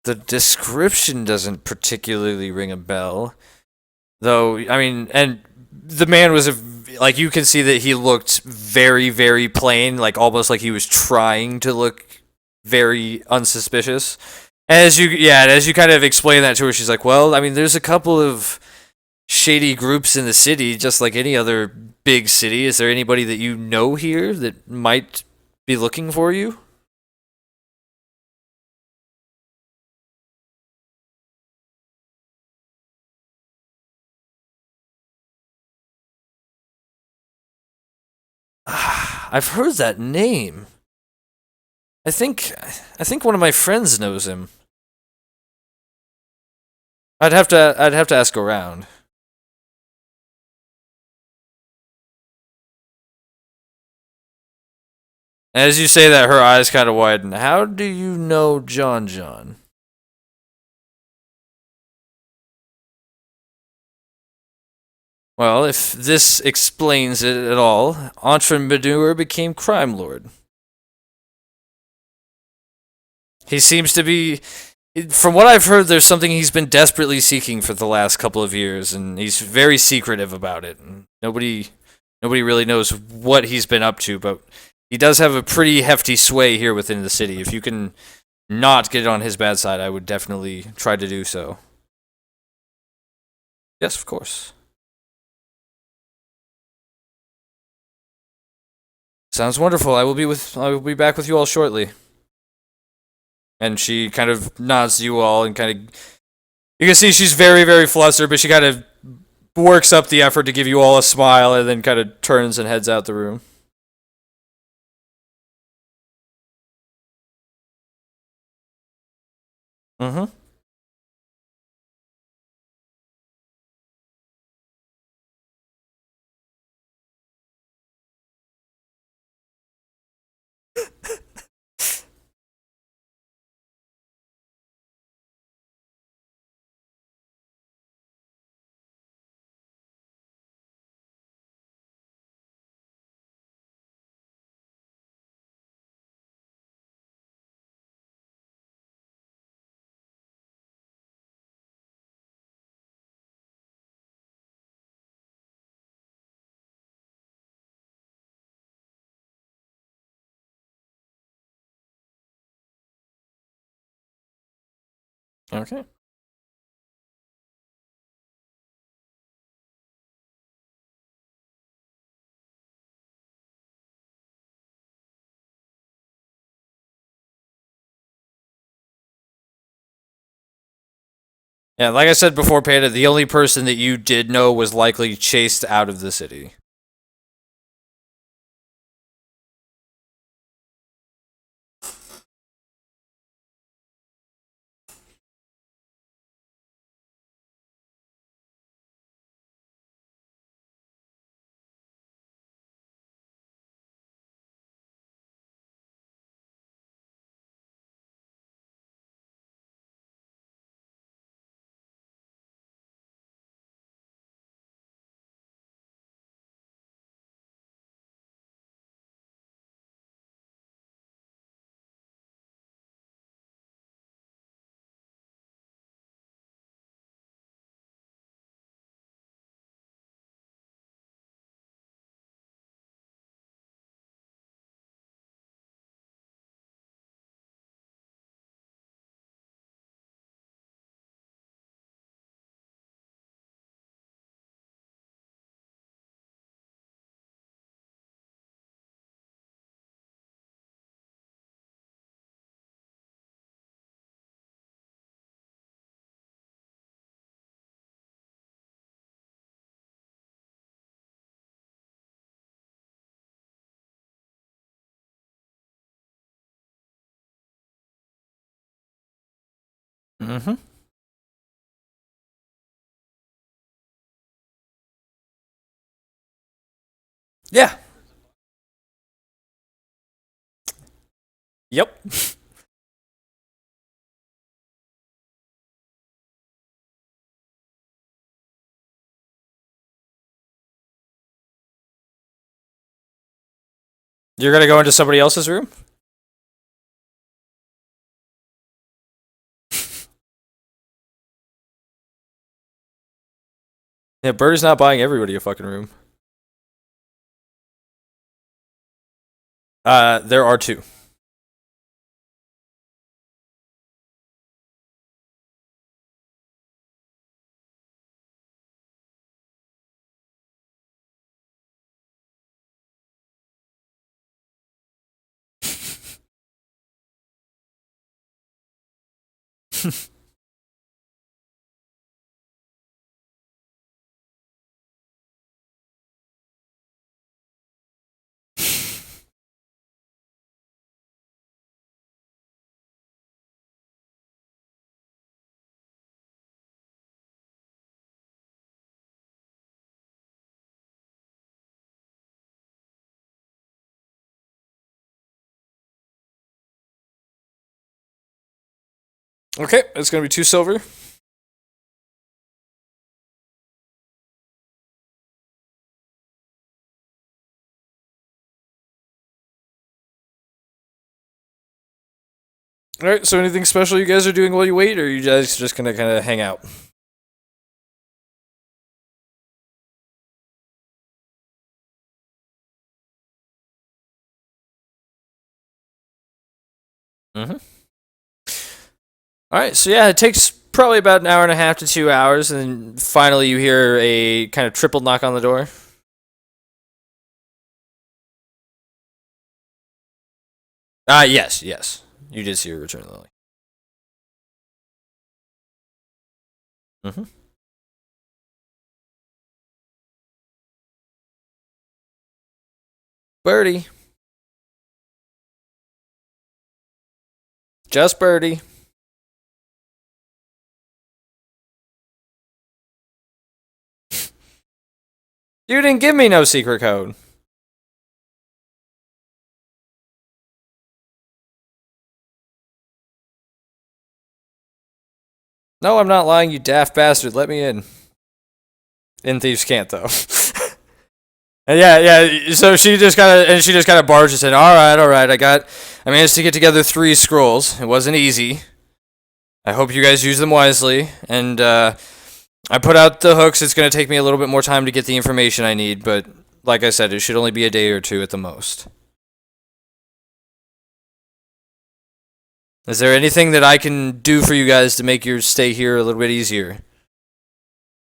The description doesn't particularly ring a bell. Though, I mean, and the man was like, you can see that he looked very, very plain, like almost like he was trying to look very unsuspicious. As you kind of explain that to her, she's like, well, I mean, there's a couple of shady groups in the city, just like any other big city. Is there anybody that you know here that might be looking for you? I've heard that name. I think one of my friends knows him. I'd have to ask around. As you say that, her eyes kind of widen. How do you know John John? Well, if this explains it at all, Entrepreneur became crime lord. He seems to be, from what I've heard, there's something he's been desperately seeking for the last couple of years, and he's very secretive about it. And nobody really knows what he's been up to, but he does have a pretty hefty sway here within the city. If you can not get on his bad side, I would definitely try to do so. Yes, of course. Sounds wonderful. I will be back with you all shortly. And she kind of nods to you all and kind of, you can see she's very, very flustered, but she kind of works up the effort to give you all a smile and then kind of turns and heads out the room. Mm-hmm. Okay. Yeah, like I said before, Panda, the only person that you did know was likely chased out of the city. Mm-hmm. Yeah. Yep. You're gonna go into somebody else's room? Yeah, Birdie's not buying everybody a fucking room. There are two. Okay, it's gonna be 2 silver. All right. So anything special you guys are doing while you wait, or are you guys just gonna kind of hang out? Mm-hmm. All right. So yeah, it takes probably about an hour and a half to 2 hours, and then finally you hear a kind of triple knock on the door. Yes, yes. You did see her return, Lily. Mm-hmm. Birdie. Just Birdie. You didn't give me no secret code. No, I'm not lying, you daft bastard. Let me in. In thieves can't though. And yeah. So she just kind of barges in. All right. I managed to get together 3 scrolls. It wasn't easy. I hope you guys use them wisely. And I put out the hooks. It's gonna take me a little bit more time to get the information I need, but like I said, it should only be a day or 2 at the most. Is there anything that I can do for you guys to make your stay here a little bit easier?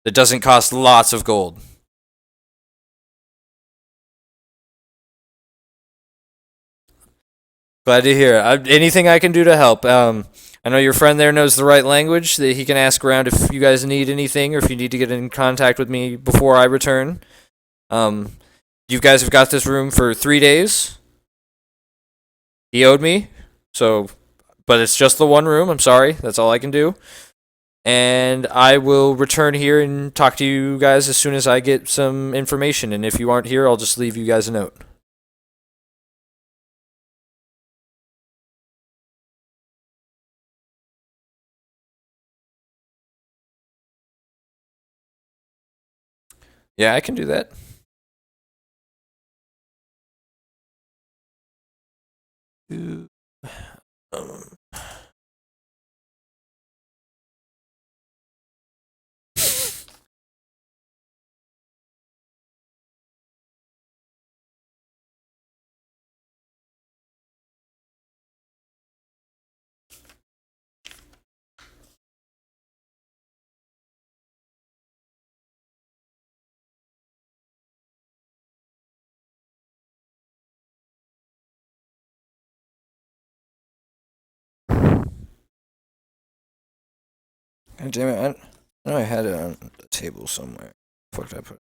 That doesn't cost lots of gold. Glad to hear. Anything I can do to help. I know your friend there knows the right language. That he can ask around if you guys need anything or if you need to get in contact with me before I return. You guys have got this room for 3 days. He owed me, so, but it's just the one room. I'm sorry. That's all I can do. And I will return here and talk to you guys as soon as I get some information. And if you aren't here, I'll just leave you guys a note. Yeah, I can do that. God damn it! I know I had it on the table somewhere. Fuck did I put?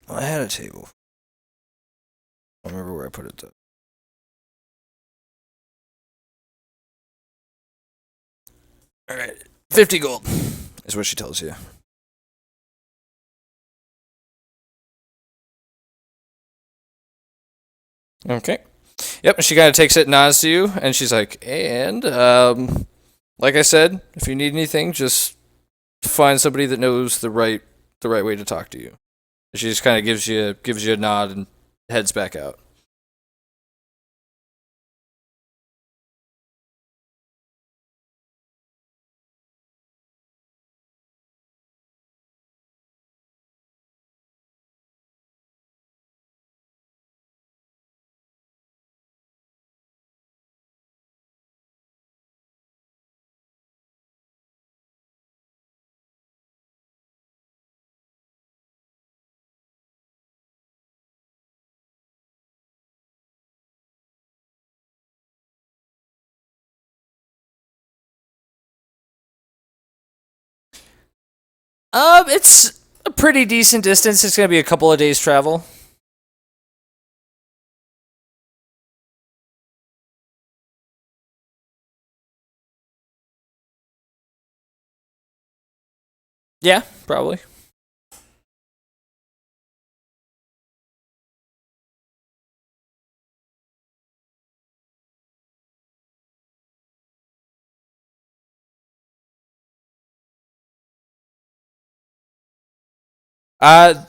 Well, I had a table. I don't remember where I put it though. All right, 50 gold is what she tells you. Okay. Yep, she kind of takes it, nods to you, and she's like, and, like I said, if you need anything, just find somebody that knows the right way to talk to you. She just kind of gives you a nod and heads back out. It's a pretty decent distance. It's gonna be a couple of days travel. Yeah, probably. Uh,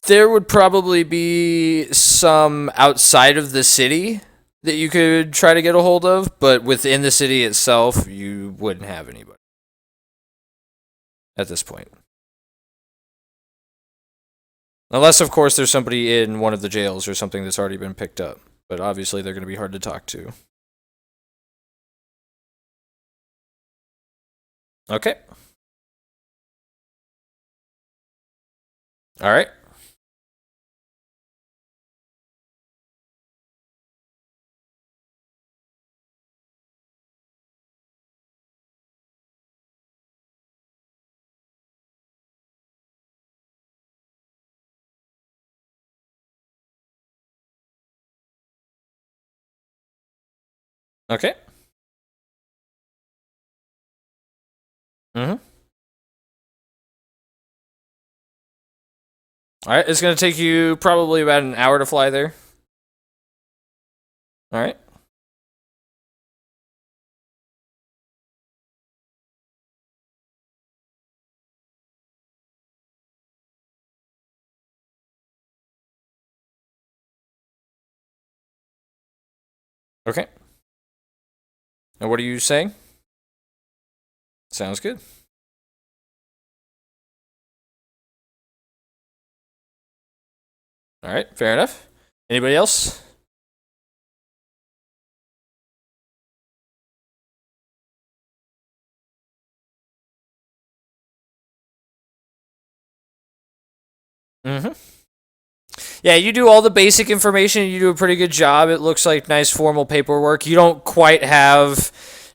there would probably be some outside of the city that you could try to get a hold of, but within the city itself, you wouldn't have anybody at this point. Unless, of course, there's somebody in one of the jails or something that's already been picked up. But obviously, they're going to be hard to talk to. Okay. All right. Okay. Mm-hmm. All right. It's going to take you probably about an hour to fly there. All right. Okay. And what are you saying? Sounds good. All right. Fair enough. Anybody else? Mm-hmm. Yeah, you do all the basic information. You do a pretty good job. It looks like nice formal paperwork. You don't quite have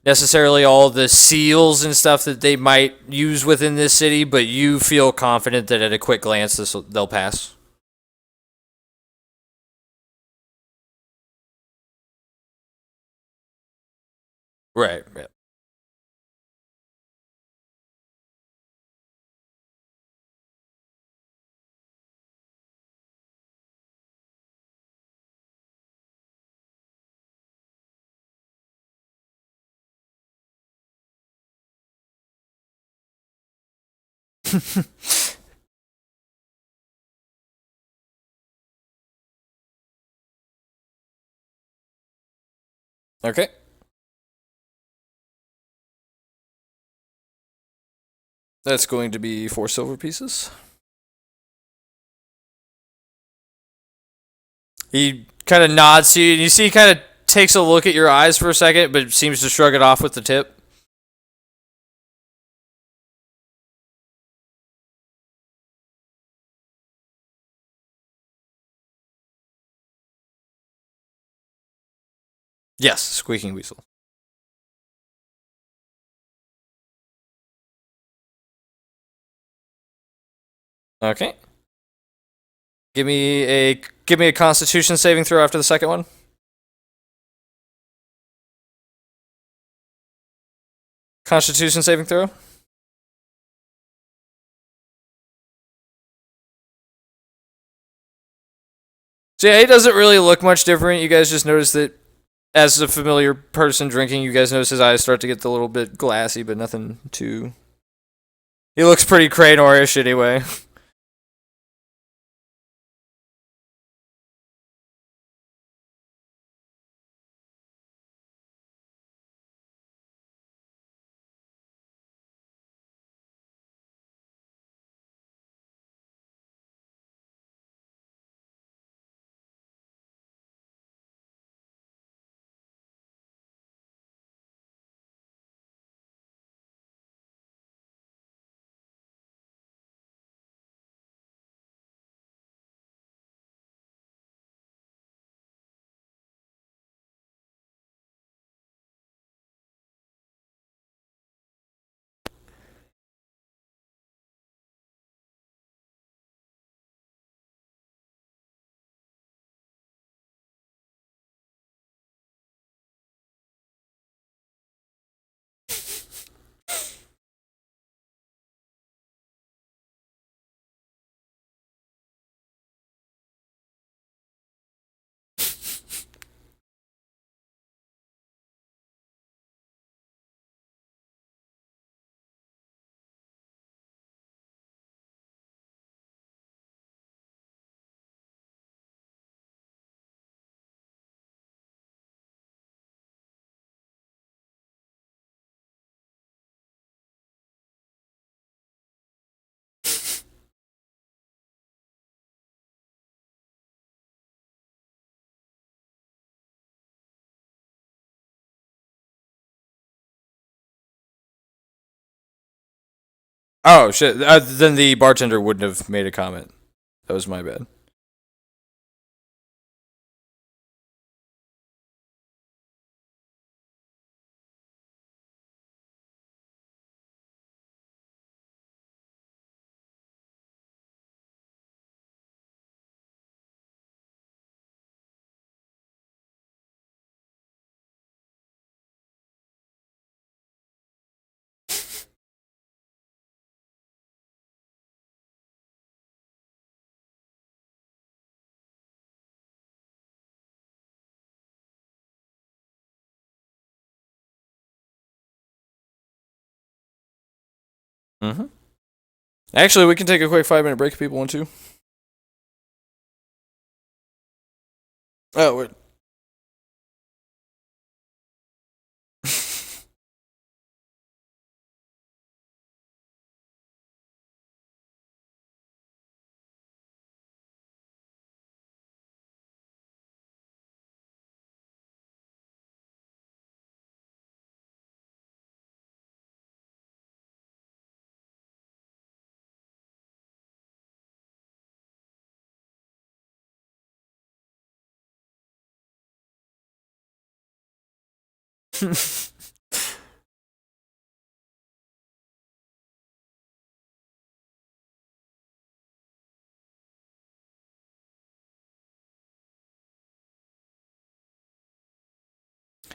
necessarily all the seals and stuff that they might use within this city, but you feel confident that at a quick glance they'll pass. Right. Yeah. Okay. That's going to be 4 silver pieces. He kind of nods to you, and you see he kind of takes a look at your eyes for a second, but seems to shrug it off with the tip. Yes, squeaking weasel. Okay. Give me a Constitution saving throw after the second one. Constitution saving throw. So yeah, he doesn't really look much different. You guys just notice that as a familiar person drinking, you guys notice his eyes start to get a little bit glassy, but nothing too. He looks pretty Cranor-ish anyway. Oh shit! Then the bartender wouldn't have made a comment. That was my bad. Mm-hmm. Actually, we can take a quick 5-minute break if people want to. Oh, wait.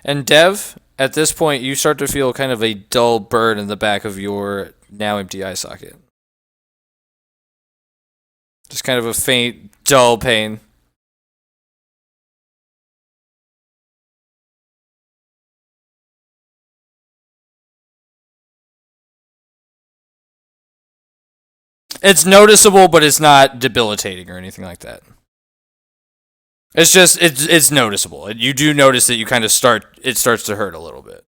And Dev, at this point, you start to feel kind of a dull burn in the back of your now empty eye socket. Just kind of a faint, dull pain. It's noticeable, but it's not debilitating or anything like that. It's just it's noticeable. You do notice that you kind of it starts to hurt a little bit.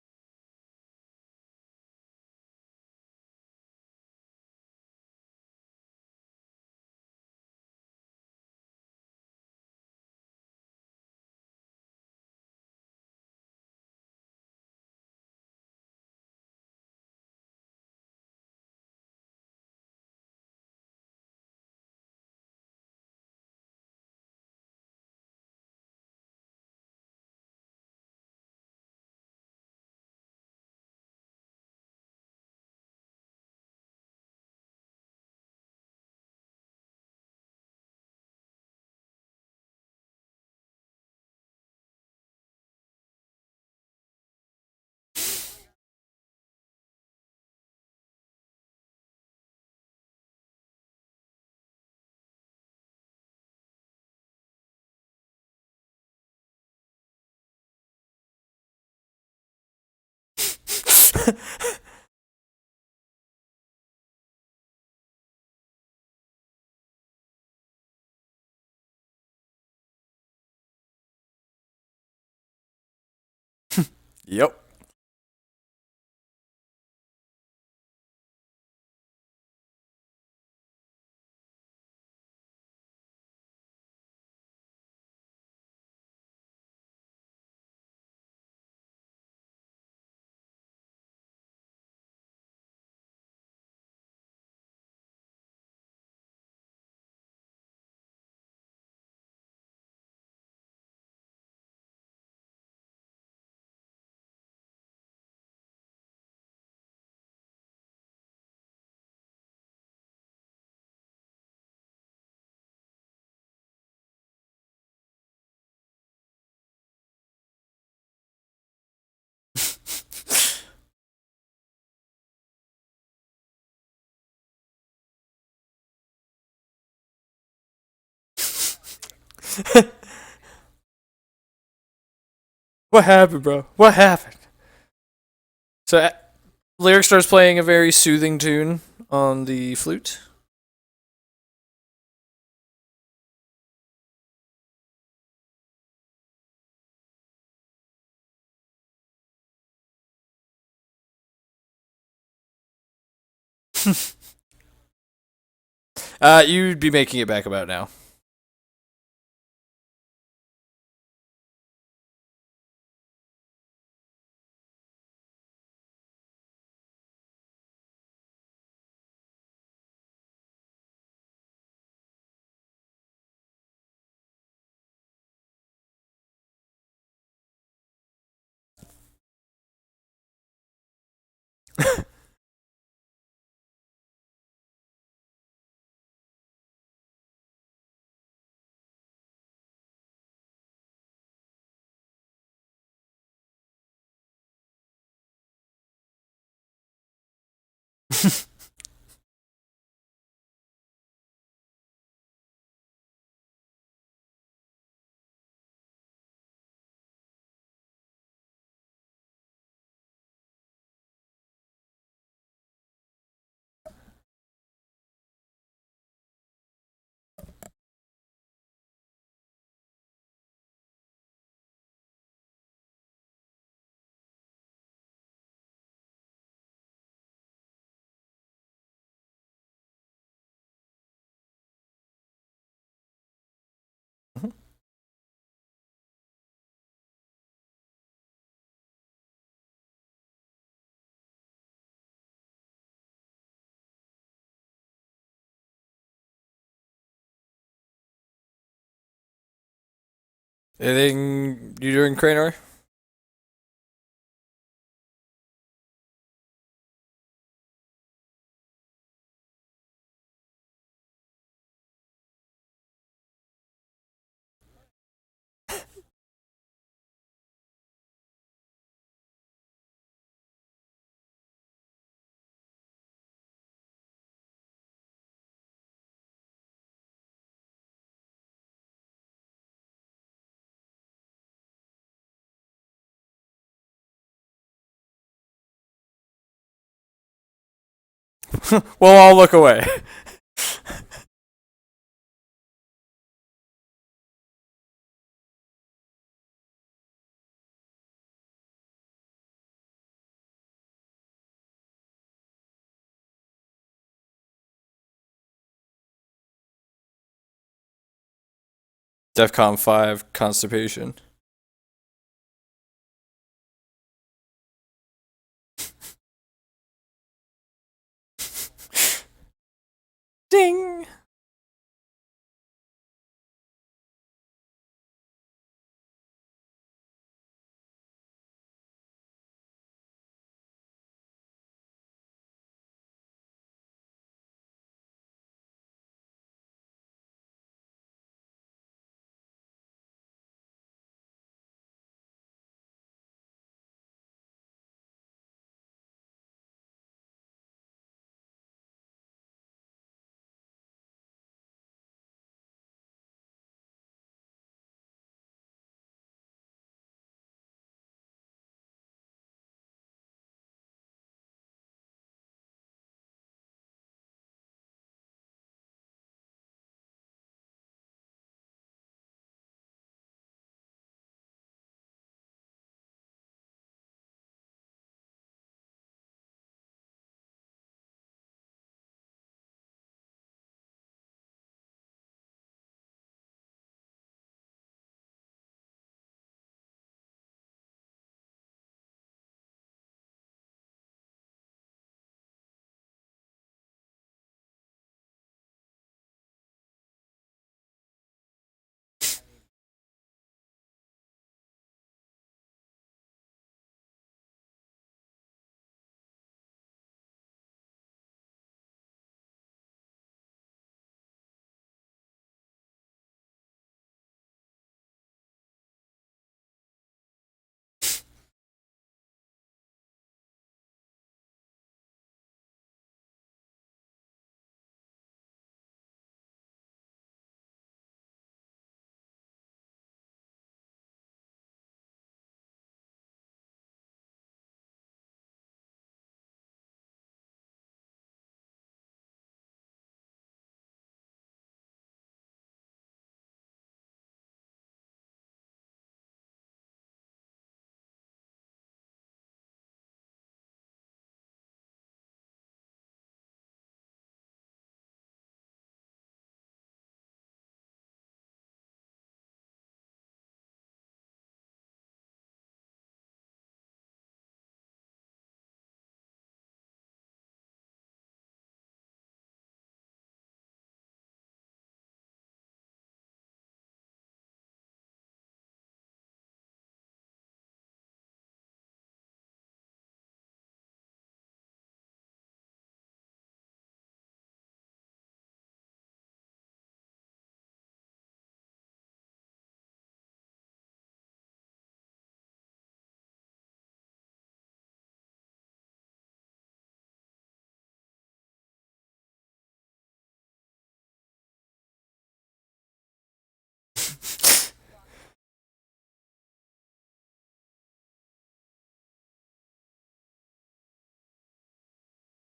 Yep. What happened, bro? What happened? So, Lyric starts playing a very soothing tune on the flute. You'd be making it back about now. Anything you doing, Cranor? Well, I'll look away. DEFCON 5 constipation. Ding.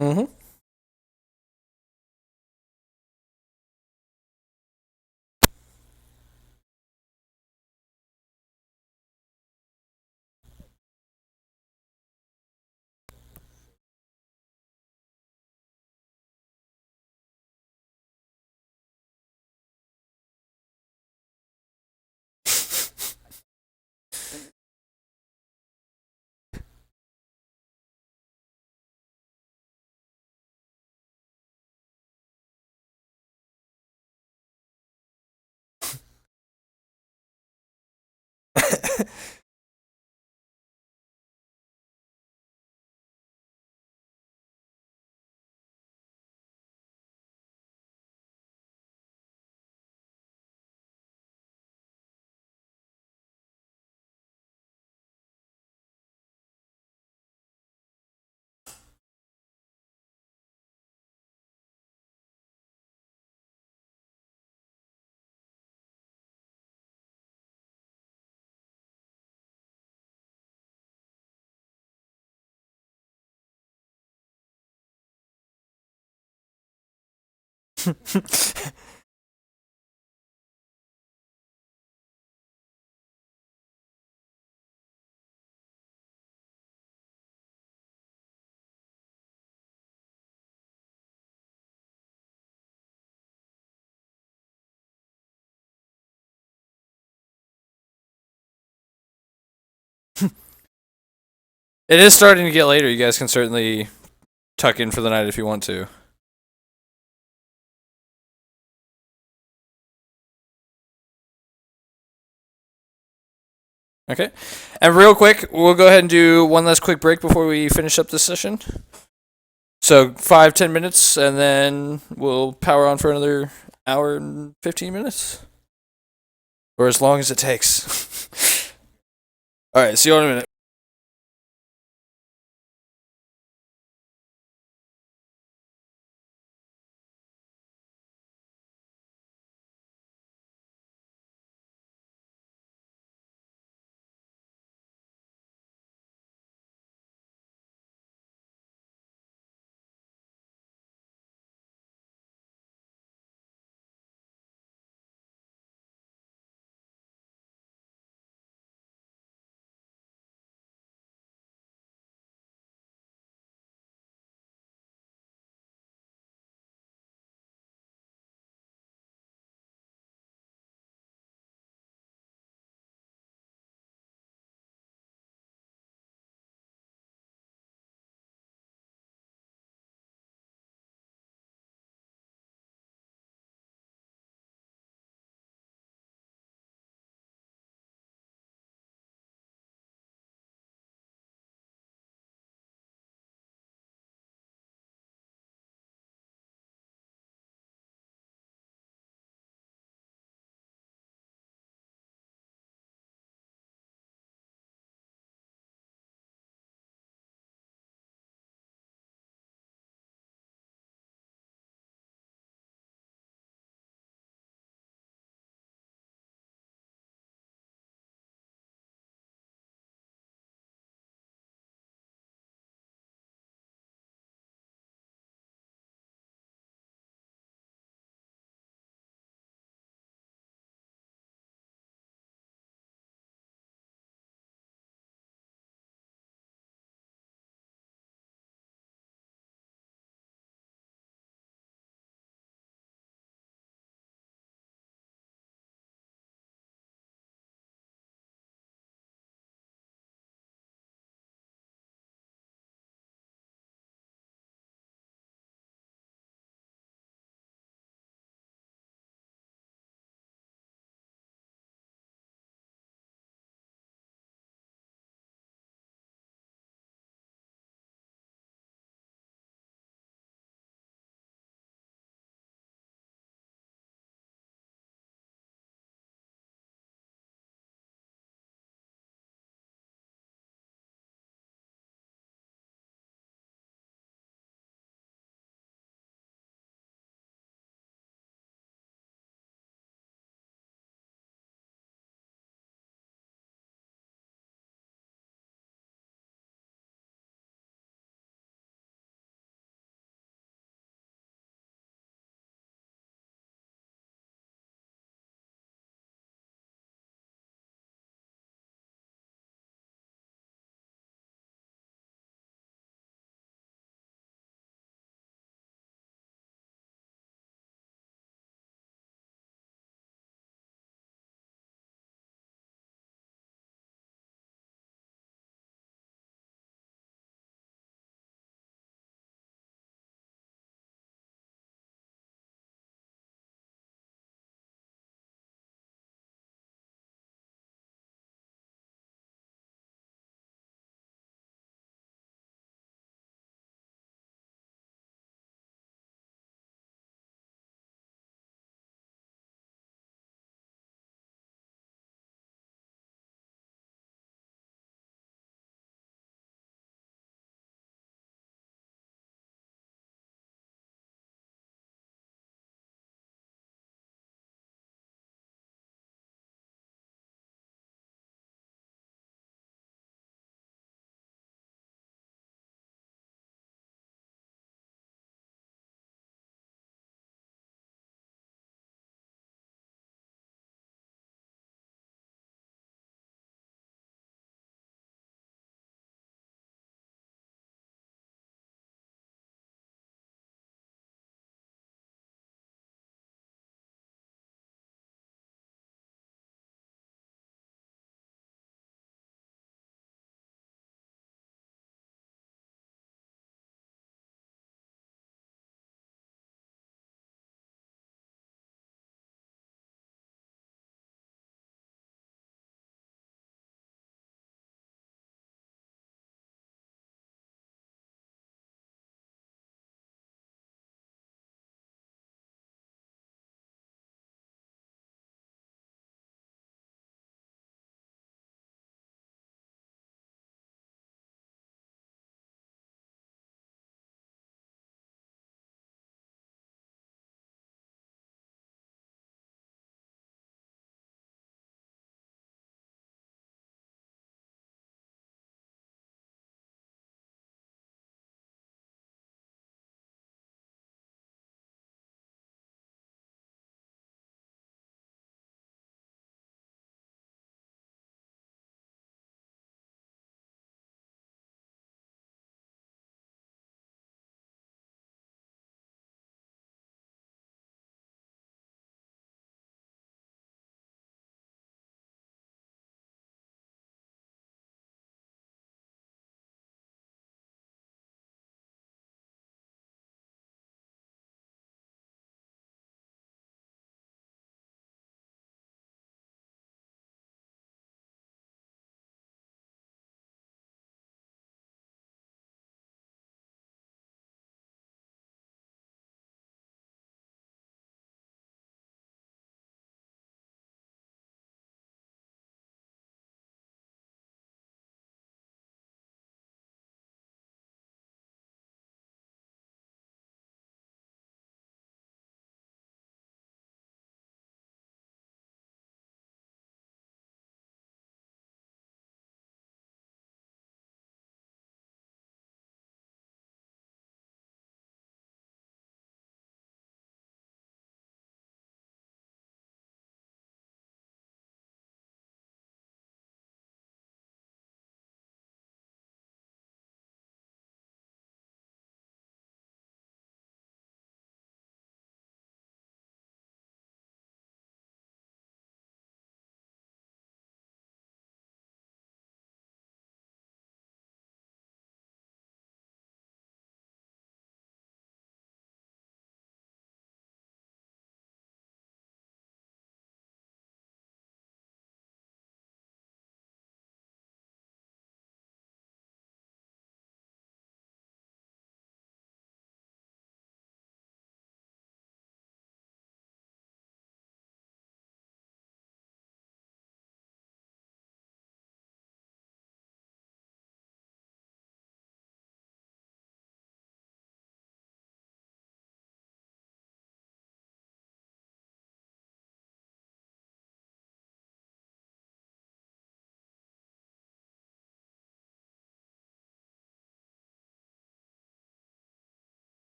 Mm-hmm. It is starting to get later. You guys can certainly tuck in for the night if you want to. Okay. And real quick, we'll go ahead and do one last quick break before we finish up this session. So 5-10 minutes, and then we'll power on for another hour and 15 minutes. Or as long as it takes. Alright, see you in a minute.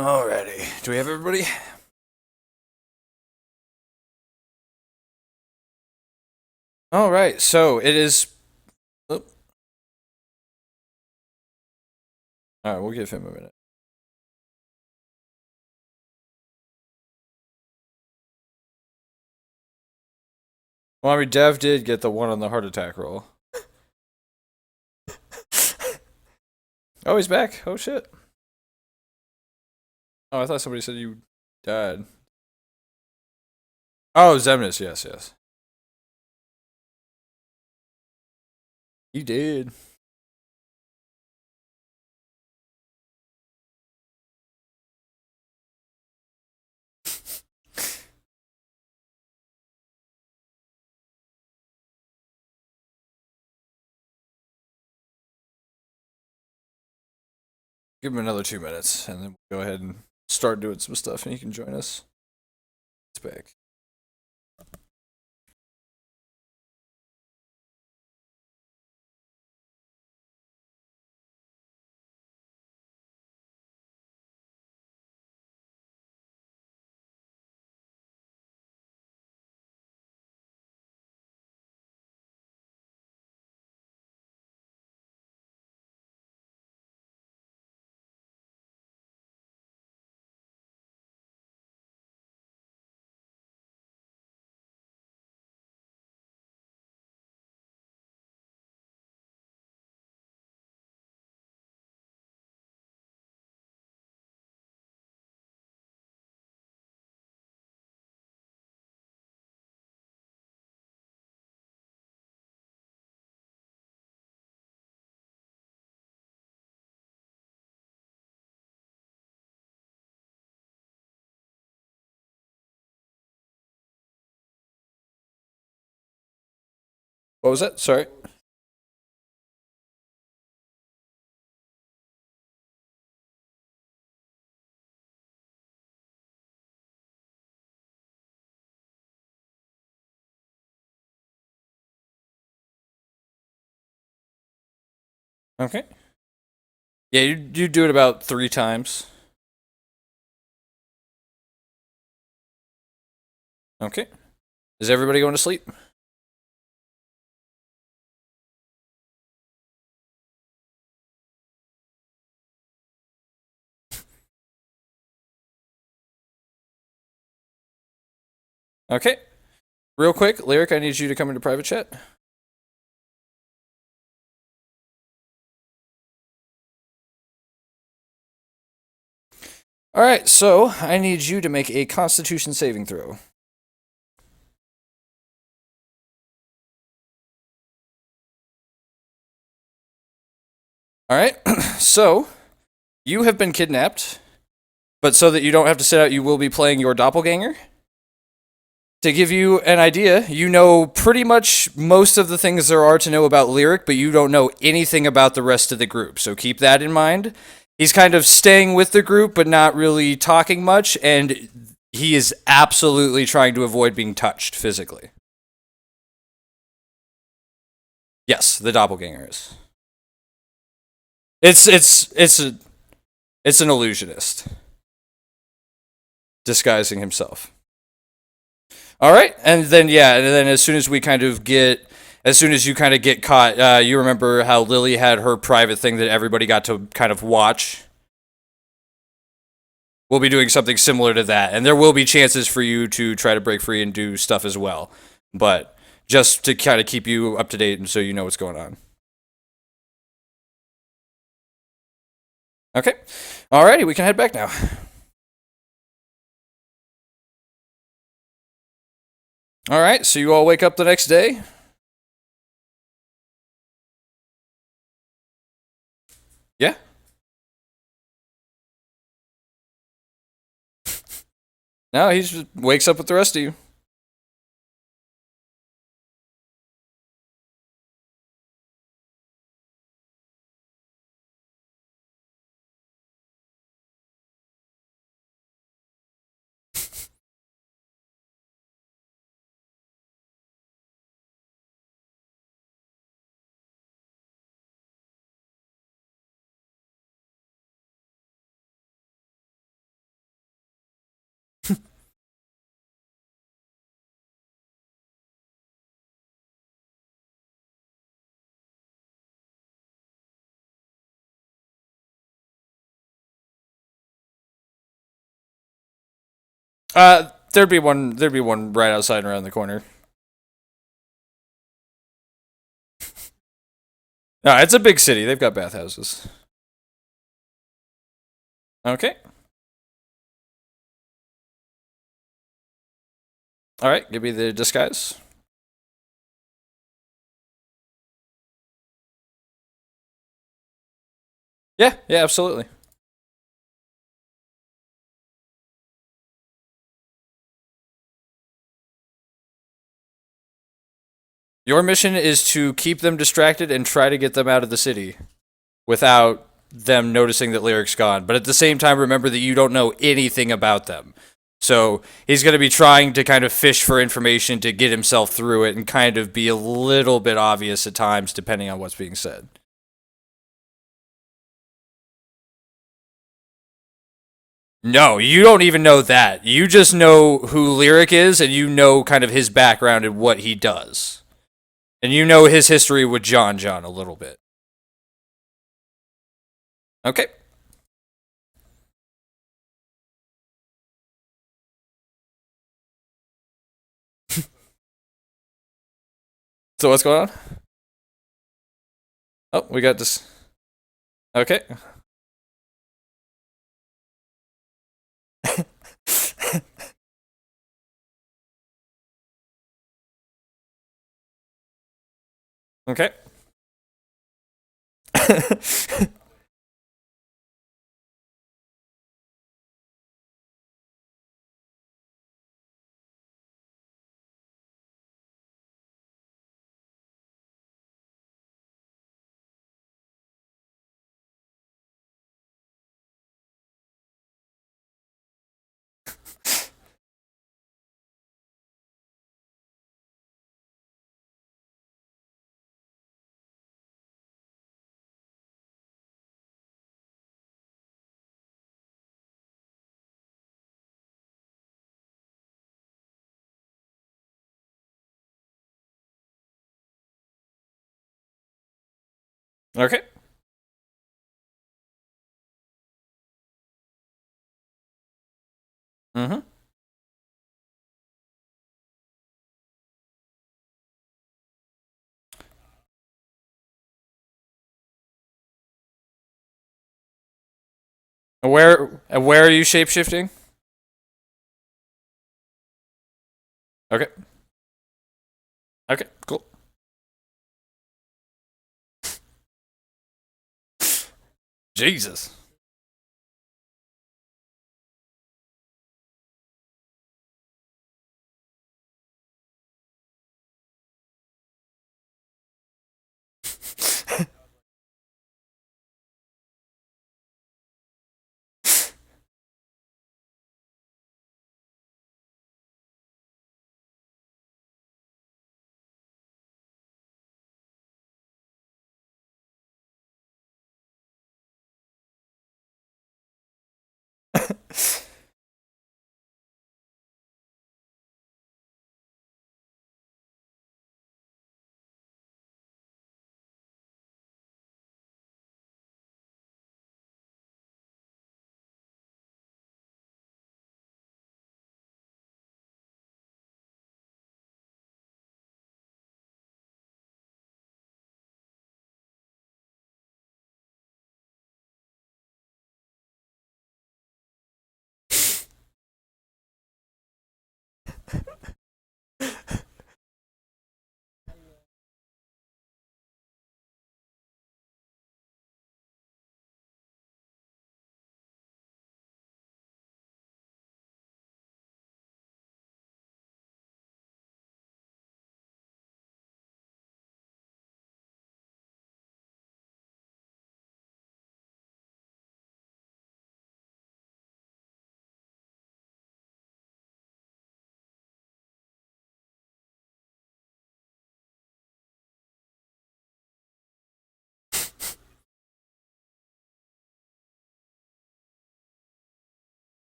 Alrighty. Do we have everybody? Alright, so it is. Oh. Alright, we'll give him a minute. Well, I mean, Dev did get the one on the heart attack roll. Oh, he's back. Oh, shit. Oh, I thought somebody said you died. Oh, Zemnis, yes, yes. You did. Give him another 2 minutes, and then we'll go ahead and start doing some stuff, and he can join us. It's back. What was that? Sorry. Okay. Yeah, you do it about 3 times. Okay. Is everybody going to sleep? Okay. Real quick, Lyric, I need you to come into private chat. Alright, so I need you to make a Constitution saving throw. Alright, so you have been kidnapped, but so that you don't have to sit out, you will be playing your doppelganger. To give you an idea, you know pretty much most of the things there are to know about Lyric, but you don't know anything about the rest of the group, so keep that in mind. He's kind of staying with the group, but not really talking much, and he is absolutely trying to avoid being touched physically. Yes, the doppelganger is. It's an illusionist disguising himself. All right, and then as soon as you kind of get caught, you remember how Lily had her private thing that everybody got to kind of watch. We'll be doing something similar to that, and there will be chances for you to try to break free and do stuff as well, but just to kind of keep you up to date and so you know what's going on. Okay, alrighty, we can head back now. All right, so you all wake up the next day. Yeah. No, he just wakes up with the rest of you. There'd be one. There'd be one right outside around the corner. No, it's a big city. They've got bathhouses. Okay. All right. Give me the disguise. Yeah. Yeah. Absolutely. Your mission is to keep them distracted and try to get them out of the city without them noticing that Lyric's gone. But at the same time, remember that you don't know anything about them. So he's going to be trying to kind of fish for information to get himself through it and kind of be a little bit obvious at times, depending on what's being said. No, you don't even know that. You just know who Lyric is, and you know kind of his background and what he does. And you know his history with John a little bit. Okay. So what's going on? Oh, we got this. Okay. Okay. Okay. Mm-hmm. Where are you shapeshifting? Okay. Okay, cool. Jesus.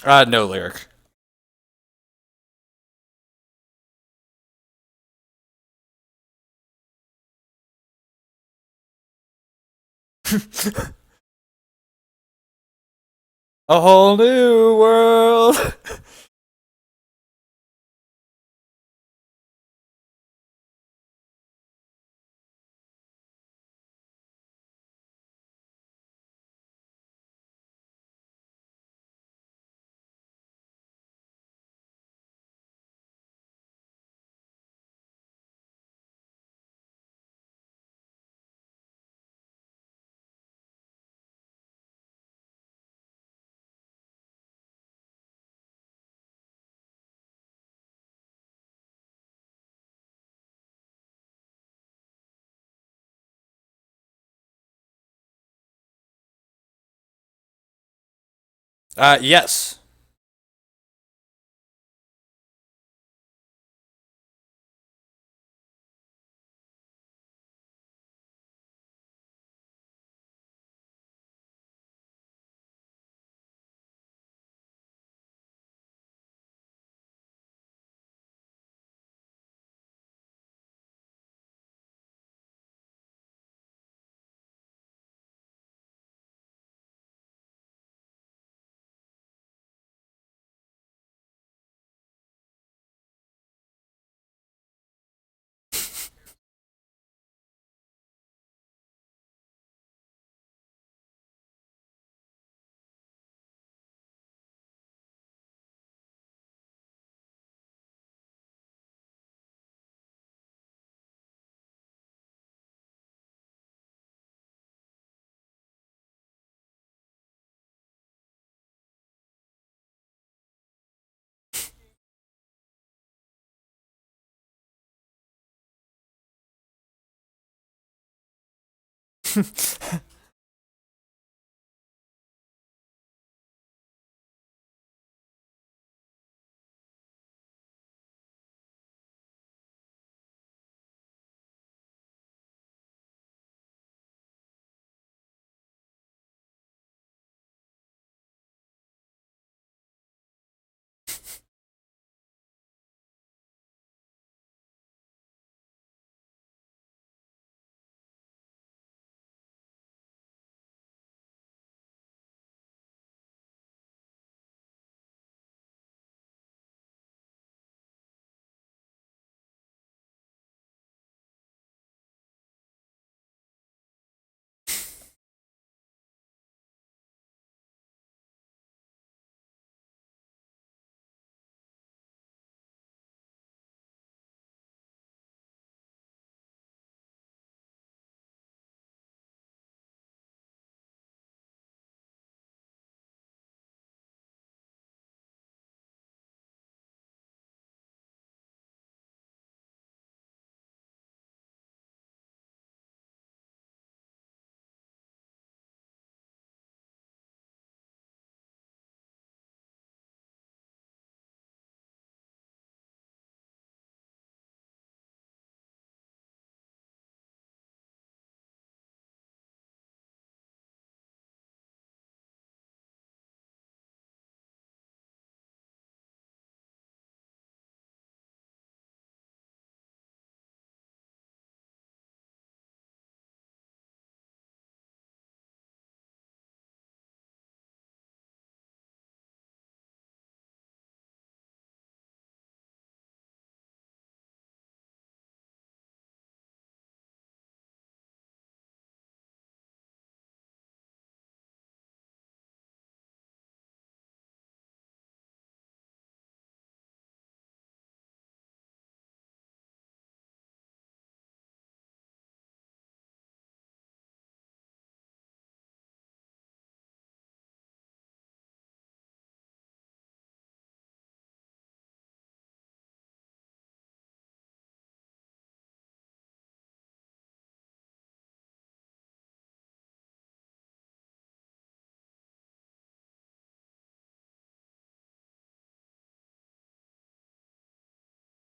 No lyric. A whole new world. Yes.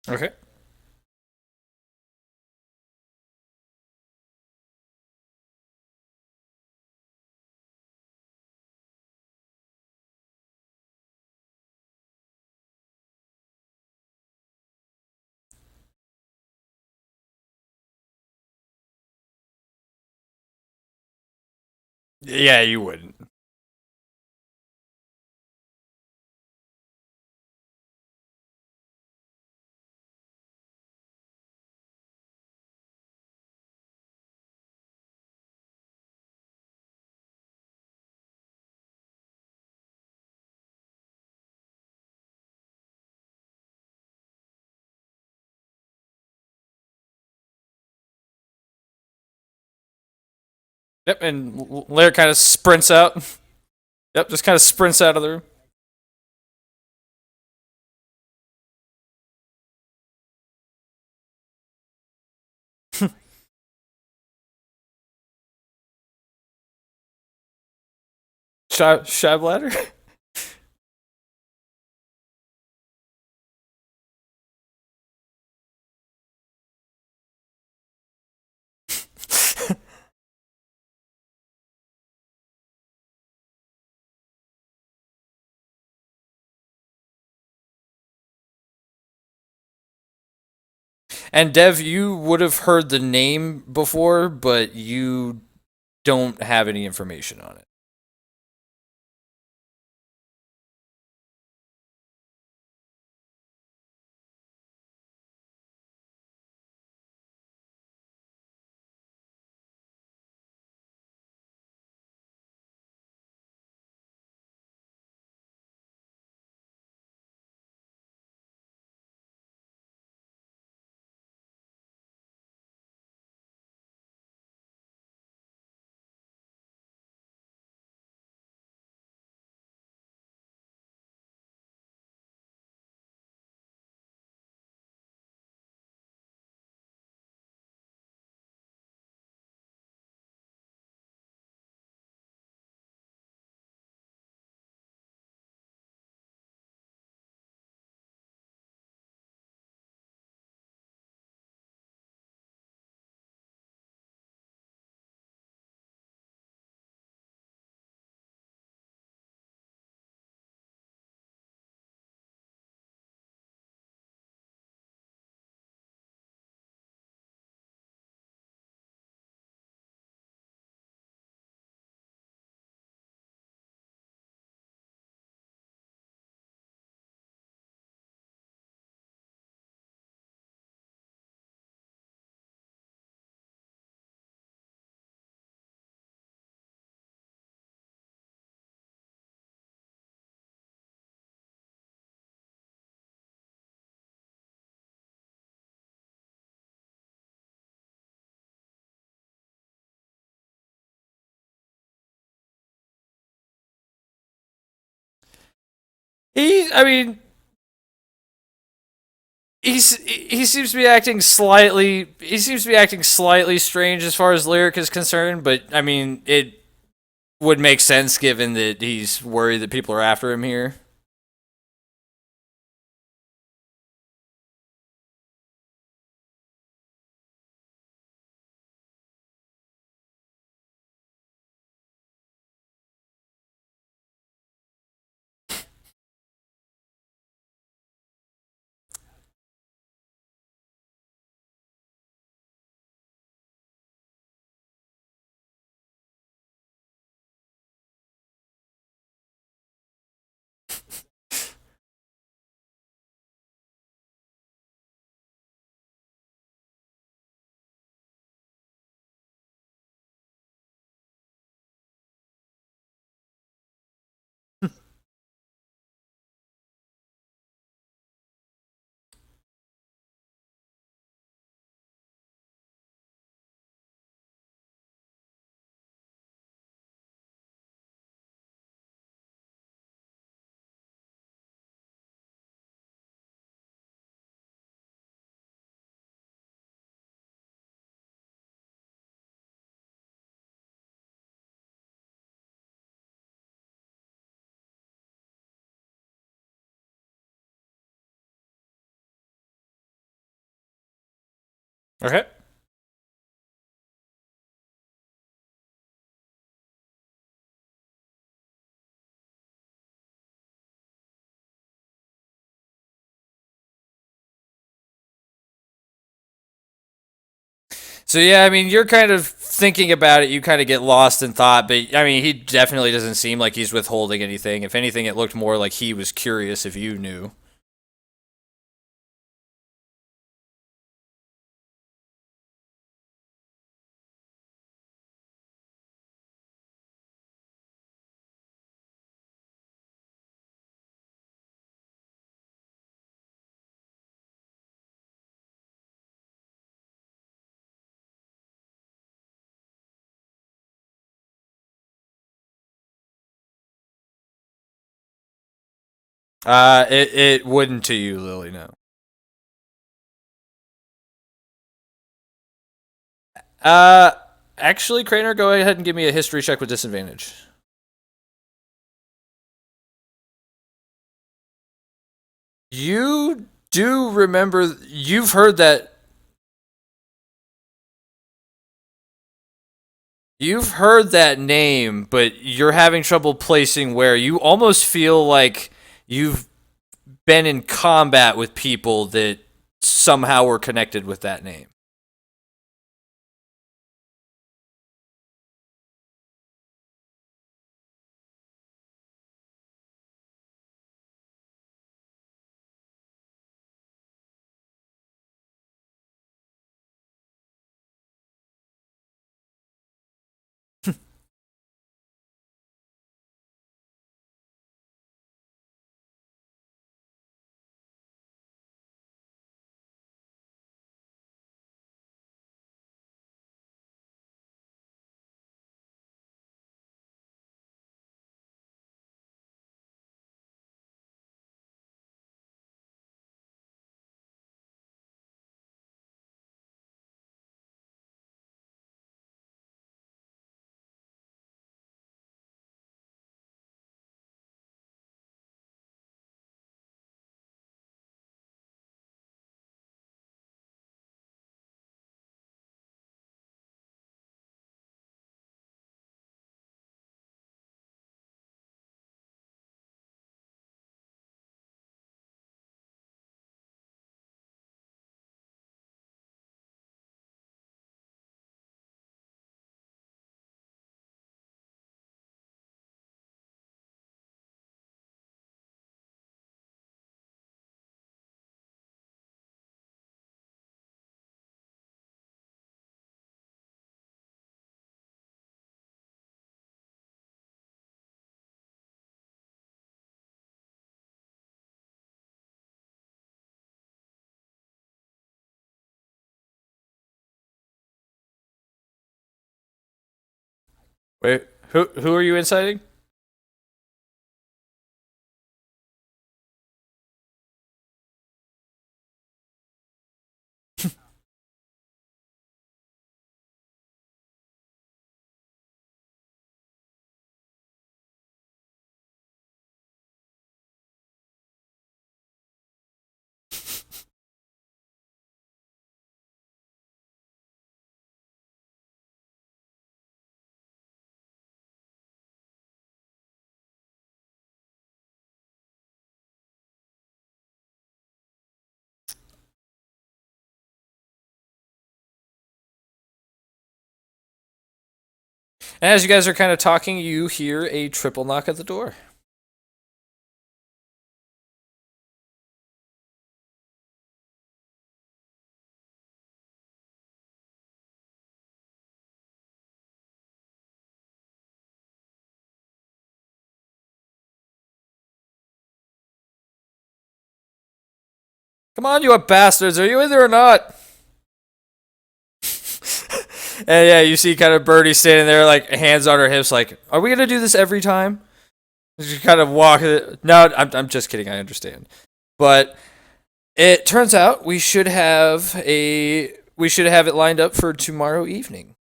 Okay. Yeah, you wouldn't. Yep, and Lair kind of sprints out. Yep, just kind of sprints out of the room. Shab ladder? And Dev, you would have heard the name before, but you don't have any information on it. I mean, he seems to be acting slightly. He seems to be acting slightly strange as far as Lyric is concerned. But I mean, it would make sense given that he's worried that people are after him here. Okay. So yeah, I mean, you're kind of thinking about it, you kind of get lost in thought. But I mean, he definitely doesn't seem like he's withholding anything. If anything, it looked more like he was curious if you knew. It wouldn't to you, Lily. No. Uh, actually, Craner, go ahead and give me a history check with disadvantage. You do remember you've heard that name, but you're having trouble placing where. You almost feel like you've been in combat with people that somehow were connected with that name. Wait, who are you inciting? And as you guys are kind of talking, you hear a triple knock at the door. Come on, you bastards! Are you in there or not? And yeah, you see kind of Birdie standing there, like hands on her hips, like, "Are we gonna do this every time?" She kind of walk. No, I'm just kidding. I understand, but it turns out we should have it lined up for tomorrow evening.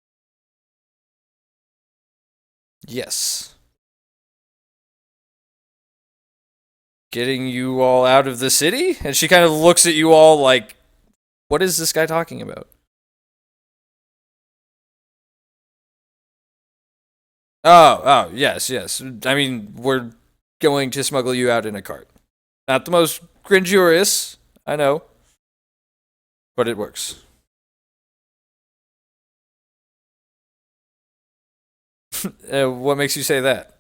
Yes. Getting you all out of the city? And she kind of looks at you all like, what is this guy talking about? Oh, yes, yes. I mean, we're going to smuggle you out in a cart. Not the most grandiose, I know, but it works. What makes you say that?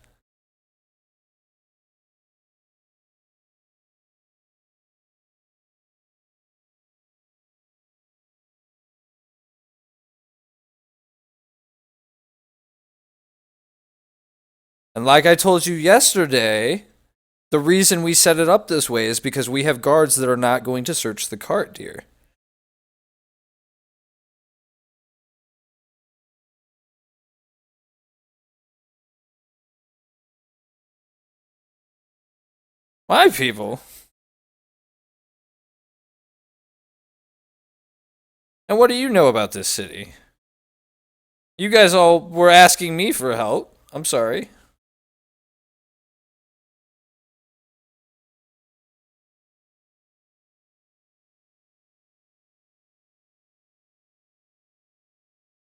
And like I told you yesterday, the reason we set it up this way is because we have guards that are not going to search the cart, dear. My people? And what do you know about this city? You guys all were asking me for help. I'm sorry.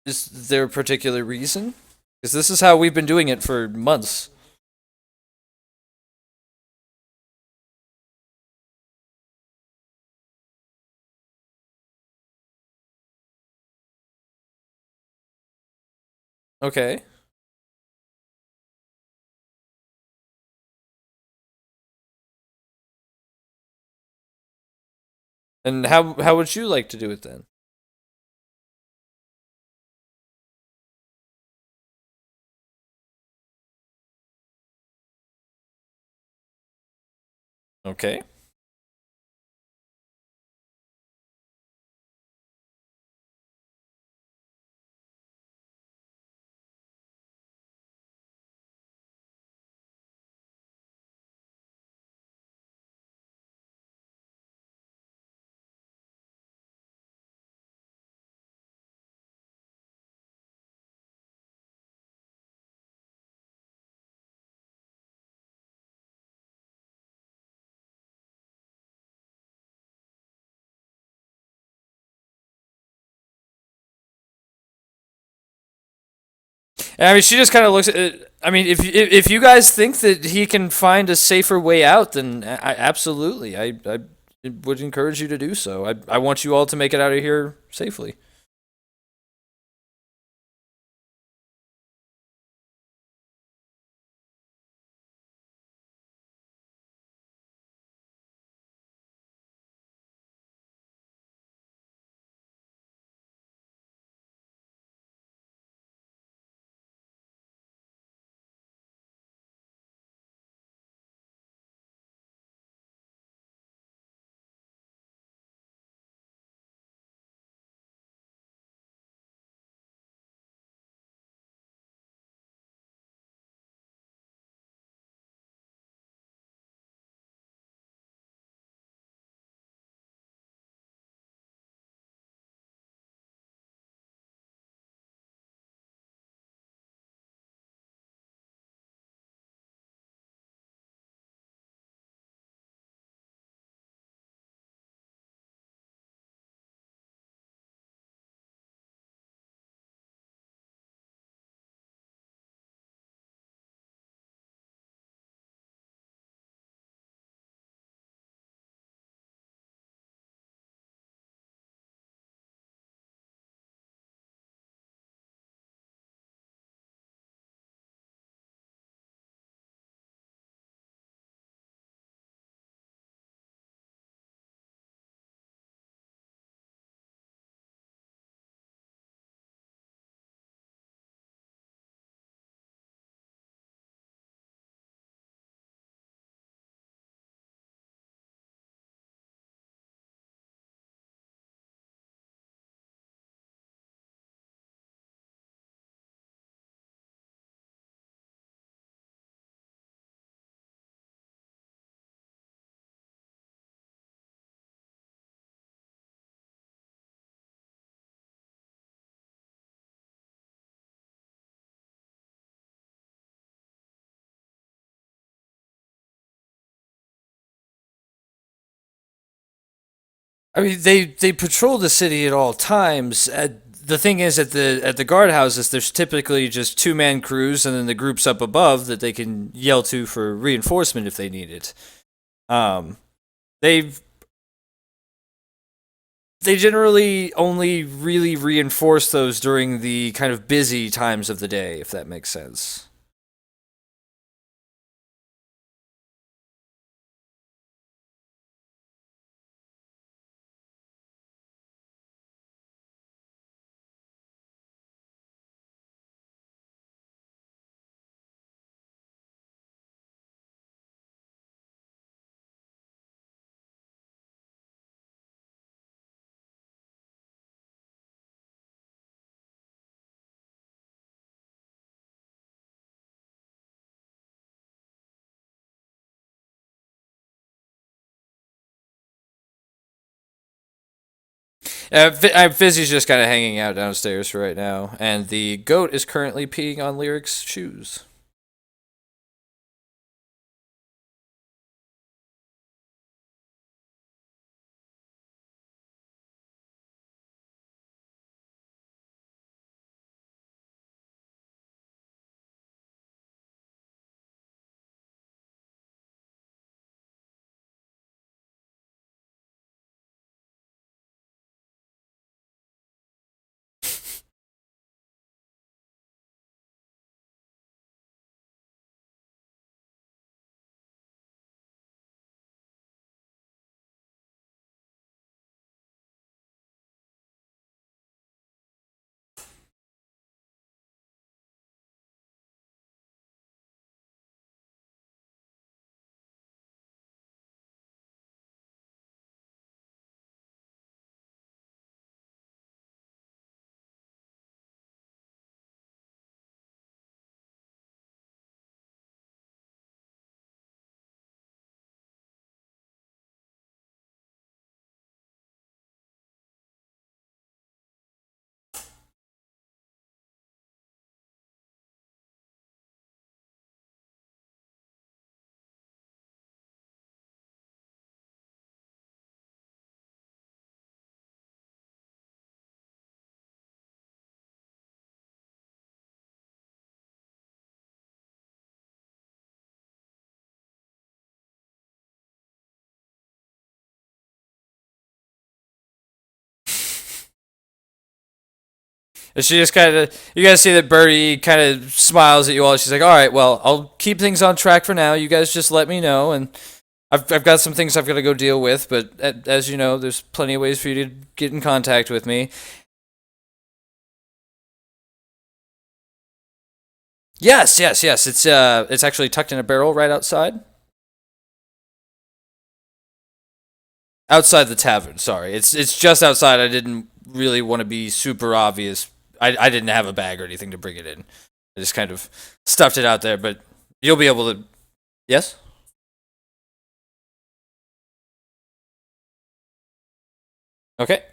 Is there a particular reason? Because this is how we've been doing it for months. Okay. And how would you like to do it then? Okay. And I mean, she just kind of looks at it. I mean, if you guys think that he can find a safer way out, then absolutely, I would encourage you to do so. I want you all to make it out of here safely. I mean, they patrol the city at all times. The thing is, at the guardhouses, there's typically just two-man crews, and then the groups up above that they can yell to for reinforcement if they need it. Um, they've they generally only really reinforce those during the kind of busy times of the day, if that makes sense. Fizzy's just kind of hanging out downstairs for right now, and the goat is currently peeing on Lyric's shoes. And she just kind of, you guys see that Birdie kind of smiles at you all. She's like, all right, well, I'll keep things on track for now. You guys just let me know. And I've got some things I've got to go deal with. But as you know, there's plenty of ways for you to get in contact with me. Yes, yes, yes. It's actually tucked in a barrel right outside the tavern. Sorry, it's just outside. I didn't really want to be super obvious. I didn't have a bag or anything to bring it in. I just kind of stuffed it out there, but you'll be able to. Yes. Okay.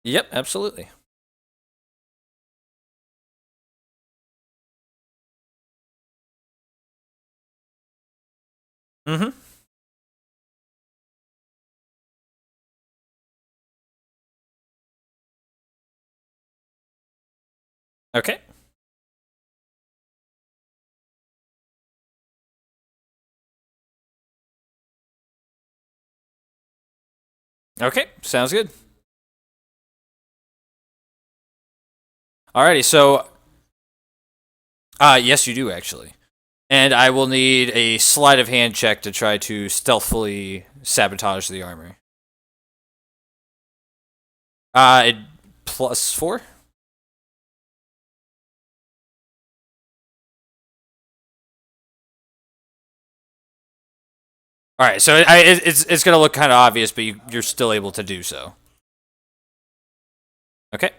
Yep. Absolutely. Mm-hmm. Okay. Okay. Sounds good. Alrighty. So, yes, you do actually. And I will need a sleight of hand check to try to stealthily sabotage the armor. It +4. All right, so it's gonna look kind of obvious, but you're still able to do so. Okay.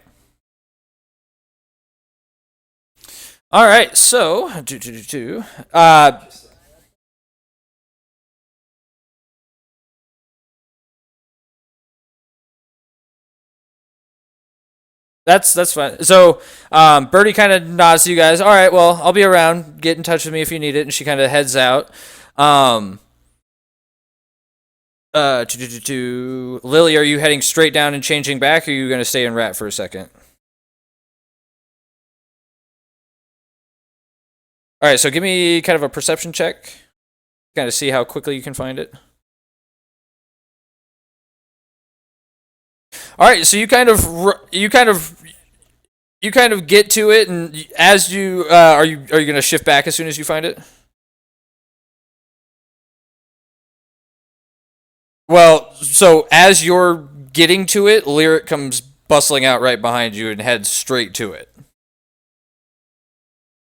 All right, so that's fine. So Birdie kind of nods to you guys. All right, well, I'll be around. Get in touch with me if you need it. And she kind of heads out. Um, Lily, are you heading straight down and changing back, or are you gonna stay in Rat for a second? All right, so give me kind of a perception check. Kind of see how quickly you can find it. All right, so you kind of get to it, and as you are you gonna shift back as soon as you find it? Well, so as you're getting to it, Lyric comes bustling out right behind you and heads straight to it.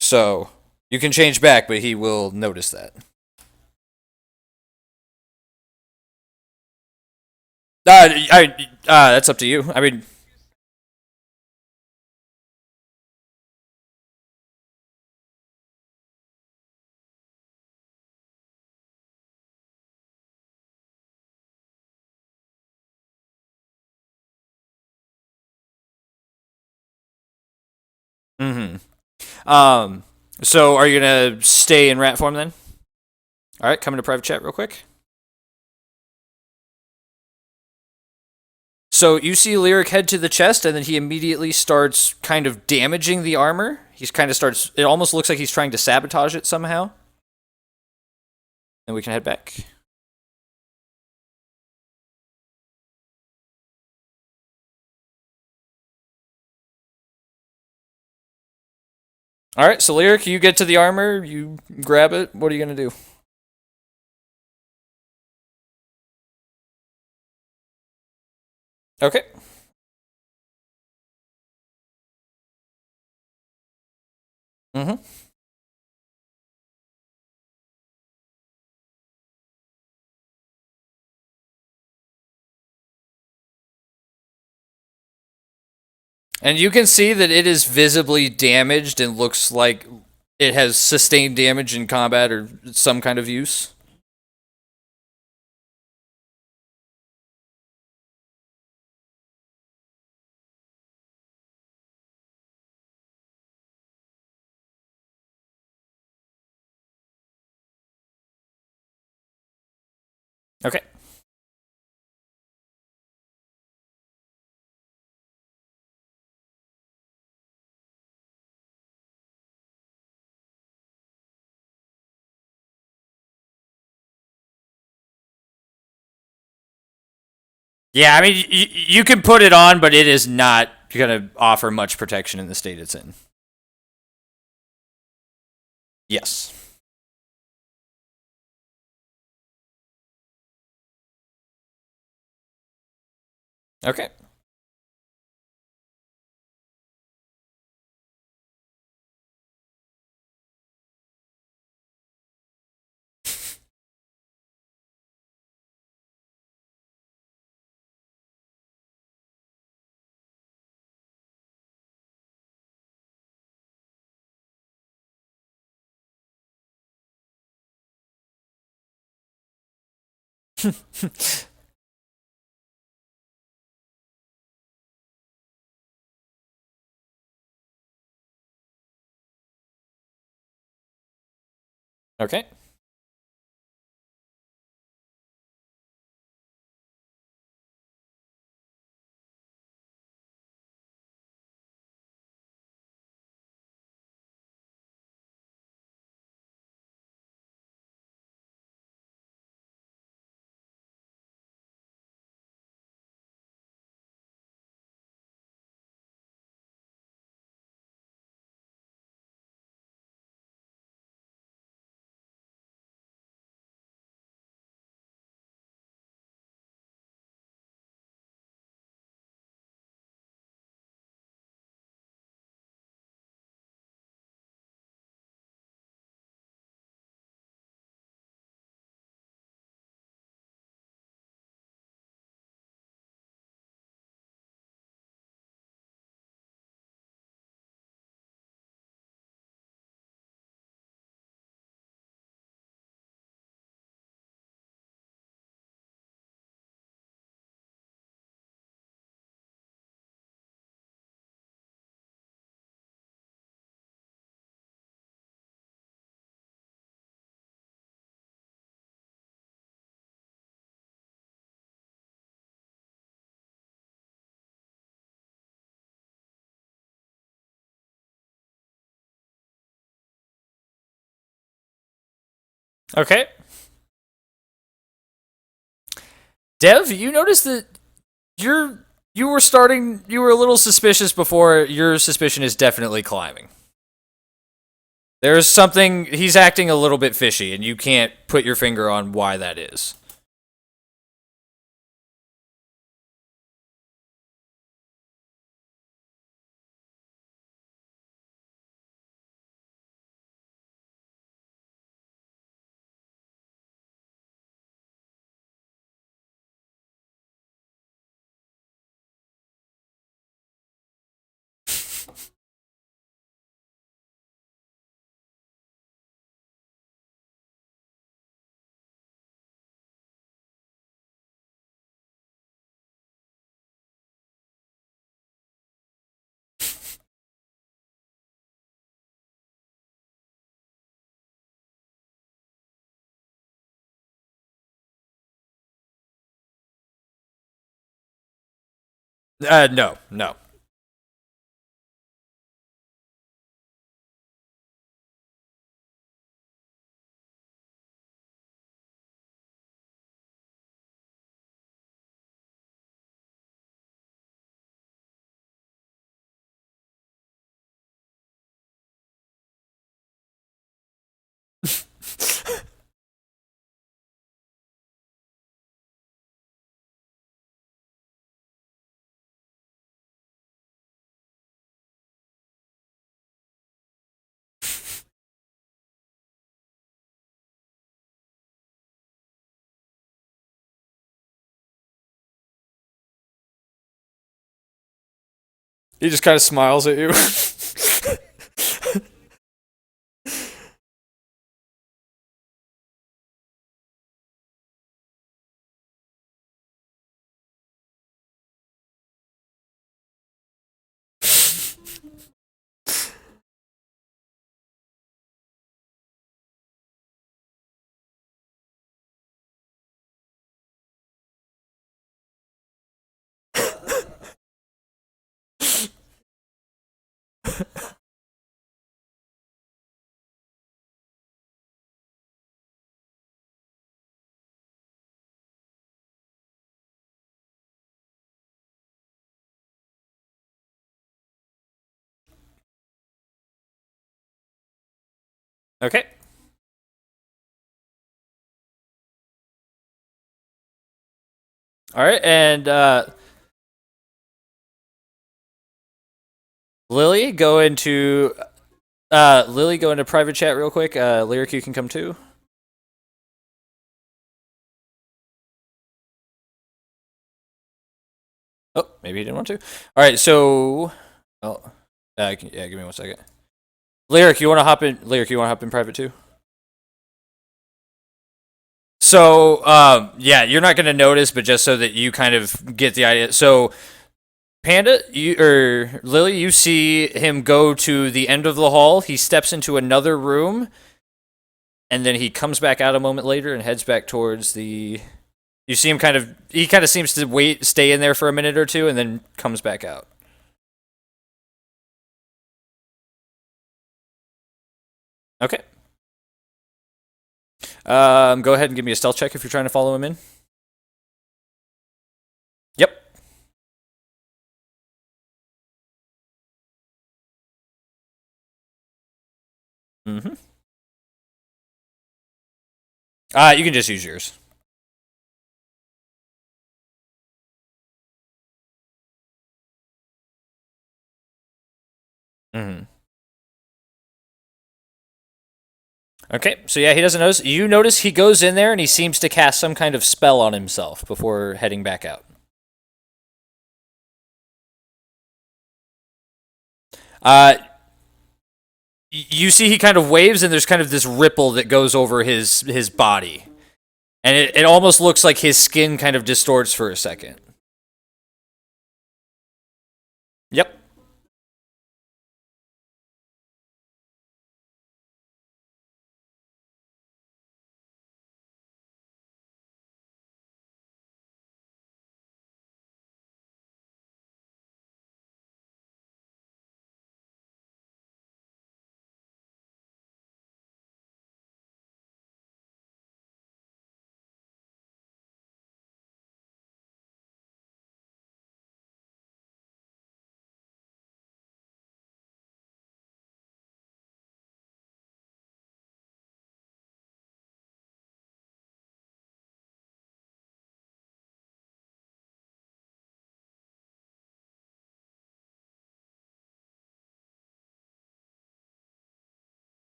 So you can change back, but he will notice that. That's up to you. I mean, mm-hmm. Um, so are you gonna stay in rat form then? All right, come into private chat real quick. So you see Lyric head to the chest, and then he immediately starts kind of damaging the armor. He's kind of starts. It almost looks like he's trying to sabotage it somehow. And we can head back. All right, so Lyric, you get to the armor, you grab it. What are you gonna do? Okay. Mm-hmm. And you can see that it is visibly damaged and looks like it has sustained damage in combat or some kind of use. Okay. Yeah, I mean, you can put it on, but it is not going to offer much protection in the state it's in. Yes. Okay. Okay. Okay. Dev, you notice that you were a little suspicious before. Your suspicion is definitely climbing. There's something, he's acting a little bit fishy, and you can't put your finger on why that is. No, no. He just kind of smiles at you. Okay. All right, and Lily, go into private chat real quick. Lyric, you can come too. Oh, maybe he didn't want to. All right, so yeah, give me 1 second. Lyric, you want to hop in? Lyric, you want to hop in private too? So, yeah, you're not going to notice, but just so that you kind of get the idea. So, Panda, Lily, you see him go to the end of the hall. He steps into another room, and then he comes back out a moment later and heads back towards the. You see him he kind of seems to stay in there for a minute or two, and then comes back out. Okay. Go ahead and give me a stealth check if you're trying to follow him in. Yep. Mm-hmm. You can just use yours. Mm-hmm. Okay, so yeah, he doesn't notice. You notice he goes in there and he seems to cast some kind of spell on himself before heading back out. Uh, you see he kind of waves and there's kind of this ripple that goes over his body. And it almost looks like his skin kind of distorts for a second. Yep.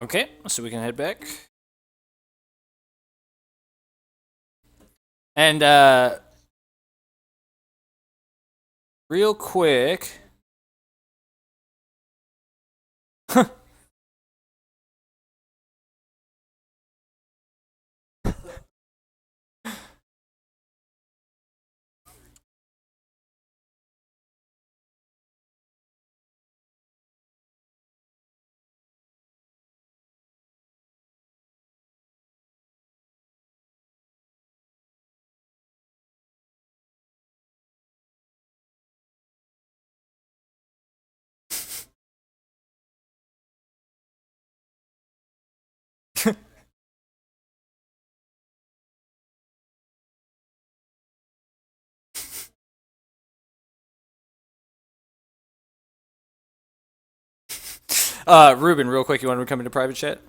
Okay, so we can head back. And real quick. Ruben, real quick, you want to come into private chat?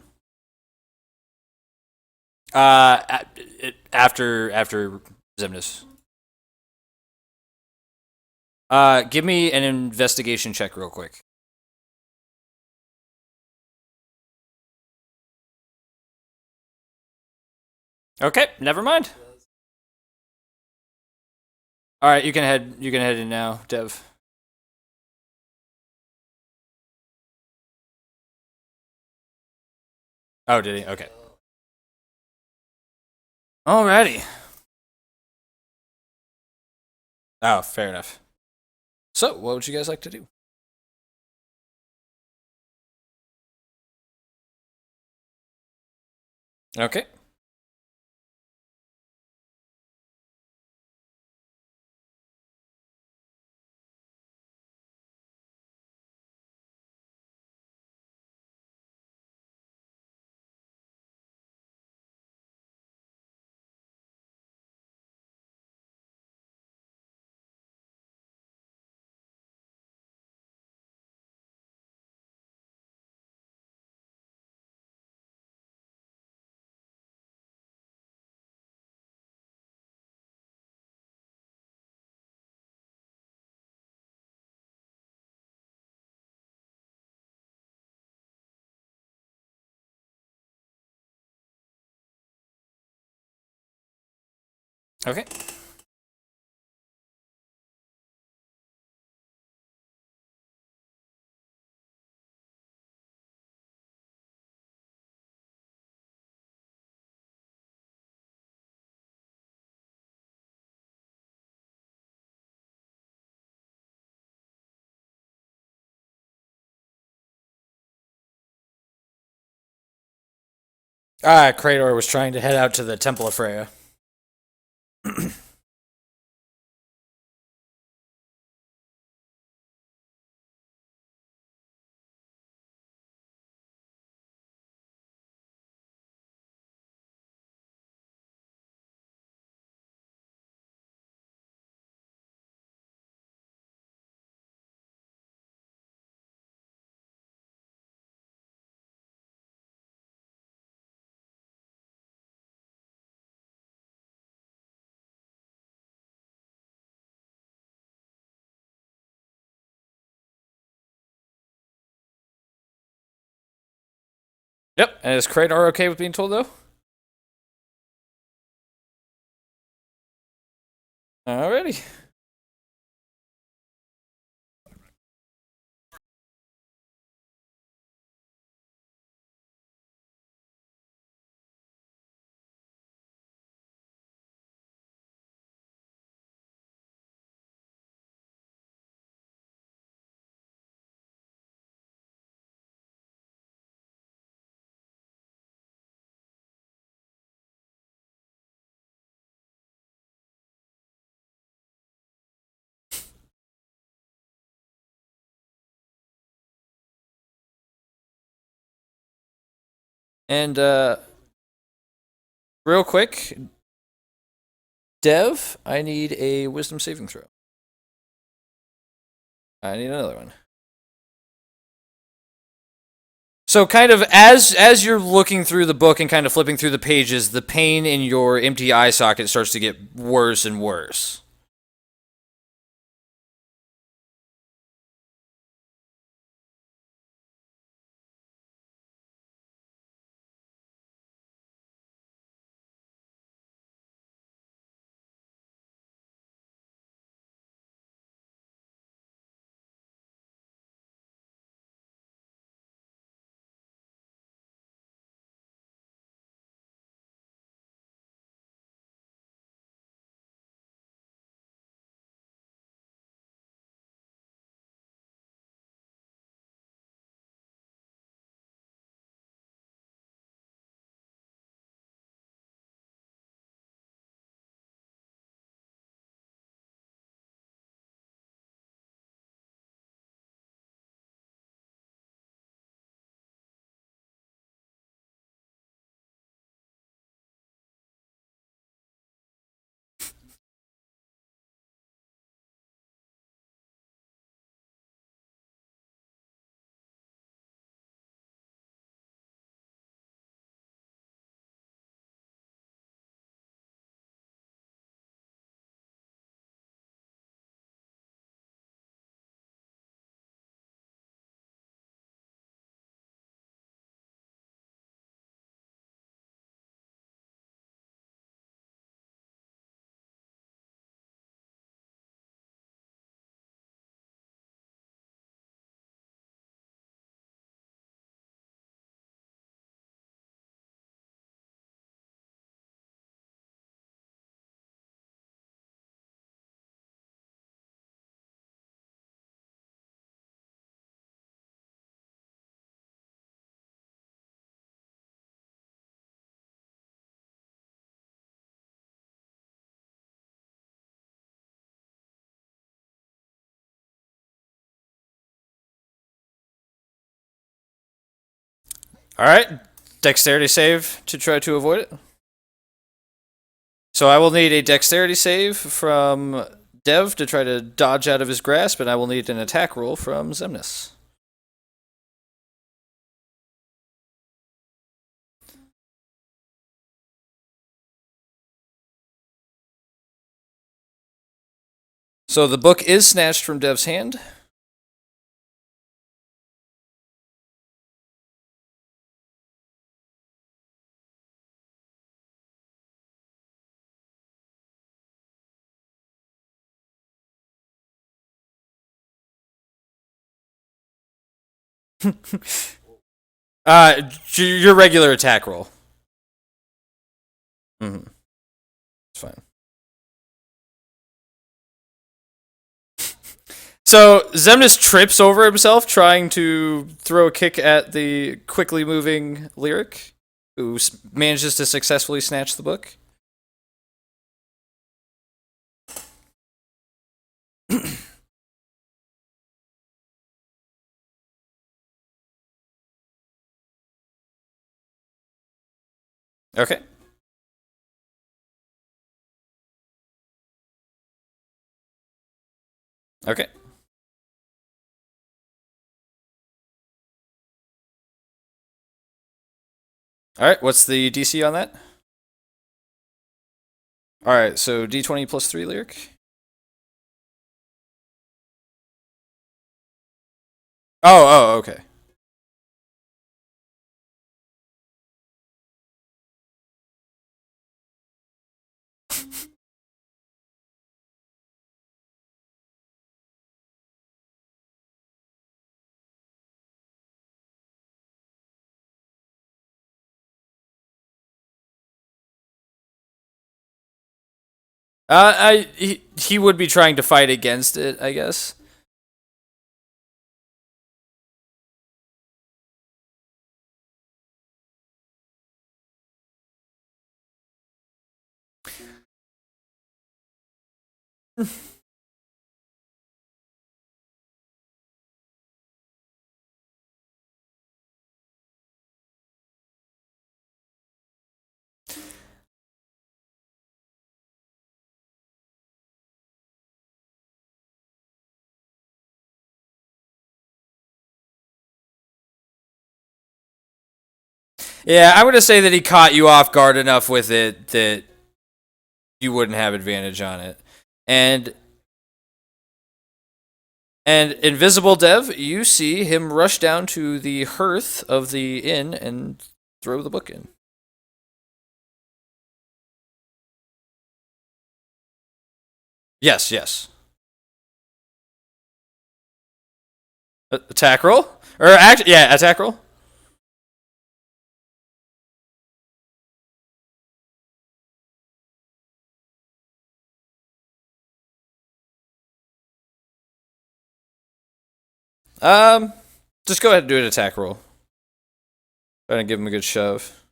After Zemnis. Give me an investigation check real quick. Okay, never mind. All right, you can head in now, Dev. Oh, did he? Okay. Alrighty. Oh, fair enough. So, what would you guys like to do? Okay. Okay. Krator was trying to head out to the Temple of Freya. Yep. And is Krator okay with being told though? Alrighty. And real quick, Dev, I need a wisdom saving throw. I need another one. So kind of as you're looking through the book and kind of flipping through the pages, the pain in your empty eye socket starts to get worse and worse. All right, dexterity save to try to avoid it. So I will need a dexterity save from Dev to try to dodge out of his grasp, and I will need an attack roll from Zemnis. So the book is snatched from Dev's hand. Your regular attack roll. Mm-hmm. It's fine. So Zemnis trips over himself trying to throw a kick at the quickly moving Lyric, who manages to successfully snatch the book. Okay. Okay. All right. What's the DC on that? All right. So D20 plus 3, Lyric. Oh. Okay. He would be trying to fight against it, I guess. Yeah, I would just say that he caught you off guard enough with it that you wouldn't have advantage on it. And Invisible Dev, you see him rush down to the hearth of the inn and throw the book in. Yes. Attack roll? Yeah, attack roll. Just go ahead and do an attack roll. Try to give him a good shove.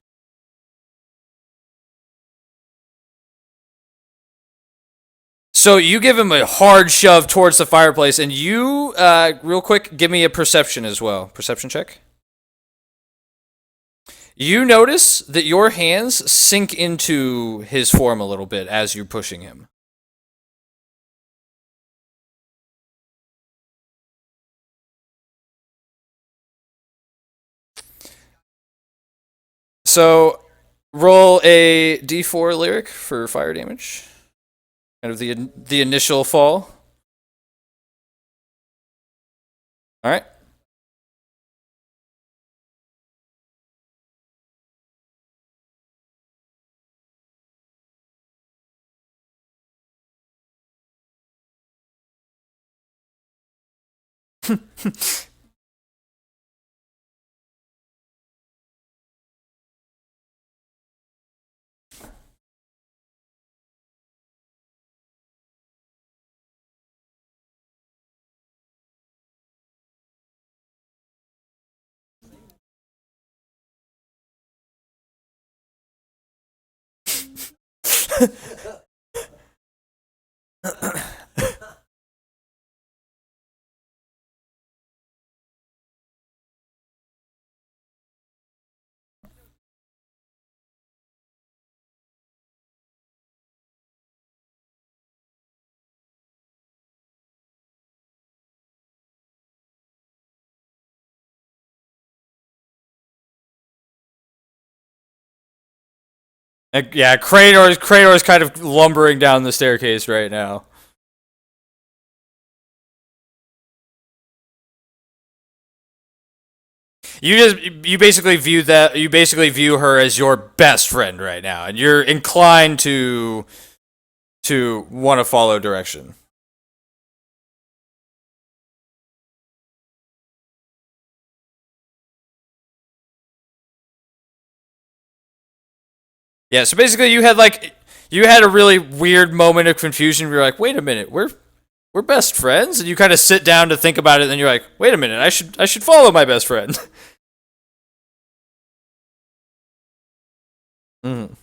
So you give him a hard shove towards the fireplace, and you, real quick, give me a perception as well. Perception check. You notice that your hands sink into his form a little bit as you're pushing him. So roll a d4 Lyric for fire damage. Kind of the initial fall. All right. Yeah, Krator's kind of lumbering down the staircase right now. You basically view her as your best friend right now, and you're inclined to want to follow direction. Yeah, so basically you had a really weird moment of confusion. You're like, wait a minute, we're best friends, and you kind of sit down to think about it. And then you're like, wait a minute, I should follow my best friend. Mm.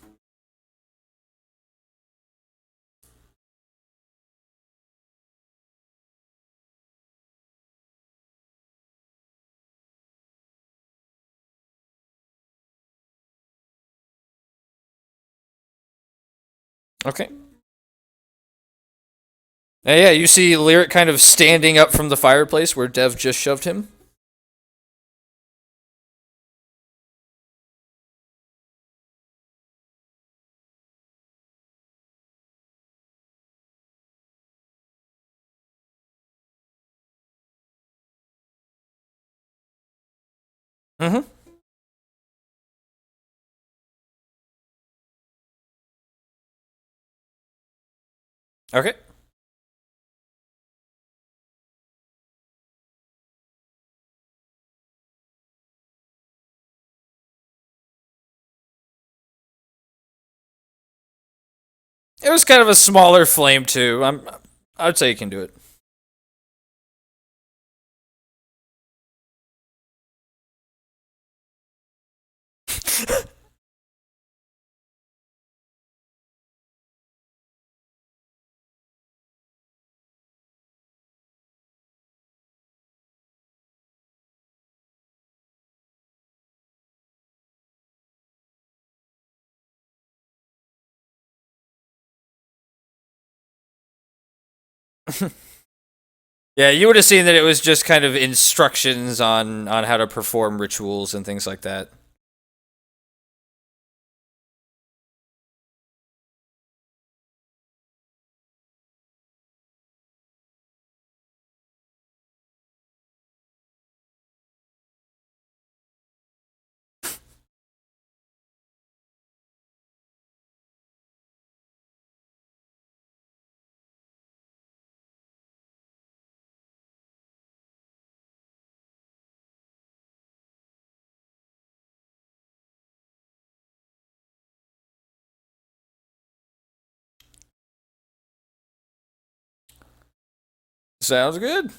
Okay. Yeah, you see Lyric kind of standing up from the fireplace where Dev just shoved him. Mm-hmm. Okay. It was kind of a smaller flame too. I'd say you can do it. Yeah, you would have seen that it was just kind of instructions on how to perform rituals and things like that. Sounds good.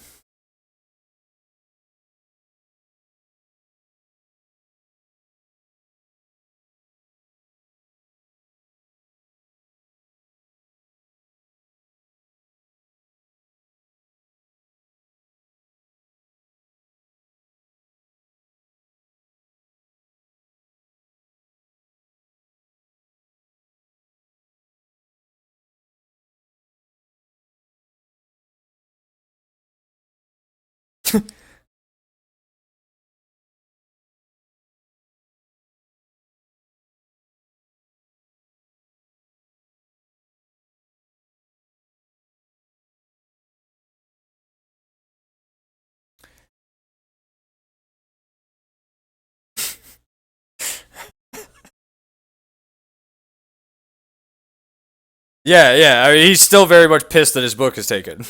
Yeah, yeah. I mean, he's still very much pissed that his book is taken.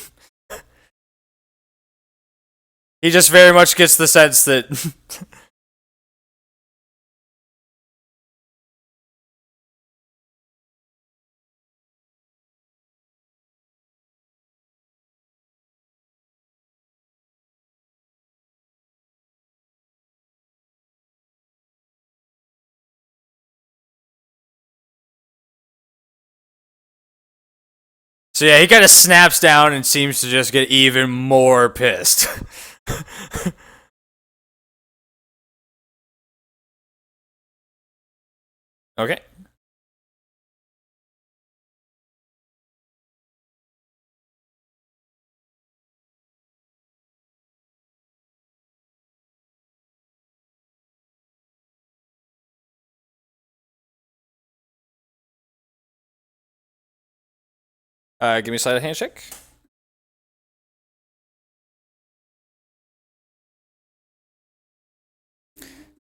He just very much gets the sense that So yeah, he kind of snaps down and seems to just get even more pissed. Okay. Give me a sleight of hand check.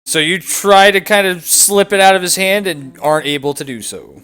So you try to kind of slip it out of his hand and aren't able to do so.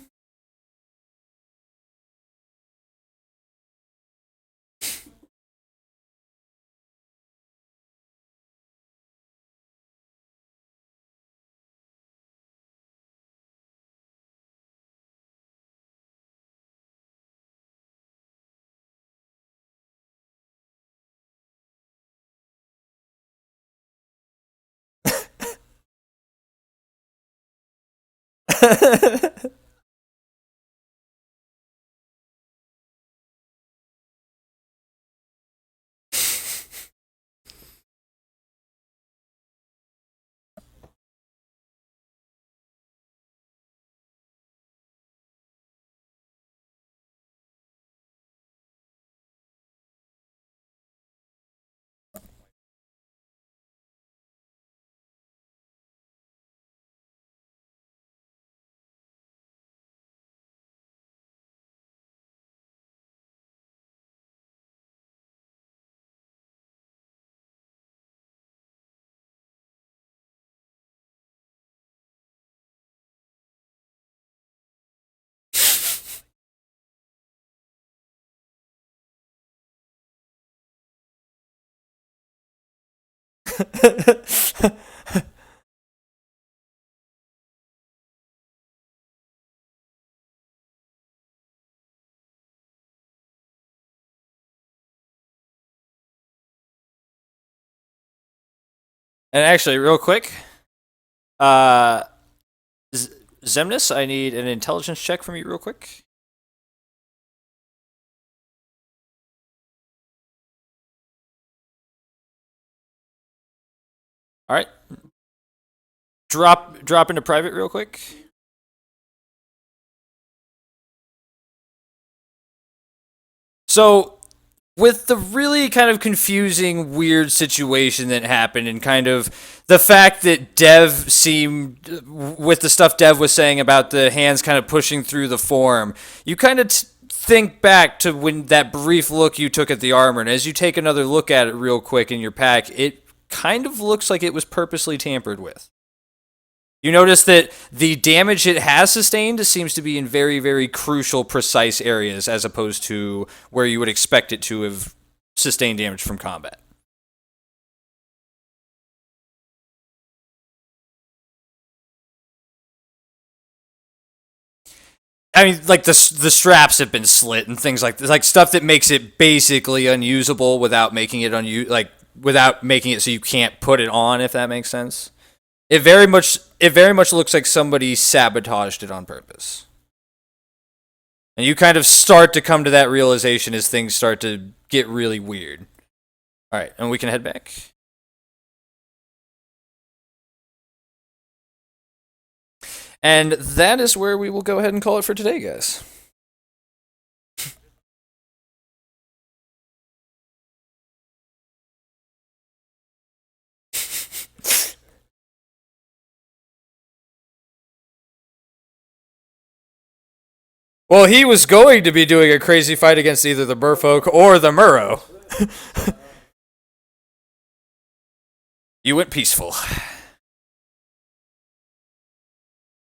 And actually, real quick, uh, Zemnis, I need an intelligence check from you, real quick. All right. Drop into private real quick. So, with the really kind of confusing, weird situation that happened, and kind of the fact that Dev seemed, with the stuff Dev was saying about the hands kind of pushing through the form, you kind of think back to when that brief look you took at the armor, and as you take another look at it real quick in your pack, it kind of looks like it was purposely tampered with. You notice that the damage it has sustained seems to be in very, very crucial, precise areas, as opposed to where you would expect it to have sustained damage from combat. I mean, like the straps have been slit and things like this, like stuff that makes it basically unusable without making it without making it so you can't put it on, if that makes sense. It very much looks like somebody sabotaged it on purpose. And you kind of start to come to that realization as things start to get really weird. All right, and we can head back. And that is where we will go ahead and call it for today, guys. Well, he was going to be doing a crazy fight against either the Merfolk or the Murrow. You went peaceful.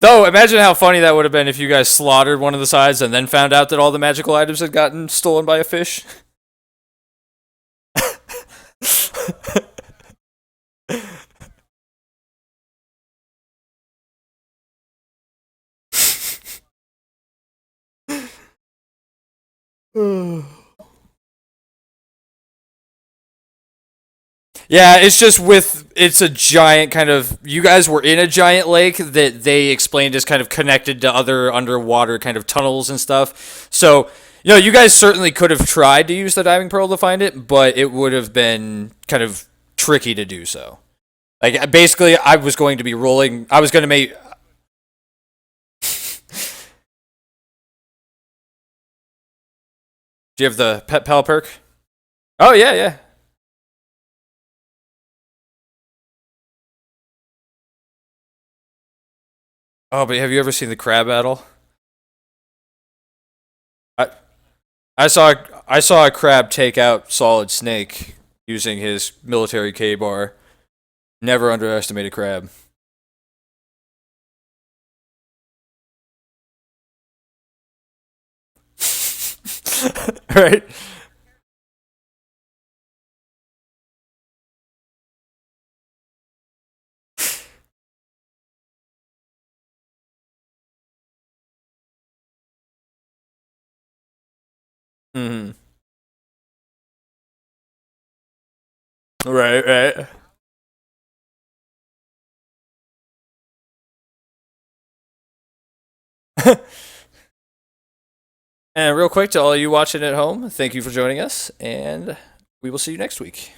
Though, imagine how funny that would have been if you guys slaughtered one of the sides and then found out that all the magical items had gotten stolen by a fish. Yeah, it's just it's a giant kind of, you guys were in a giant lake that they explained is kind of connected to other underwater kind of tunnels and stuff. So, you guys certainly could have tried to use the diving pearl to find it, but it would have been kind of tricky to do so. Like, basically, I was going to make... Do you have the Pet Pal perk? Oh, yeah, yeah. Oh, but have you ever seen the crab battle? I I saw a crab take out Solid Snake using his military K bar. Never underestimate a crab. Right? Hmm. Right, right. And real quick to all you watching at home, thank you for joining us, and we will see you next week.